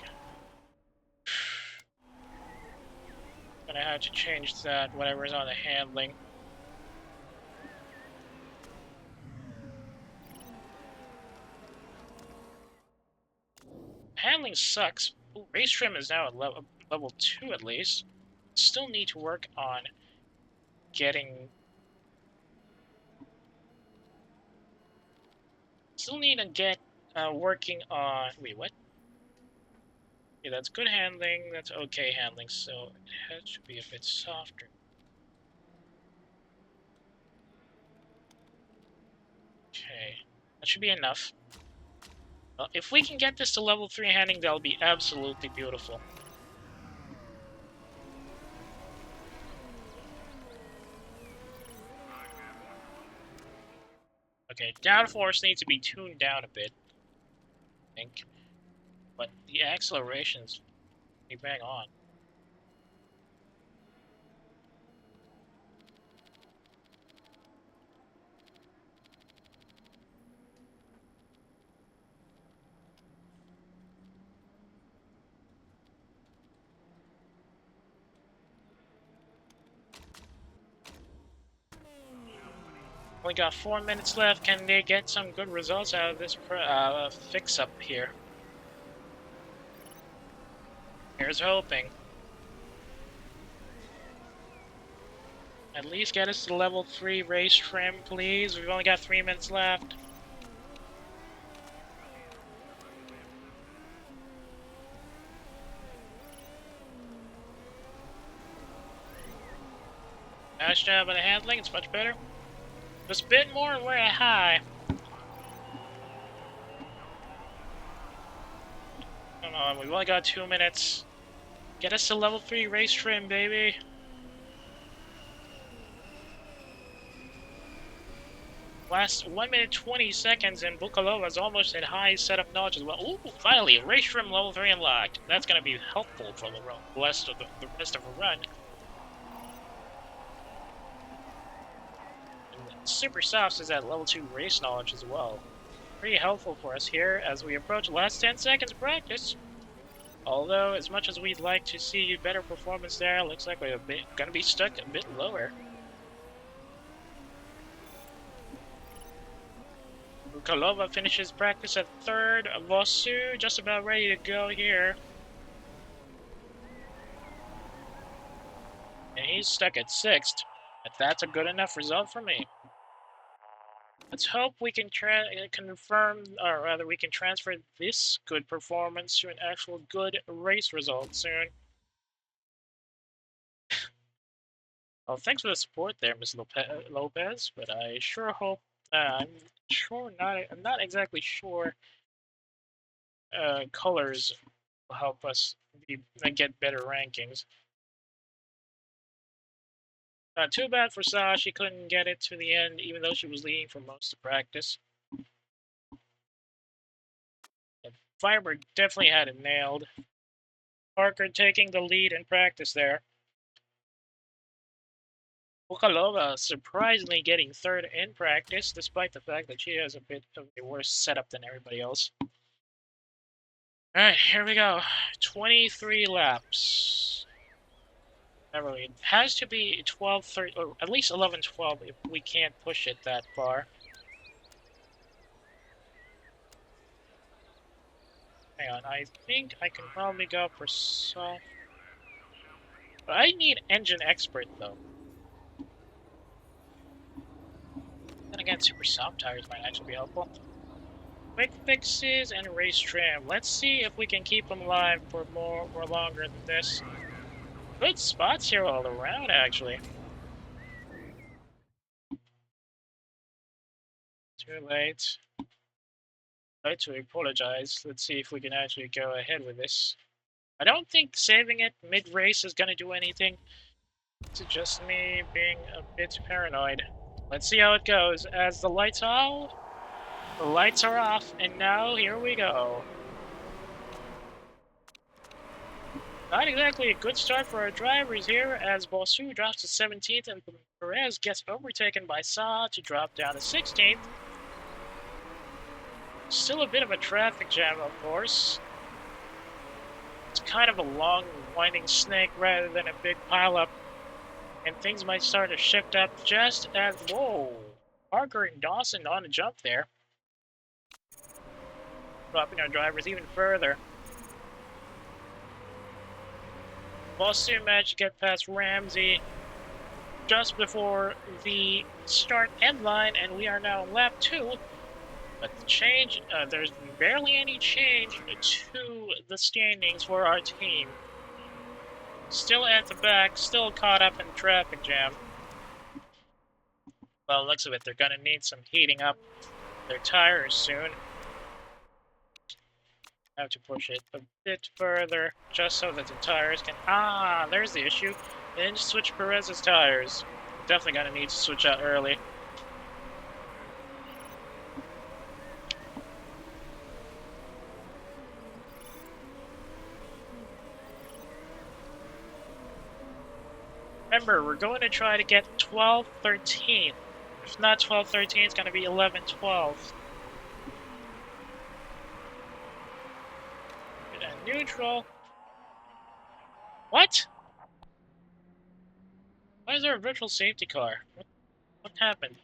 gonna have to change that, whatever's on the handling. Handling sucks. Ooh, race trim is now at level 2 at least. Still need to work on getting... Still need to get working on... Wait, what? Yeah, that's good handling, that's okay handling, so it has to be a bit softer. Okay, that should be enough. Well, if we can get this to level 3 handling, that'll be absolutely beautiful. Okay, downforce needs to be tuned down a bit, I think. But the accelerations, they bang on. Only got 4 minutes left. Can they get some good results out of this fix-up here? Here's hoping. At least get us to level 3 race trim, please. We've only got 3 minutes left. Nice job on the handling. It's much better. Just a bit more and we're at high. Come on, we've only got 2 minutes. Get us to level 3 race trim, baby. Last 1 minute 20 seconds and Bukalova's almost at high setup knowledge as well. Ooh, finally, race trim level 3 unlocked. That's going to be helpful for the rest of the run. Super Softs is at level 2 race knowledge as well. Pretty helpful for us here as we approach the last 10 seconds of practice. Although, as much as we'd like to see better performance there, looks like we're gonna be stuck a bit lower. Kalova finishes practice at third. Vosu just about ready to go here. And he's stuck at sixth. But that's a good enough result for me. Let's hope we can confirm, or rather we can transfer this good performance to an actual good race result soon. Well, thanks for the support there, Ms. Lopez, but I sure hope, I'm not exactly sure colors will help us get better rankings. Too bad for Sa, she couldn't get it to the end, even though she was leading for most of practice. Firebird definitely had it nailed. Parker taking the lead in practice there. Bukalova surprisingly getting third in practice, despite the fact that she has a bit of a worse setup than everybody else. Alright, here we go. 23 laps. It has to be 12, 13, or at least 11, 12 if we can't push it that far. Hang on, I think I can probably go for soft. But I need engine expert though. Then again, super soft tires might actually be helpful. Quick fixes and race trim. Let's see if we can keep them live for more or longer than this. Good spots here all around, actually. Too late. I'd like to apologize. Let's see if we can actually go ahead with this. I don't think saving it mid-race is going to do anything. It's just me being a bit paranoid. Let's see how it goes. As the lights are off, and now here we go. Not exactly a good start for our drivers here, as Bosu drops to 17th and Perez gets overtaken by Sa to drop down to 16th. Still a bit of a traffic jam, of course. It's kind of a long, winding snake rather than a big pileup, and things might start to shift up just as... Whoa! Parker and Dawson on a jump there. Dropping our drivers even further. Bosu managed to get past Ramsey just before the start-end line, and we are now on lap 2. But the change, there's barely any change to the standings for our team. Still at the back, still caught up in the traffic jam. Well, looks of it, they're gonna need some heating up their tires soon. Have to push it a bit further, just so that the tires can... Ah, there's the issue. They didn't switch Perez's tires. Definitely gonna need to switch out early. Remember, we're going to try to get 12-13. If not 12-13, it's going to be 11-12. Neutral. What? Why is there a virtual safety car? What happened?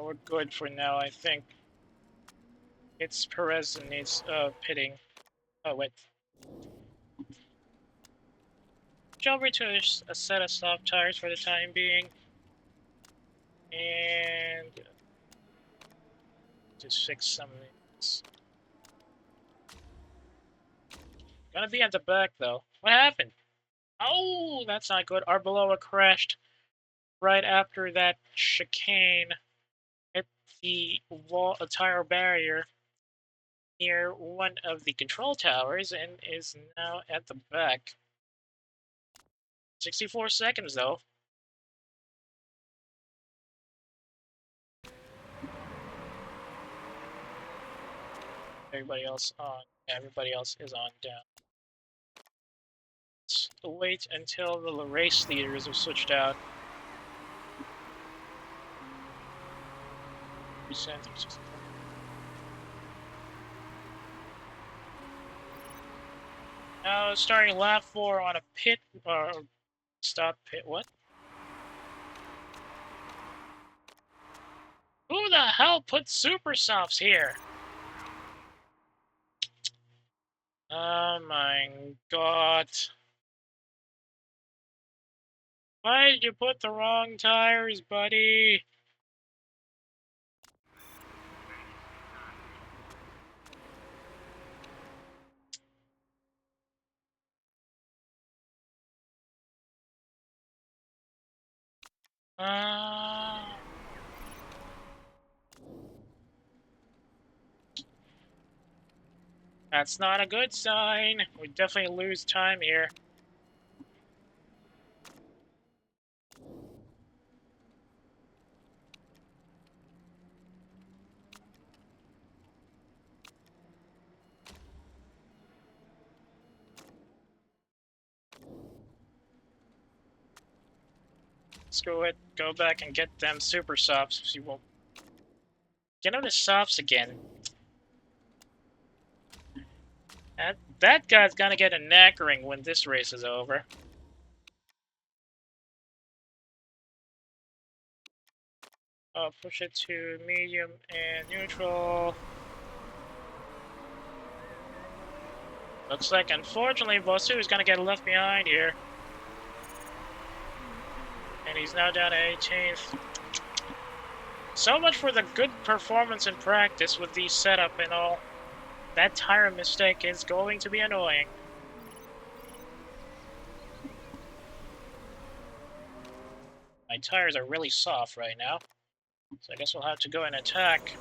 We're good for now, I think. It's Perez that needs pitting. Oh, wait. Jump over to a set of soft tires for the time being. And... just fix some of these. Gonna be at the back, though. What happened? Oh, that's not good. Arbeloa crashed right after that chicane hit the wall, a tire barrier near one of the control towers and is now at the back. 64 seconds, though. Everybody else on. Everybody else is on down. Let's wait until the race leaders are switched out. Now starting lap 4 on a pit, stop pit, what? the hell put super softs here? Oh my god. Why did you put the wrong tires, buddy? That's not a good sign. We definitely lose time here. Screw it. Go back and get them super softs. So you won't get on the softs again. That guy's gonna get a knackering when this race is over. I'll push it to medium and neutral. Looks like, unfortunately, Vosu is gonna get left behind here. And he's now down to 18th. So much for the good performance in practice with the setup and all. That tire mistake is going to be annoying. My tires are really soft right now, so I guess we'll have to go and attack.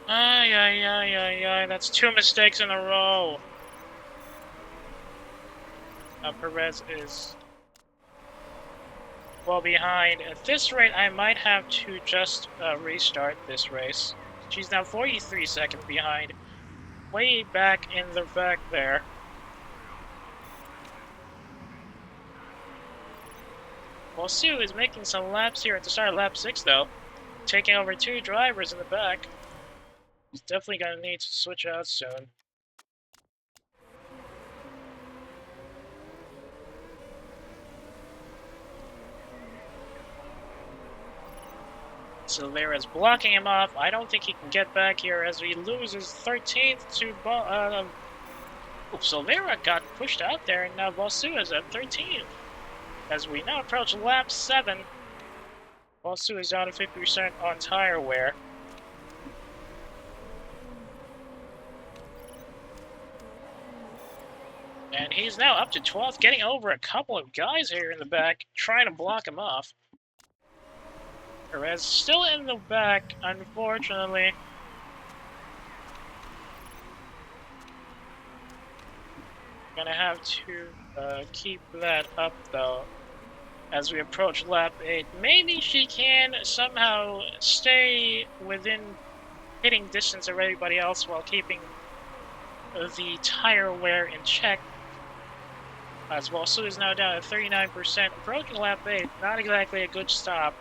Ay, that's 2 mistakes in a row. Perez is well behind. At this rate, I might have to just restart this race. She's now 43 seconds behind. Way back in the back there. Well, Sue is making some laps here at the start of lap 6, though. Taking over 2 drivers in the back. He's definitely going to need to switch out soon. Silvera's blocking him off. I don't think he can get back here as he loses 13th to Silvera got pushed out there, and now Vosu is at 13th. As we now approach lap 7, Vosu is down to 50% on tire wear. And he's now up to 12th, getting over a couple of guys here in the back, trying to block him off. Perez still in the back, unfortunately. Gonna have to keep that up, though, as we approach lap 8. Maybe she can somehow stay within hitting distance of everybody else while keeping the tire wear in check. As well, Sue is now down at 39%. Approaching lap 8, not exactly a good stop.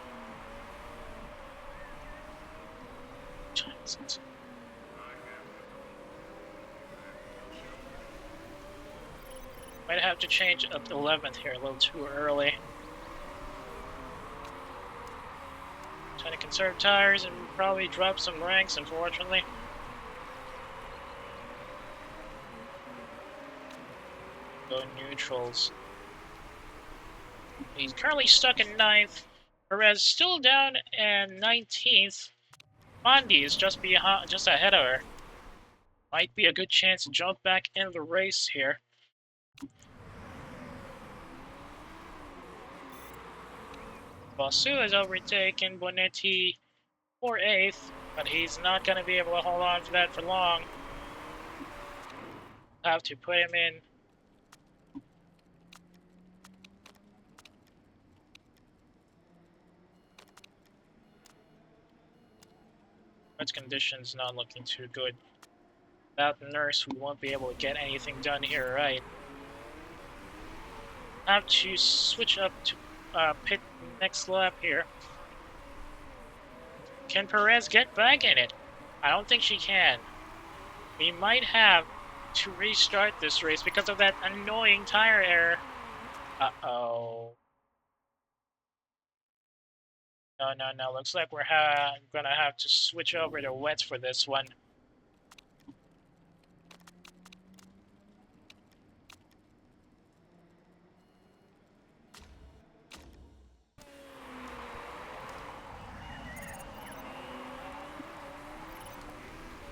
Might have to change up to 11th here a little too early. Trying to conserve tires and probably drop some ranks, unfortunately. Go neutrals. He's currently stuck in 9th. Perez still down at 19th. Bondi is just ahead of her. Might be a good chance to jump back in the race here. Vosu has overtaken Bonetti for 8th, but he's not going to be able to hold on to that for long. Have to put him in. Its conditions not looking too good. Without the nurse, we won't be able to get anything done here, right? Have to switch up to pit next lap here. Can Perez get back in it? I don't think she can. We might have to restart this race because of that annoying tire error. Uh-oh. No, no, no. Looks like we're gonna have to switch over to wets for this one.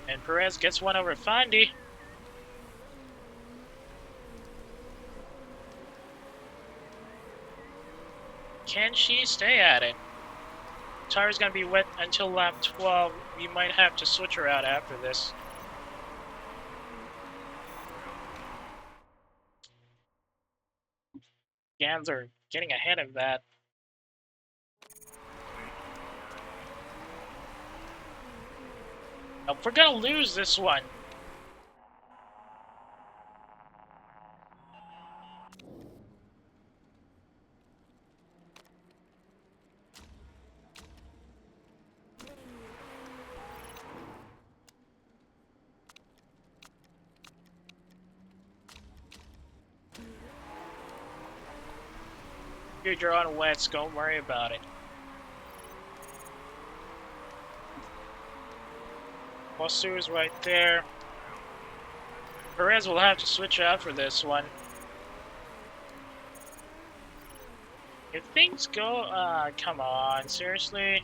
And Perez gets one over Fondy. Can she stay at it? Tire's gonna be wet until lap 12. We might have to switch her out after this. Gans are getting ahead of that. Oh, we're gonna lose this one. Dude, you're on wets. Don't worry about it. Masu's right there. Perez will have to switch out for this one. If things go, come on, seriously?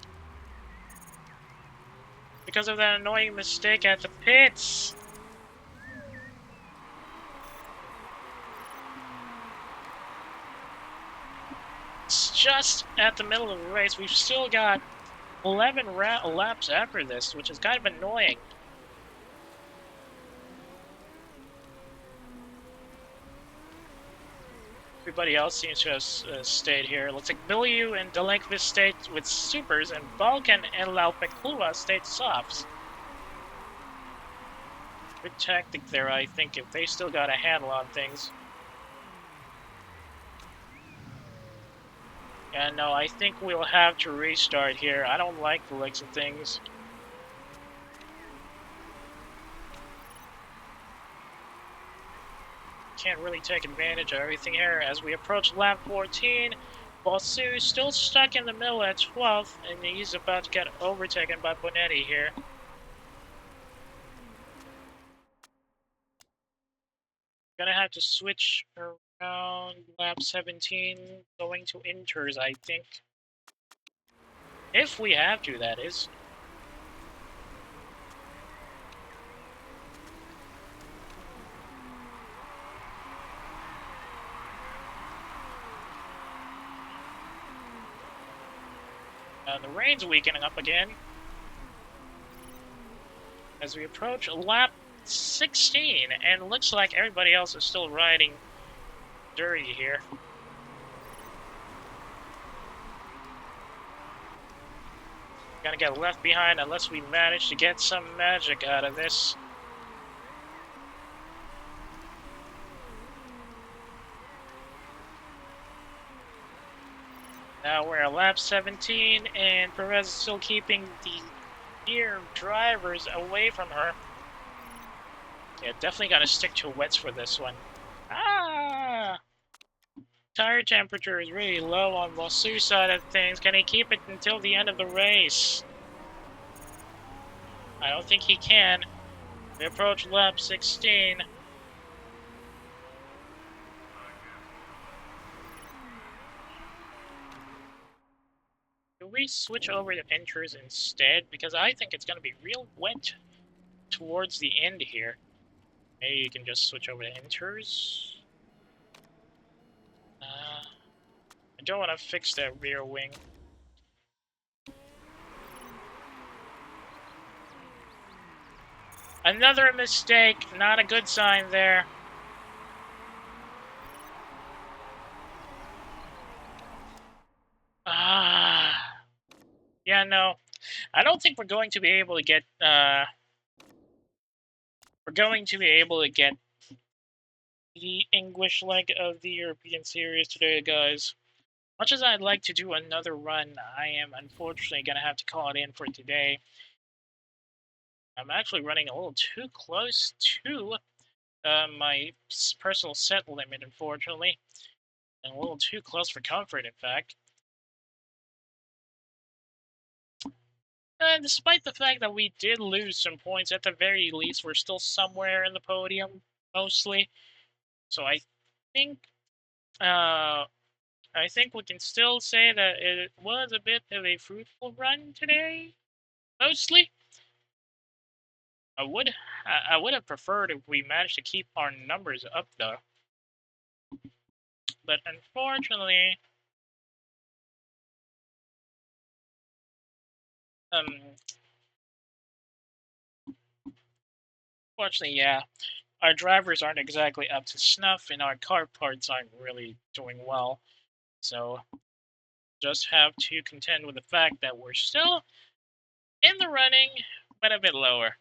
Because of that annoying mistake at the pits. It's just at the middle of the race. We've still got 11 laps after this, which is kind of annoying. Everybody else seems to have stayed here. Looks like Milieu and Delenquist stayed with supers, and Balkan and Laupeclua stayed softs. Good tactic there, I think, if they still got a handle on things. Yeah, no, I think we'll have to restart here. I don't like the looks of things. Can't really take advantage of everything here. As we approach lap 14, Bosu still stuck in the middle at 12th, and he's about to get overtaken by Bonetti here. Gonna have to switch around lap 17, going to inters, I think. If we have to, that is. The rain's weakening up again. As we approach lap 16, and it looks like everybody else is still riding dirty here. Gonna get left behind unless we manage to get some magic out of this. Now we're at lap 17, and Perez is still keeping the near drivers away from her. Yeah, definitely gotta stick to wets for this one. Ah! Tire temperature is really low on Vosu's side of things. Can he keep it until the end of the race? I don't think he can. We approach lap 16. Do we switch over to inters instead? Because I think it's going to be real wet towards the end here. Maybe you can just switch over to inters. I don't want to fix that rear wing. Another mistake, not a good sign there. Yeah, no. I don't think we're going to be able to get, the English leg of the European Series today, guys. Much as I'd like to do another run, I am unfortunately going to have to call it in for today. I'm actually running a little too close to my personal set limit, unfortunately. And a little too close for comfort, in fact. despite the fact that we did lose some points, at the very least, we're still somewhere in the podium, mostly. So think, uh, I think we can still say that it was a bit of a fruitful run today, mostly. I would have preferred if we managed to keep our numbers up, though. But unfortunately, um, yeah, our drivers aren't exactly up to snuff, and our car parts aren't really doing well. So just have to contend with the fact that we're still in the running, but a bit lower.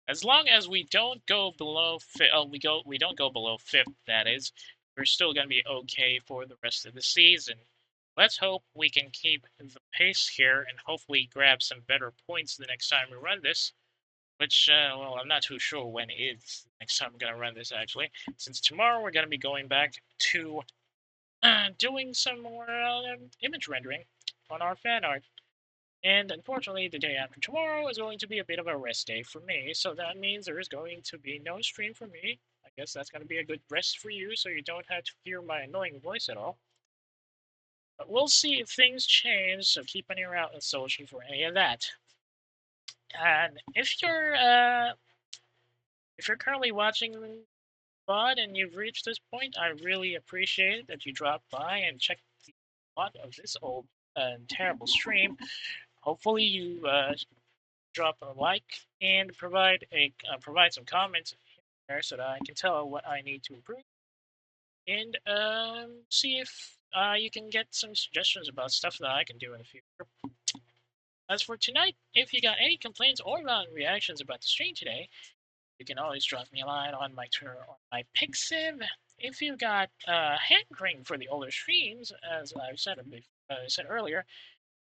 As long as we don't go below we don't go below fifth. That is, we're still gonna be okay for the rest of the season. Let's hope we can keep the pace here and hopefully grab some better points the next time we run this. Which, well, I'm not too sure when is the next time I'm gonna run this actually. Since tomorrow we're gonna be going back to doing some more image rendering on our fan art. And unfortunately, the day after tomorrow is going to be a bit of a rest day for me, so that means there is going to be no stream for me. I guess that's going to be a good rest for you, so you don't have to hear my annoying voice at all. But we'll see if things change, so keep an ear out on social for any of that. And if you're currently watching VOD and you've reached this point, I really appreciate that you dropped by and checked the VOD of this old and terrible stream. Hopefully you drop a like and provide some comments there so that I can tell what I need to improve, and see if you can get some suggestions about stuff that I can do in the future. As for tonight, if you got any complaints or reactions about the stream today, you can always drop me a line on my Twitter or my Pixiv. If you got hankering for the older streams, as I said earlier,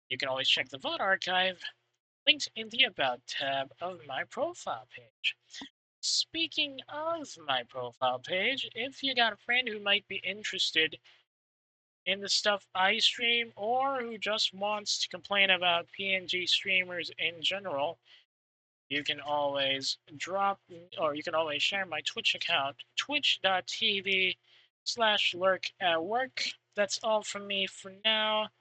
you can always check the VOD archive linked in the About tab of my profile page. Speaking of my profile page, if you got a friend who might be interested in the stuff I stream or who just wants to complain about PNG streamers in general, you can always you can always share my Twitch account, twitch.tv/lurk@work. That's all from me for now.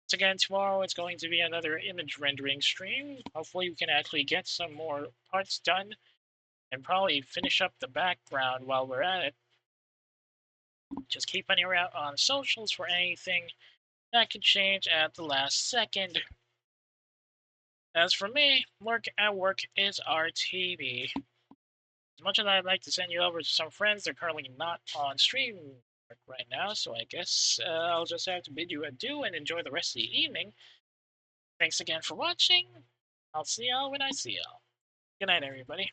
Once again, tomorrow it's going to be another image rendering stream. Hopefully we can actually get some more parts done and probably finish up the background while we're at it. Just keep an ear out on socials for anything that could change at the last second. As for me, Work at Work is RTB. As much as I'd like to send you over to some friends, they're currently not on stream right now, so I guess I'll just have to bid you adieu and enjoy the rest of the evening. Thanks again for watching. I'll see y'all when I see y'all. Good night, everybody.